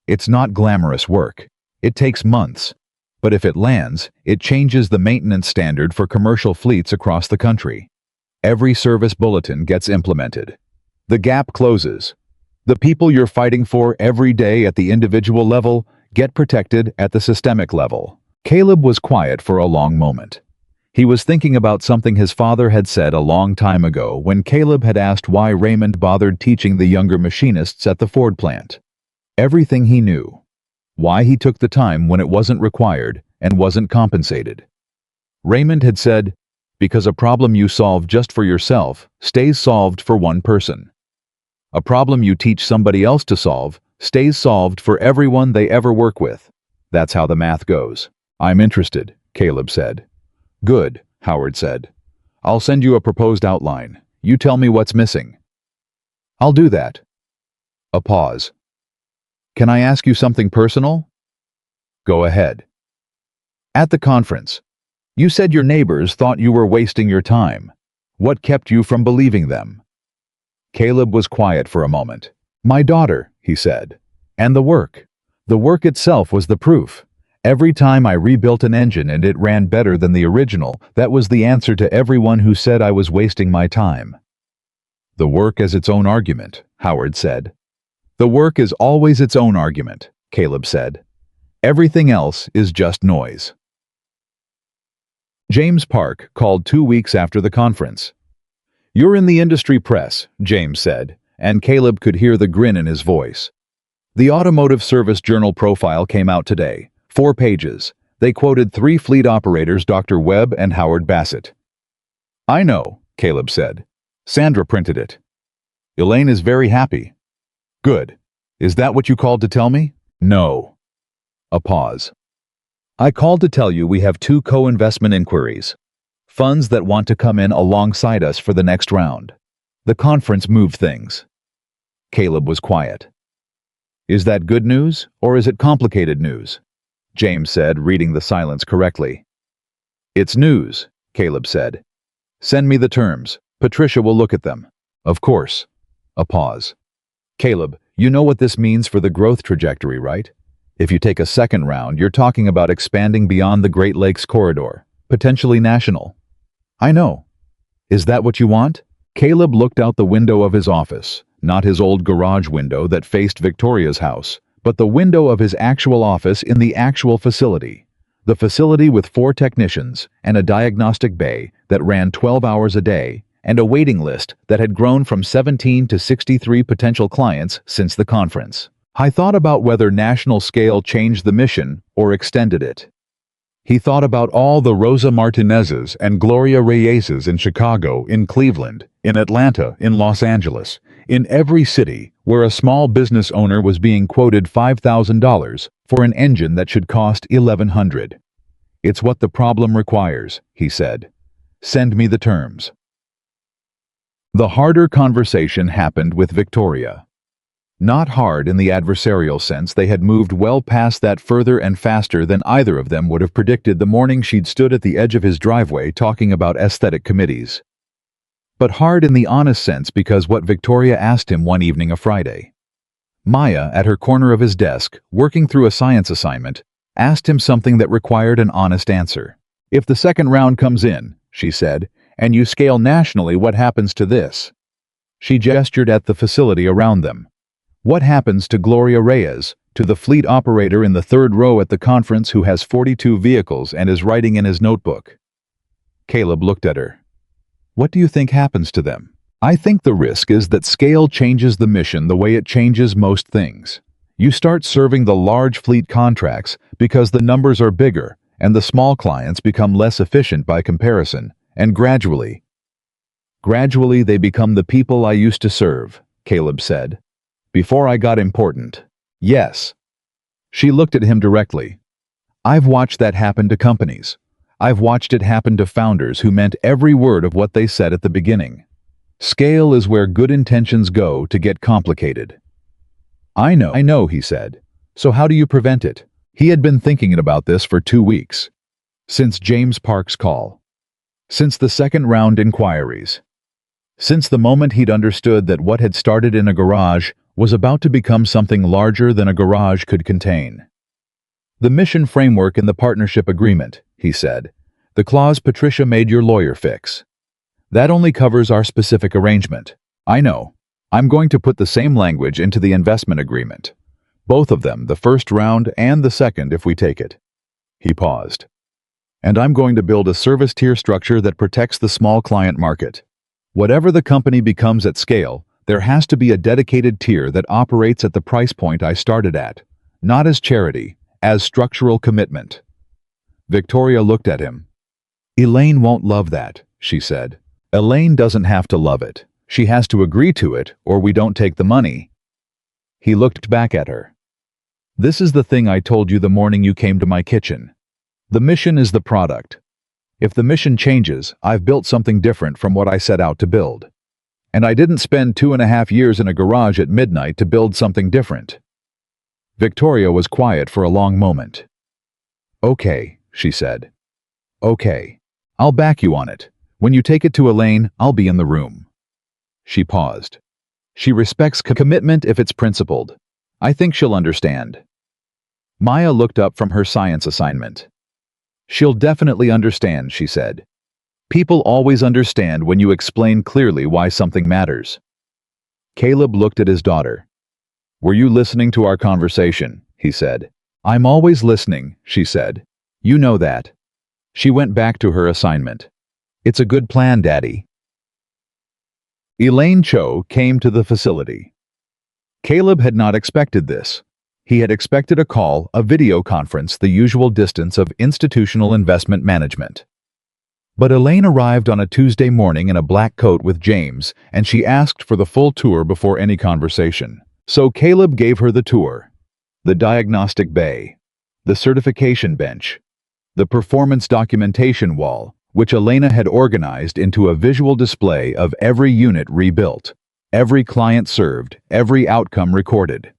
It's not glamorous work. It takes months. But if it lands, it changes the maintenance standard for commercial fleets across the country. Every service bulletin gets implemented. The gap closes. The people you're fighting for every day at the individual level get protected at the systemic level. Caleb was quiet for a long moment. He was thinking about something his father had said a long time ago when Caleb had asked why Raymond bothered teaching the younger machinists at the Ford plant. Everything he knew. Why he took the time when it wasn't required and wasn't compensated. Raymond had said, because a problem you solve just for yourself stays solved for one person. A problem you teach somebody else to solve stays solved for everyone they ever work with. That's how the math goes. I'm interested, Caleb said. Good, Howard said. I'll send you a proposed outline. You tell me what's missing. I'll do that. A pause. Can I ask you something personal? Go ahead. At the conference, you said your neighbors thought you were wasting your time. What kept you from believing them? Caleb was quiet for a moment. My daughter, he said. And the work. The work itself was the proof. Every time I rebuilt an engine and it ran better than the original, that was the answer to everyone who said I was wasting my time. The work as its own argument, Howard said. The work is always its own argument, Caleb said. Everything else is just noise. James Park called 2 weeks after the conference. You're in the industry press, James said, and Caleb could hear the grin in his voice. The Automotive Service Journal profile came out today, 4 pages. They quoted 3 fleet operators, Dr. Webb and Howard Bassett. I know, Caleb said. Sandra printed it. Elaine is very happy. Good. Is that what you called to tell me? No. A pause. I called to tell you we have 2 co-investment inquiries. Funds that want to come in alongside us for the next round. The conference moved things. Caleb was quiet. Is that good news, or is it complicated news? James said, reading the silence correctly. It's news, Caleb said. Send me the terms. Patricia will look at them. Of course. A pause. Caleb, you know what this means for the growth trajectory, right? If you take a second round, you're talking about expanding beyond the Great Lakes corridor, potentially national. I know. Is that what you want? Caleb looked out the window of his office, not his old garage window that faced Victoria's house, but the window of his actual office in the actual facility. The facility with 4 technicians and a diagnostic bay that ran 12 hours a day, and a waiting list that had grown from 17 to 63 potential clients since the conference. I thought about whether national scale changed the mission or extended it. He thought about all the Rosa Martinezes and Gloria Reyeses in Chicago, in Cleveland, in Atlanta, in Los Angeles, in every city where a small business owner was being quoted $5,000 for an engine that should cost $1,100. It's what the problem requires, he said. Send me the terms. The harder conversation happened with Victoria. Not hard in the adversarial sense, they had moved well past that further and faster than either of them would have predicted the morning she'd stood at the edge of his driveway talking about aesthetic committees. But hard in the honest sense because what Victoria asked him one evening a Friday. Maya, at her corner of his desk, working through a science assignment, asked him something that required an honest answer. If the second round comes in, she said, and you scale nationally, what happens to this? She gestured at the facility around them. What happens to Gloria Reyes, To the fleet operator in the third row at the conference who has 42 vehicles and is writing in his notebook. Caleb looked at her. What do you think happens to them? I think the risk is that scale changes the mission the way it changes most things. You start serving the large fleet contracts because the numbers are bigger, and the small clients become less efficient by comparison, and gradually they become the people I used to serve, Caleb said. Before I got important. Yes. She looked at him directly. I've watched that happen to companies. I've watched it happen to founders who meant every word of what they said at the beginning. Scale is where good intentions go to get complicated. I know, he said. So how do you prevent it? He had been thinking about this for 2 weeks. Since James Park's call. Since the second round inquiries. Since the moment he'd understood that what had started in a garage was about to become something larger than a garage could contain. The mission framework in the partnership agreement, he said. The clause Patricia made your lawyer fix. That only covers our specific arrangement. I know. I'm going to put the same language into the investment agreement. Both of them, the first round and the second if we take it. He paused. And I'm going to build a service tier structure that protects the small client market. Whatever the company becomes at scale, there has to be a dedicated tier that operates at the price point I started at, not as charity, as structural commitment. Victoria looked at him. Elaine won't love that, she said. Elaine doesn't have to love it. She has to agree to it, or we don't take the money. He looked back at her. This is the thing I told you the morning you came to my kitchen. The mission is the product. If the mission changes, I've built something different from what I set out to build. And I didn't spend 2.5 years in a garage at midnight to build something different. Victoria was quiet for a long moment. Okay, she said. Okay. I'll back you on it. When you take it to Elaine, I'll be in the room. She paused. She respects commitment if it's principled. I think she'll understand. Maya looked up from her science assignment. She'll definitely understand, she said. People always understand when you explain clearly why something matters. Caleb looked at his daughter. Were you listening to our conversation? He said. I'm always listening, she said. You know that. She went back to her assignment. It's a good plan, Daddy. Elaine Cho came to the facility. Caleb had not expected this. He had expected a call, a video conference, the usual distance of institutional investment management. But Elaine arrived on a Tuesday morning in a black coat with James, and she asked for the full tour before any conversation. So Caleb gave her the tour. The diagnostic bay. The certification bench. The performance documentation wall, which Elena had organized into a visual display of every unit rebuilt, every client served, every outcome recorded.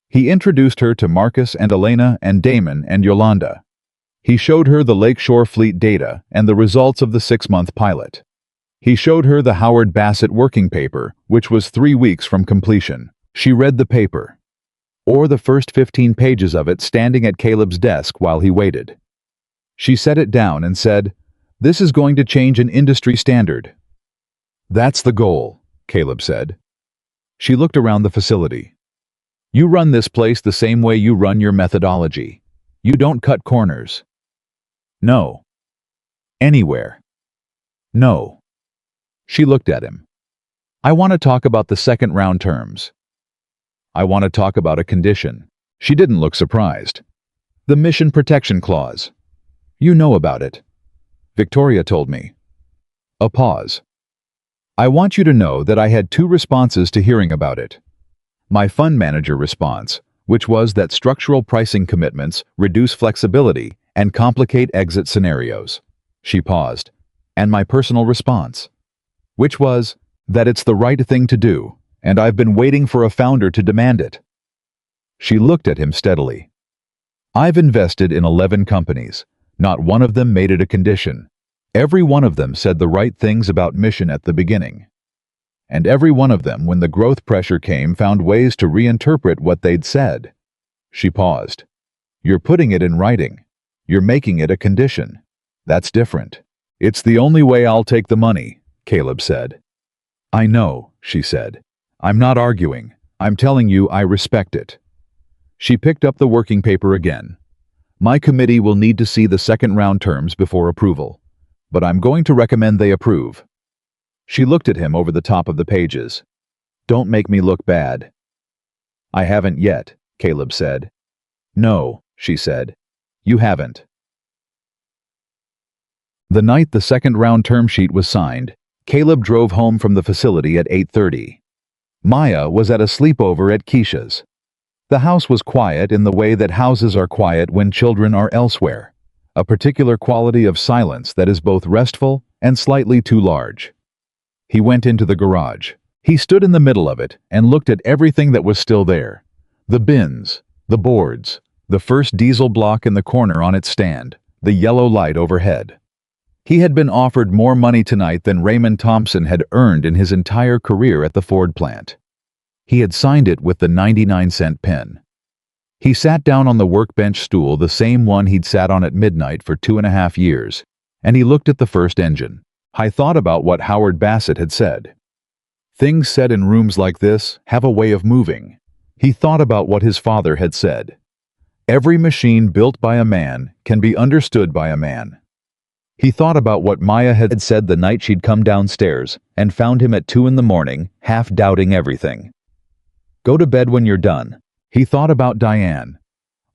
He introduced her to Marcus and Elena and Damon and Yolanda. He showed her the Lakeshore Fleet data and the results of the 6-month pilot. He showed her the Howard Bassett working paper, which was 3 weeks from completion. She read the paper, or the first 15 pages of it standing at Caleb's desk while he waited. She set it down and said, "This is going to change an industry standard." "That's the goal," Caleb said. She looked around the facility. "You run this place the same way you run your methodology. You don't cut corners." "No." "Anywhere." "No." She looked at him. "I want to talk about the second round terms. I want to talk about a condition." She didn't look surprised. "The mission protection clause. You know about it. Victoria told me." A pause. "I want you to know that I had 2 responses to hearing about it. My fund manager response, which was that structural pricing commitments reduce flexibility and complicate exit scenarios." She paused. "And my personal response, which was that it's the right thing to do, and I've been waiting for a founder to demand it." She looked at him steadily. "I've invested in 11 companies. Not one of them made it a condition. Every one of them said the right things about mission at the beginning. And every one of them, when the growth pressure came, found ways to reinterpret what they'd said." She paused. "You're putting it in writing. You're making it a condition. That's different." "It's the only way I'll take the money," Caleb said. "I know," she said. "I'm not arguing. I'm telling you I respect it." She picked up the working paper again. My committee will need to see the second-round terms before approval, but I'm going to recommend they approve. She looked at him over the top of the pages. Don't make me look bad. I haven't yet, Caleb said. No, she said. You haven't. The night the second-round term sheet was signed, Caleb drove home from the facility at 8:30. Maya was at a sleepover at Keisha's. The house was quiet in the way that houses are quiet when children are elsewhere, a particular quality of silence that is both restful and slightly too large. He went into the garage. He stood in the middle of it and looked at everything that was still there. The bins, the boards, the first diesel block in the corner on its stand, the yellow light overhead. He had been offered more money tonight than Raymond Thompson had earned in his entire career at the Ford plant. He had signed it with the 99-cent pen. He sat down on the workbench stool, the same one he'd sat on at midnight for 2.5 years, and he looked at the first engine. I thought about what Howard Bassett had said. Things said in rooms like this have a way of moving. He thought about what his father had said. Every machine built by a man can be understood by a man. He thought about what Maya had said the night she'd come downstairs and found him at 2 a.m, half doubting everything. Go to bed when you're done. He thought about Diane,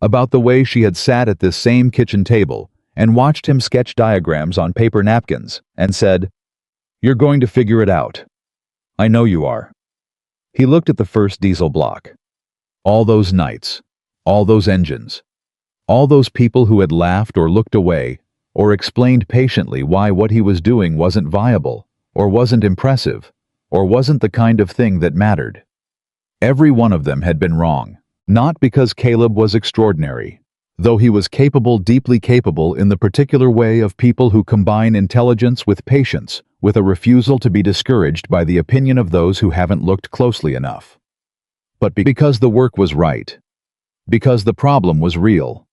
about the way she had sat at this same kitchen table and watched him sketch diagrams on paper napkins and said, "You're going to figure it out. I know you are." He looked at the first diesel block. All those nights, all those engines, all those people who had laughed or looked away or explained patiently why what he was doing wasn't viable, or wasn't impressive, or wasn't the kind of thing that mattered. Every one of them had been wrong, not because Caleb was extraordinary, though he was capable, deeply capable in the particular way of people who combine intelligence with patience, with a refusal to be discouraged by the opinion of those who haven't looked closely enough. But because the work was right, because the problem was real,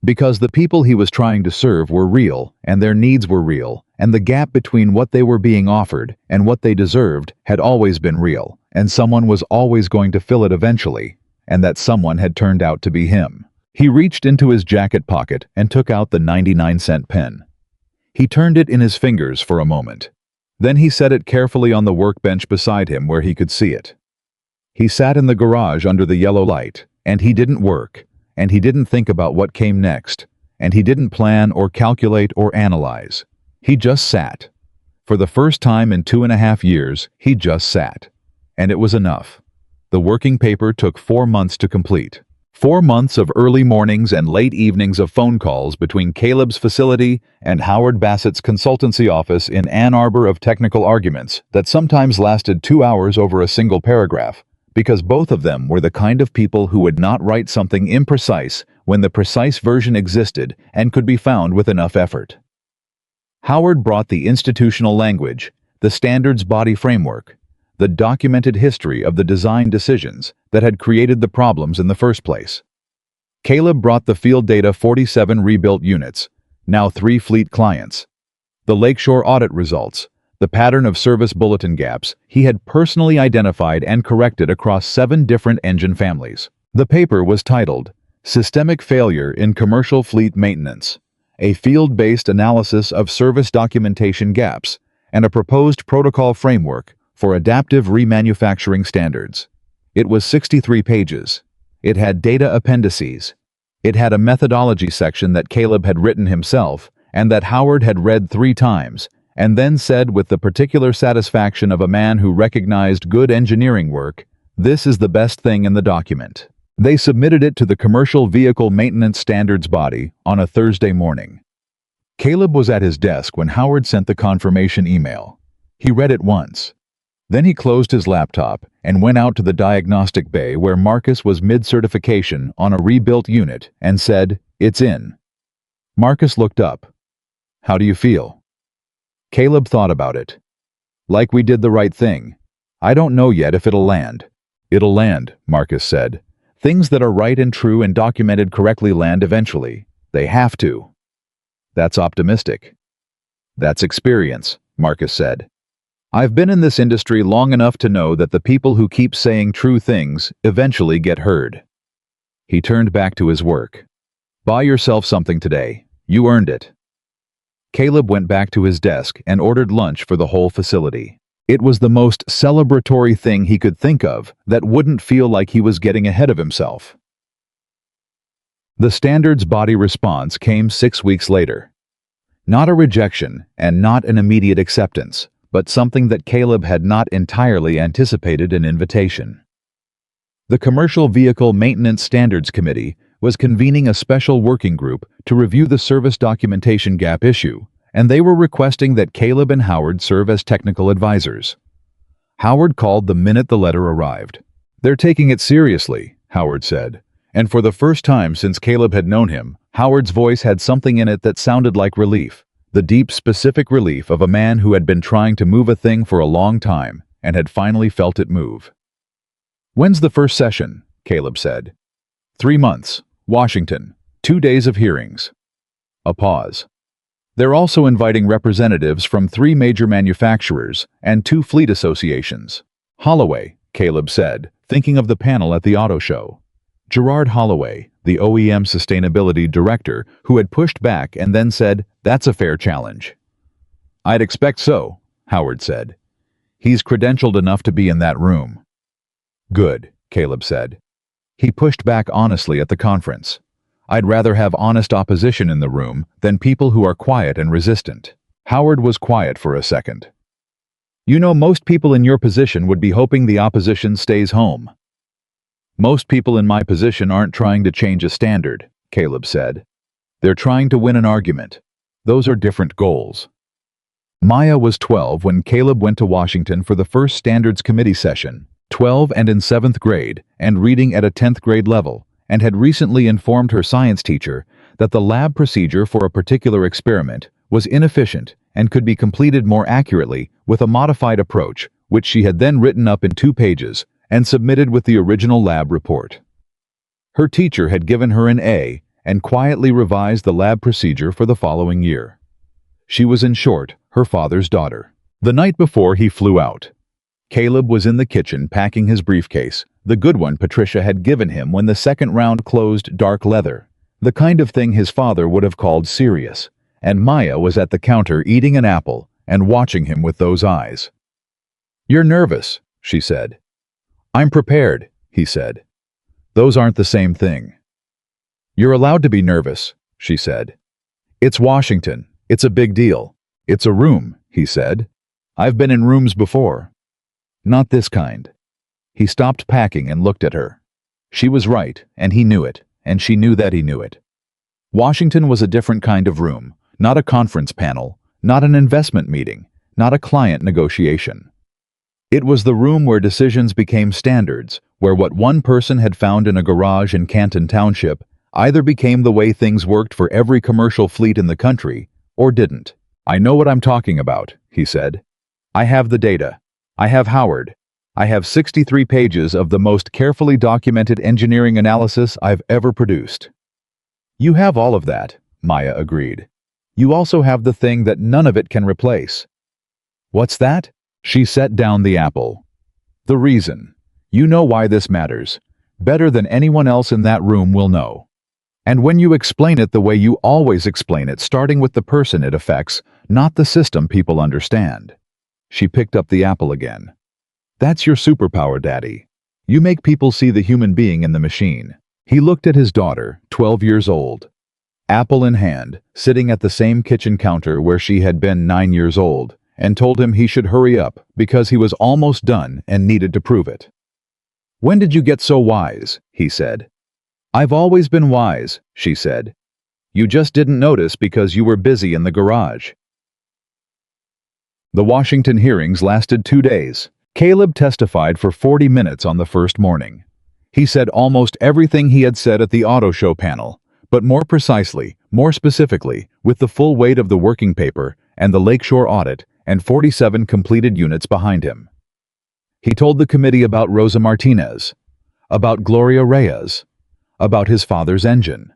because the people he was trying to serve were real, and their needs were real, and the gap between what they were being offered and what they deserved had always been real, and someone was always going to fill it eventually, and that someone had turned out to be him. He reached into his jacket pocket and took out the 99-cent pen. He turned it in his fingers for a moment. Then he set it carefully on the workbench beside him where he could see it. He sat in the garage under the yellow light, and he didn't work, and he didn't think about what came next, and he didn't plan or calculate or analyze. He just sat. For the first time in 2.5 years, he just sat. And it was enough. The working paper took 4 months to complete. 4 months of early mornings and late evenings of phone calls between Caleb's facility and Howard Bassett's consultancy office in Ann Arbor, of technical arguments that sometimes lasted 2 hours over a single paragraph, because both of them were the kind of people who would not write something imprecise when the precise version existed and could be found with enough effort. Howard brought the institutional language, the standards body framework, the documented history of the design decisions that had created the problems in the first place. Caleb brought the field data: 47 rebuilt units, now 3 fleet clients, the Lakeshore audit results, the pattern of service bulletin gaps he had personally identified and corrected across 7 different engine families. The paper was titled, "Systemic Failure in Commercial Fleet Maintenance, a Field-Based Analysis of Service Documentation Gaps, and a Proposed Protocol Framework for Adaptive Remanufacturing Standards." It was 63 pages. It had data appendices. It had a methodology section that Caleb had written himself and that Howard had read 3 times, and then said with the particular satisfaction of a man who recognized good engineering work, "This is the best thing in the document." They submitted it to the Commercial Vehicle Maintenance Standards Body on a Thursday morning. Caleb was at his desk when Howard sent the confirmation email. He read it once. Then he closed his laptop and went out to the diagnostic bay where Marcus was mid-certification on a rebuilt unit and said, "It's in." Marcus looked up. "How do you feel?" Caleb thought about it. "Like we did the right thing. I don't know yet if it'll land." "It'll land," Marcus said. "Things that are right and true and documented correctly land eventually. They have to." "That's optimistic." "That's experience," Marcus said. "I've been in this industry long enough to know that the people who keep saying true things eventually get heard." He turned back to his work. Buy yourself something today. You earned it. Caleb went back to his desk and ordered lunch for the whole facility. It was the most celebratory thing he could think of that wouldn't feel like he was getting ahead of himself. The standard's body response came 6 weeks later. Not a rejection and not an immediate acceptance, but something that Caleb had not entirely anticipated: an invitation. The Commercial Vehicle Maintenance Standards Committee was convening a special working group to review the service documentation gap issue, and they were requesting that Caleb and Howard serve as technical advisors. Howard called the minute the letter arrived. "They're taking it seriously," Howard said, and for the first time since Caleb had known him, Howard's voice had something in it that sounded like relief, the deep, specific relief of a man who had been trying to move a thing for a long time and had finally felt it move. "When's the first session?" Caleb said. 3 months. Washington. 2 days of hearings." A pause. "They're also inviting representatives from 3 major manufacturers and 2 fleet associations." "Holloway," Caleb said, thinking of the panel at the auto show. Gerard Holloway, the OEM sustainability director, who had pushed back and then said, "That's a fair challenge." "I'd expect so," Howard said. "He's credentialed enough to be in that room." "Good," Caleb said. He pushed back honestly at the conference. "I'd rather have honest opposition in the room than people who are quiet and resistant." Howard was quiet for a second. "You know, most people in your position would be hoping the opposition stays home." "Most people in my position aren't trying to change a standard," Caleb said. "They're trying to win an argument. Those are different goals." Maya was 12 when Caleb went to Washington for the first Standards Committee session, 12 and in 7th grade, and reading at a 10th grade level, and had recently informed her science teacher that the lab procedure for a particular experiment was inefficient and could be completed more accurately with a modified approach, which she had then written up in 2 pages and submitted with the original lab report. Her teacher had given her an A and quietly revised the lab procedure for the following year. She was, in short, her father's daughter. The night before he flew out, Caleb was in the kitchen packing his briefcase, the good one Patricia had given him when the second round closed, dark leather, the kind of thing his father would have called serious, and Maya was at the counter eating an apple and watching him with those eyes. "You're nervous," she said. "I'm prepared," he said. "Those aren't the same thing." "You're allowed to be nervous," she said. "It's Washington. It's a big deal. It's a room," he said. "I've been in rooms before. Not this kind." He stopped packing and looked at her. She was right, and he knew it, and she knew that he knew it. Washington was a different kind of room, not a conference panel, not an investment meeting, not a client negotiation. It was the room where decisions became standards, where what one person had found in a garage in Canton Township either became the way things worked for every commercial fleet in the country, or didn't. "I know what I'm talking about," he said. "I have the data. I have Howard. I have 63 pages of the most carefully documented engineering analysis I've ever produced." "You have all of that," Maya agreed. "You also have the thing that none of it can replace." "What's that?" She set down the apple. "The reason. You know why this matters. Better than anyone else in that room will know. And when you explain it the way you always explain it, starting with the person it affects, not the system people understand." She picked up the apple again. "That's your superpower, Daddy. You make people see the human being in the machine." He looked at his daughter, 12 years old. Apple in hand, sitting at the same kitchen counter where she had been 9 years old, and told him he should hurry up because he was almost done and needed to prove it. "When did you get so wise?" he said. "I've always been wise," she said. "You just didn't notice because you were busy in the garage." The Washington hearings lasted 2 days. Caleb testified for 40 minutes on the first morning. He said almost everything he had said at the auto show panel, but more precisely, more specifically, with the full weight of the working paper and the Lakeshore audit and 47 completed units behind him. He told the committee about Rosa Martinez, about Gloria Reyes, about his father's engine.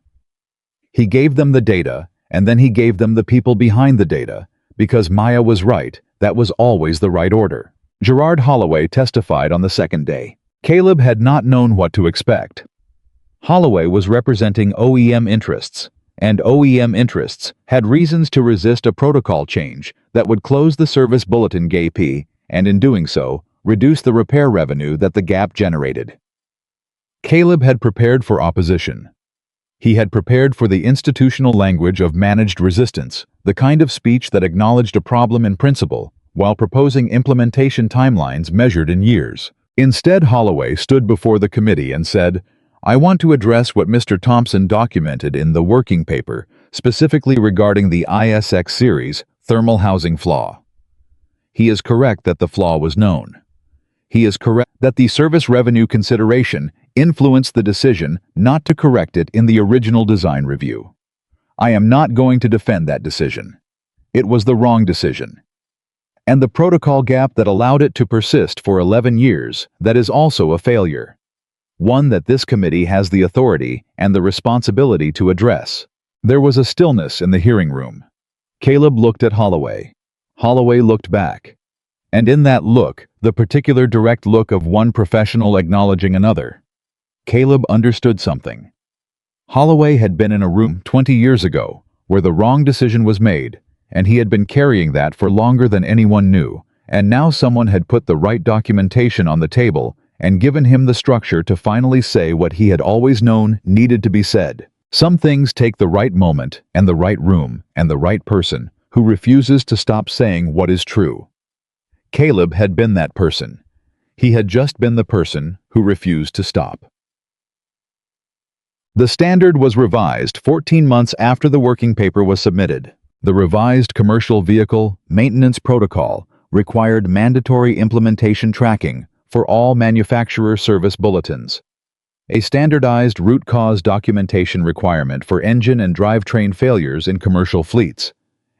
He gave them the data, and then he gave them the people behind the data, because Maya was right, that was always the right order. Gerard Holloway testified on the second day. Caleb had not known what to expect. Holloway was representing OEM interests, and OEM interests had reasons to resist a protocol change that would close the service bulletin gap and, in doing so, reduce the repair revenue that the gap generated. Caleb had prepared for opposition. He had prepared for the institutional language of managed resistance, the kind of speech that acknowledged a problem in principle while proposing implementation timelines measured in years. Instead, Holloway stood before the committee and said, "I want to address what Mr. Thompson documented in the working paper, specifically regarding the ISX series thermal housing flaw. He is correct that the flaw was known. He is correct that the service revenue consideration influenced the decision not to correct it in the original design review. I am not going to defend that decision. It was the wrong decision. And the protocol gap that allowed it to persist for 11 years, that is also a failure. One that this committee has the authority and the responsibility to address." There was a stillness in the hearing room. Caleb looked at Holloway. Holloway looked back. And in that look, the particular direct look of one professional acknowledging another, Caleb understood something. Holloway had been in a room 20 years ago where the wrong decision was made, and he had been carrying that for longer than anyone knew, and now someone had put the right documentation on the table and given him the structure to finally say what he had always known needed to be said. Some things take the right moment and the right room and the right person who refuses to stop saying what is true. Caleb had been that person. He had just been the person who refused to stop. The standard was revised 14 months after the working paper was submitted. The revised commercial vehicle maintenance protocol required mandatory implementation tracking for all manufacturer service bulletins, a standardized root cause documentation requirement for engine and drivetrain failures in commercial fleets.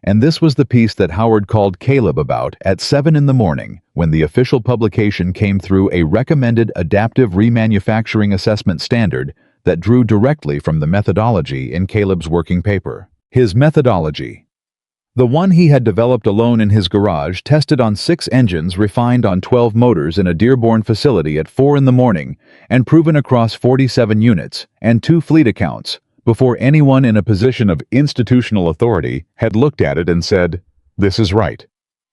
And this was the piece that Howard called Caleb about at 7 in the morning when the official publication came through, a recommended adaptive remanufacturing assessment standard that drew directly from the methodology in Caleb's working paper. His methodology, the one he had developed alone in his garage, tested on 6 engines, refined on 12 motors in a Dearborn facility at 4 in the morning, and proven across 47 units and 2 fleet accounts before anyone in a position of institutional authority had looked at it and said, "This is right."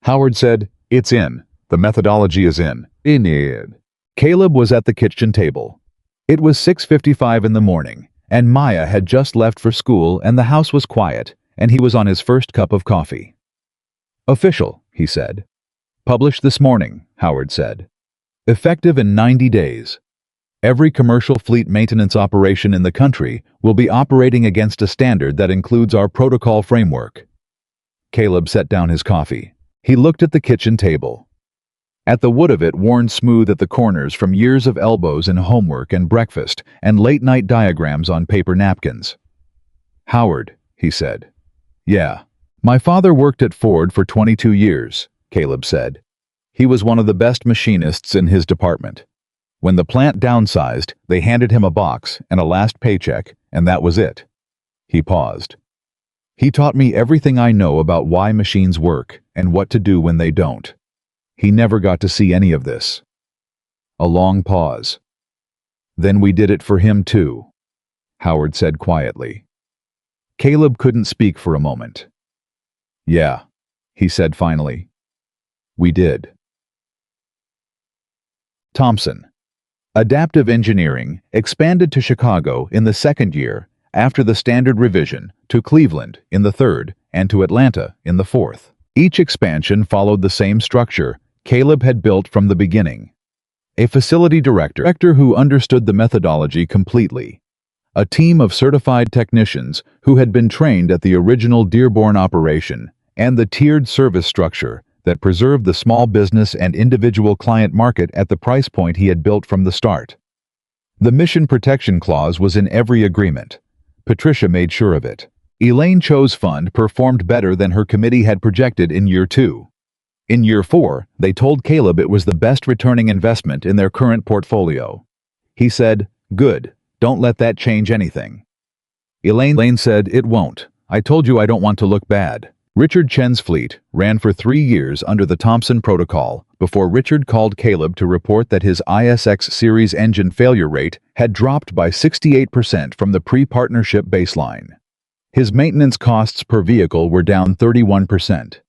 Howard said, "It's in. The methodology is in." Caleb was at the kitchen table. It was 6:55 in the morning, and Maya had just left for school, and the house was quiet, and he was on his first cup of coffee. "Official," he said. "Published this morning," Howard said. "Effective in 90 days. Every commercial fleet maintenance operation in the country will be operating against a standard that includes our protocol framework." Caleb set down his coffee. He looked at the kitchen table. At the wood of it, worn smooth at the corners from years of elbows in homework and breakfast and late-night diagrams on paper napkins. "Howard," he said. "Yeah. My father worked at Ford for 22 years, Caleb said. He was one of the best machinists in his department. When the plant downsized, they handed him a box and a last paycheck, and that was it." He paused. "He taught me everything I know about why machines work and what to do when they don't. He never got to see any of this." A long pause. "Then we did it for him too," Howard said quietly. Caleb couldn't speak for a moment. "Yeah," he said finally. "We did." Thompson. Adaptive engineering expanded to Chicago in the second year after the standard revision, to Cleveland in the third, and to Atlanta in the fourth. Each expansion followed the same structure Caleb had built from the beginning. A facility director who understood the methodology completely. A team of certified technicians who had been trained at the original Dearborn operation, and the tiered service structure that preserved the small business and individual client market at the price point he had built from the start. The mission protection clause was in every agreement. Patricia made sure of it. Elaine Cho's fund performed better than her committee had projected in year 2. In year 4, they told Caleb it was the best returning investment in their current portfolio. He said, "Good, don't let that change anything." Elaine said, "It won't. I told you I don't want to look bad. Richard Chen's fleet ran for 3 years under the Thompson protocol before Richard called Caleb to report that his ISX series engine failure rate had dropped by 68% from the pre-partnership baseline. His maintenance costs per vehicle were down 31%.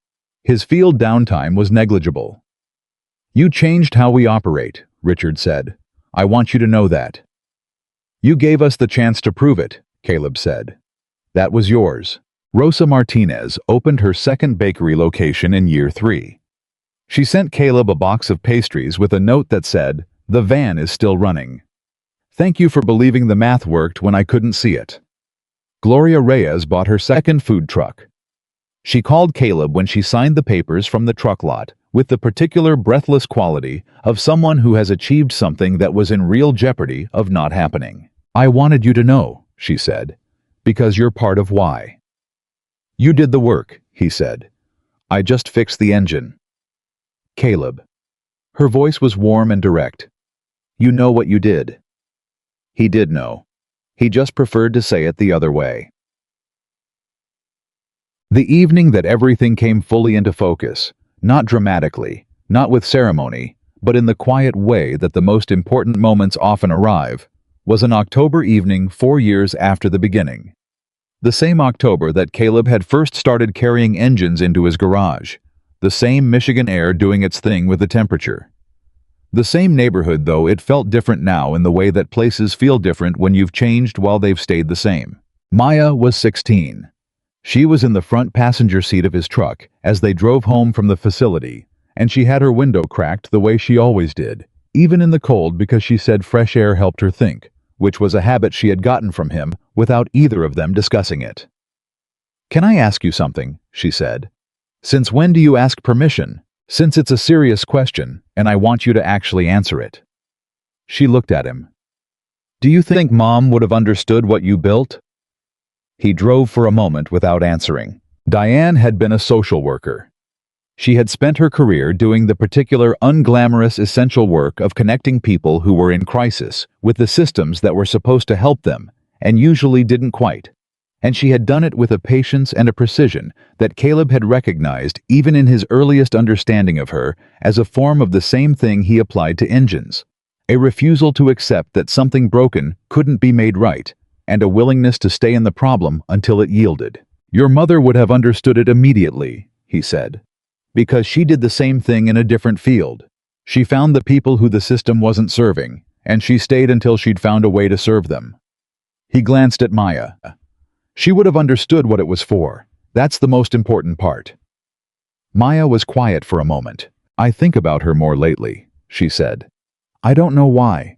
His field downtime was negligible. "You changed how we operate," Richard said. "I want you to know that." "You gave us the chance to prove it," Caleb said. "That was yours." Rosa Martinez opened her second bakery location in year 3. She sent Caleb a box of pastries with a note that said, "The van is still running. Thank you for believing the math worked when I couldn't see it." Gloria Reyes bought her second food truck. She called Caleb when she signed the papers from the truck lot with the particular breathless quality of someone who has achieved something that was in real jeopardy of not happening. "I wanted you to know," she said, "because you're part of why." "You did the work," he said. "I just fixed the engine." "Caleb." Her voice was warm and direct. "You know what you did." He did know. He just preferred to say it the other way. The evening that everything came fully into focus, not dramatically, not with ceremony, but in the quiet way that the most important moments often arrive, was an October evening 4 years after the beginning. The same October that Caleb had first started carrying engines into his garage. The same Michigan air doing its thing with the temperature. The same neighborhood, though it felt different now in the way that places feel different when you've changed while they've stayed the same. Maya was 16. She was in the front passenger seat of his truck as they drove home from the facility, and she had her window cracked the way she always did, even in the cold, because she said fresh air helped her think, which was a habit she had gotten from him without either of them discussing it. "Can I ask you something?" she said. "Since when do you ask permission? Since it's a serious question, and I want you to actually answer it." She looked at him. "Do you think Mom would have understood what you built?" He drove for a moment without answering. Diane had been a social worker. She had spent her career doing the particular unglamorous essential work of connecting people who were in crisis with the systems that were supposed to help them, and usually didn't quite. And she had done it with a patience and a precision that Caleb had recognized even in his earliest understanding of her as a form of the same thing he applied to engines. A refusal to accept that something broken couldn't be made right, and a willingness to stay in the problem until it yielded. "Your mother would have understood it immediately," he said. "Because she did the same thing in a different field. She found the people who the system wasn't serving, and she stayed until she'd found a way to serve them." He glanced at Maya. "She would have understood what it was for. That's the most important part." Maya was quiet for a moment. "I think about her more lately," she said. "I don't know why.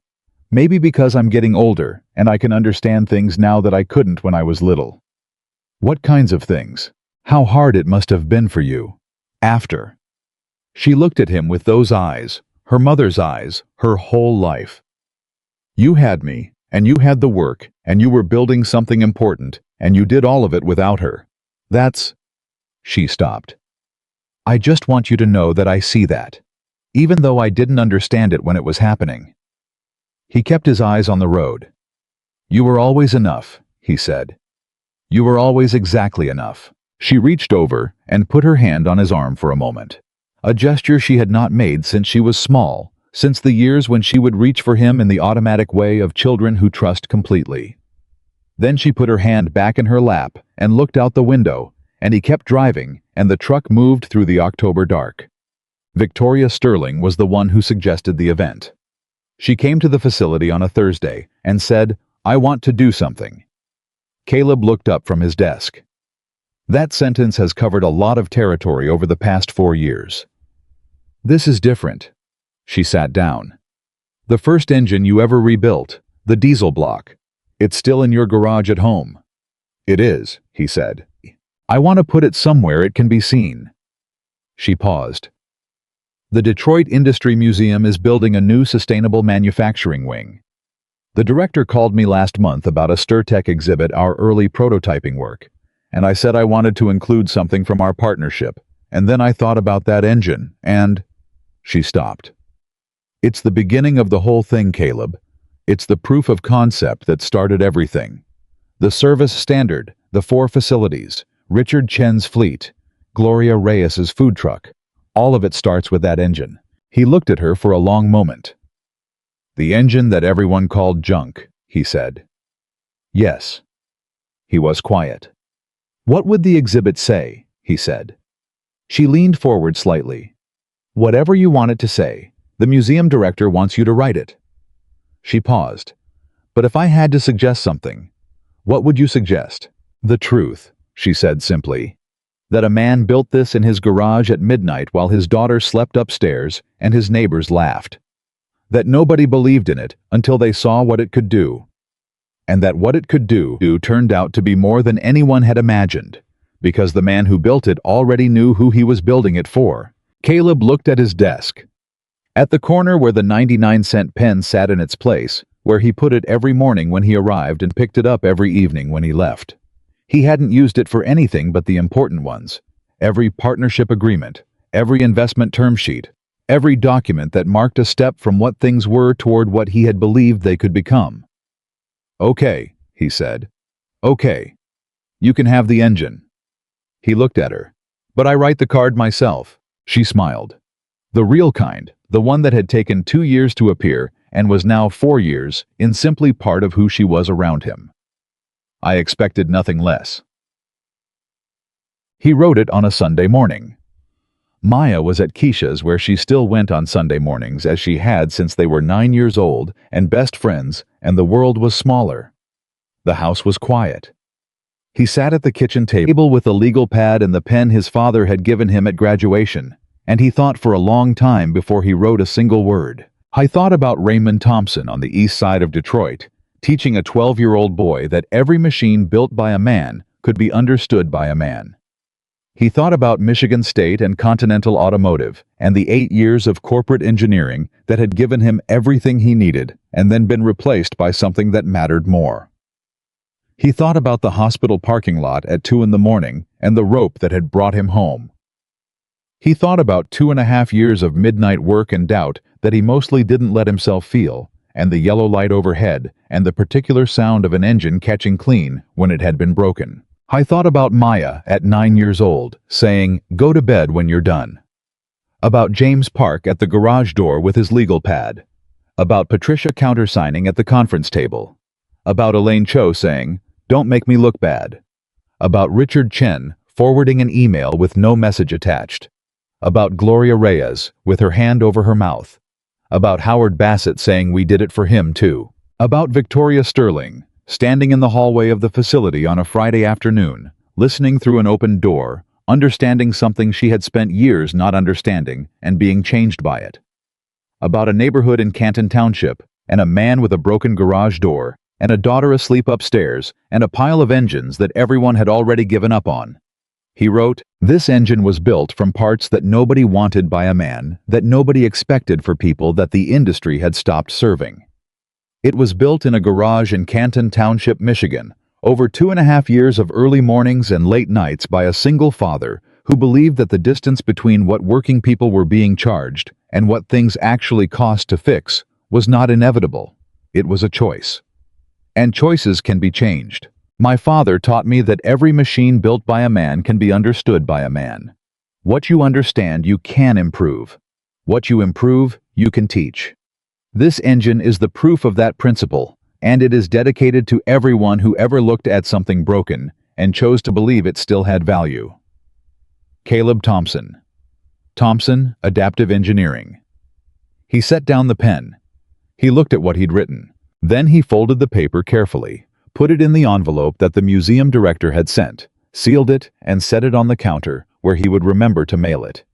Maybe because I'm getting older, and I can understand things now that I couldn't when I was little." "What kinds of things? How hard it must have been for you. After." She looked at him with those eyes, her mother's eyes, her whole life. "You had me, and you had the work, and you were building something important, and you did all of it without her. That's—" She stopped. "I just want you to know that I see that, even though I didn't understand it when it was happening." He kept his eyes on the road. "You were always enough," he said. "You were always exactly enough." She reached over and put her hand on his arm for a moment. A gesture she had not made since she was small, since the years when she would reach for him in the automatic way of children who trust completely. Then she put her hand back in her lap and looked out the window, and he kept driving, and the truck moved through the October dark. Victoria Sterling was the one who suggested the event. She came to the facility on a Thursday and said, "I want to do something." Caleb looked up from his desk. That sentence has covered a lot of territory over the past 4 years. "This is different." She sat down. "The first engine you ever rebuilt, the diesel block. It's still in your garage at home." "It is," he said. "I want to put it somewhere it can be seen." She paused. "The Detroit Industry Museum is building a new sustainable manufacturing wing. The director called me last month about a StirTech exhibit, our early prototyping work, and I said I wanted to include something from our partnership, and then I thought about that engine, and—" She stopped. "It's the beginning of the whole thing, Caleb. It's the proof of concept that started everything. The service standard, the 4 facilities, Richard Chen's fleet. Gloria Reyes's food truck. All of it starts with that engine. He looked at her for a long moment. The engine that everyone called junk, he said. Yes. He was quiet. What would the exhibit say? He said. She leaned forward slightly. Whatever you want it to say. The museum director wants you to write it. She paused. But if I had to suggest something, what would you suggest? The truth, she said simply. That a man built this in his garage at midnight while his daughter slept upstairs and his neighbors laughed. That nobody believed in it until they saw what it could do. And that what it could do turned out to be more than anyone had imagined, because the man who built it already knew who he was building it for. Caleb looked at his desk. At the corner where the 99-cent pen sat in its place, where he put it every morning when he arrived and picked it up every evening when he left. He hadn't used it for anything but the important ones. Every partnership agreement, every investment term sheet, every document that marked a step from what things were toward what he had believed they could become. Okay, he said. Okay. You can have the engine. He looked at her. But I write the card myself. She smiled. The real kind, the one that had taken 2 years to appear and was now 4 years in simply part of who she was around him. I expected nothing less. He wrote it on a Sunday morning. Maya was at Keisha's, where she still went on Sunday mornings as she had since they were 9 years old and best friends, and the world was smaller. The house was quiet. He sat at the kitchen table with the legal pad and the pen his father had given him at graduation, and he thought for a long time before he wrote a single word. I thought about Raymond Thompson on the east side of Detroit, teaching a 12-year-old boy that every machine built by a man could be understood by a man. He thought about Michigan State and Continental Automotive and the 8 years of corporate engineering that had given him everything he needed and then been replaced by something that mattered more. He thought about the hospital parking lot at 2 in the morning and the rope that had brought him home. He thought about 2.5 years of midnight work and doubt that he mostly didn't let himself feel, and the yellow light overhead and the particular sound of an engine catching clean when it had been broken. I thought about Maya at 9 years old, saying, "Go to bed when you're done." About James Park at the garage door with his legal pad. About Patricia countersigning at the conference table. About Elaine Cho saying, "Don't make me look bad." About Richard Chen forwarding an email with no message attached. About Gloria Reyes with her hand over her mouth. About Howard Bassett saying we did it for him too. About Victoria Sterling, standing in the hallway of the facility on a Friday afternoon, listening through an open door, understanding something she had spent years not understanding and being changed by it. About a neighborhood in Canton Township, and a man with a broken garage door, and a daughter asleep upstairs, and a pile of engines that everyone had already given up on. He wrote, "This engine was built from parts that nobody wanted by a man, that nobody expected for people that the industry had stopped serving. It was built in a garage in Canton Township, Michigan, over 2.5 years of early mornings and late nights by a single father who believed that the distance between what working people were being charged and what things actually cost to fix was not inevitable. It was a choice. And choices can be changed. My father taught me that every machine built by a man can be understood by a man. What you understand, you can improve. What you improve, you can teach. This engine is the proof of that principle, and it is dedicated to everyone who ever looked at something broken and chose to believe it still had value." Caleb Thompson. Thompson, Adaptive Engineering. He set down the pen. He looked at what he'd written. Then he folded the paper carefully, put it in the envelope that the museum director had sent, sealed it, and set it on the counter where he would remember to mail it.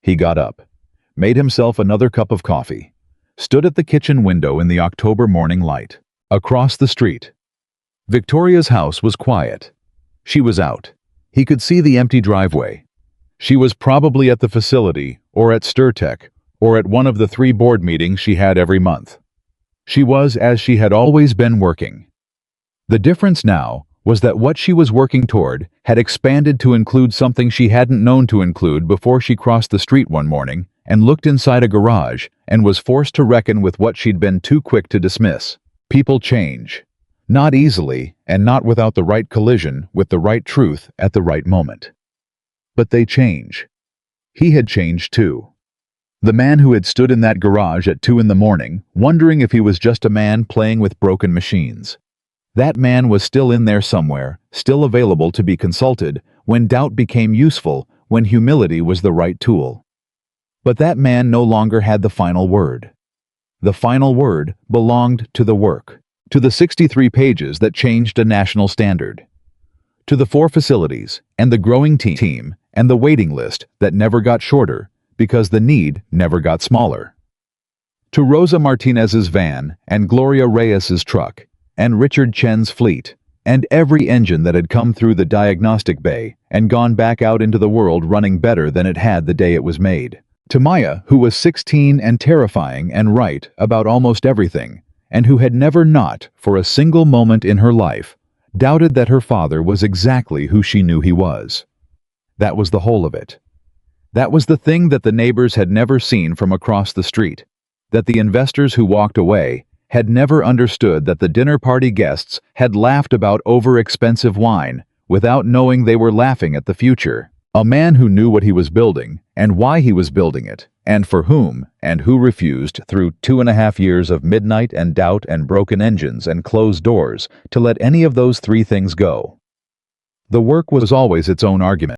He got up, made himself another cup of coffee, stood at the kitchen window in the October morning light. Across the street, Victoria's house was quiet. She was out. He could see the empty driveway. She was probably at the facility, or at StirTech, or at one of the 3 board meetings she had every month. She was as she had always been working. The difference now was that what she was working toward had expanded to include something she hadn't known to include before she crossed the street one morning and looked inside a garage and was forced to reckon with what she'd been too quick to dismiss. People change. Not easily, and not without the right collision with the right truth at the right moment. But they change. He had changed too. The man who had stood in that garage at 2 in the morning, wondering if he was just a man playing with broken machines. That man was still in there somewhere, still available to be consulted, when doubt became useful, when humility was the right tool. But that man no longer had the final word. The final word belonged to the work, to the 63 pages that changed a national standard, to the 4 facilities, and the growing team, and the waiting list that never got shorter, because the need never got smaller. To Rosa Martinez's van, and Gloria Reyes's truck, and Richard Chen's fleet, and every engine that had come through the diagnostic bay and gone back out into the world running better than it had the day it was made. To Maya, who was 16 and terrifying and right about almost everything, and who had never not, for a single moment in her life, doubted that her father was exactly who she knew he was. That was the whole of it. That was the thing that the neighbors had never seen from across the street, that the investors who walked away had never understood, that the dinner party guests had laughed about over-expensive wine without knowing they were laughing at the future. A man who knew what he was building and why he was building it, and for whom, and who refused through 2.5 years of midnight and doubt and broken engines and closed doors to let any of those 3 things go. The work was always its own argument.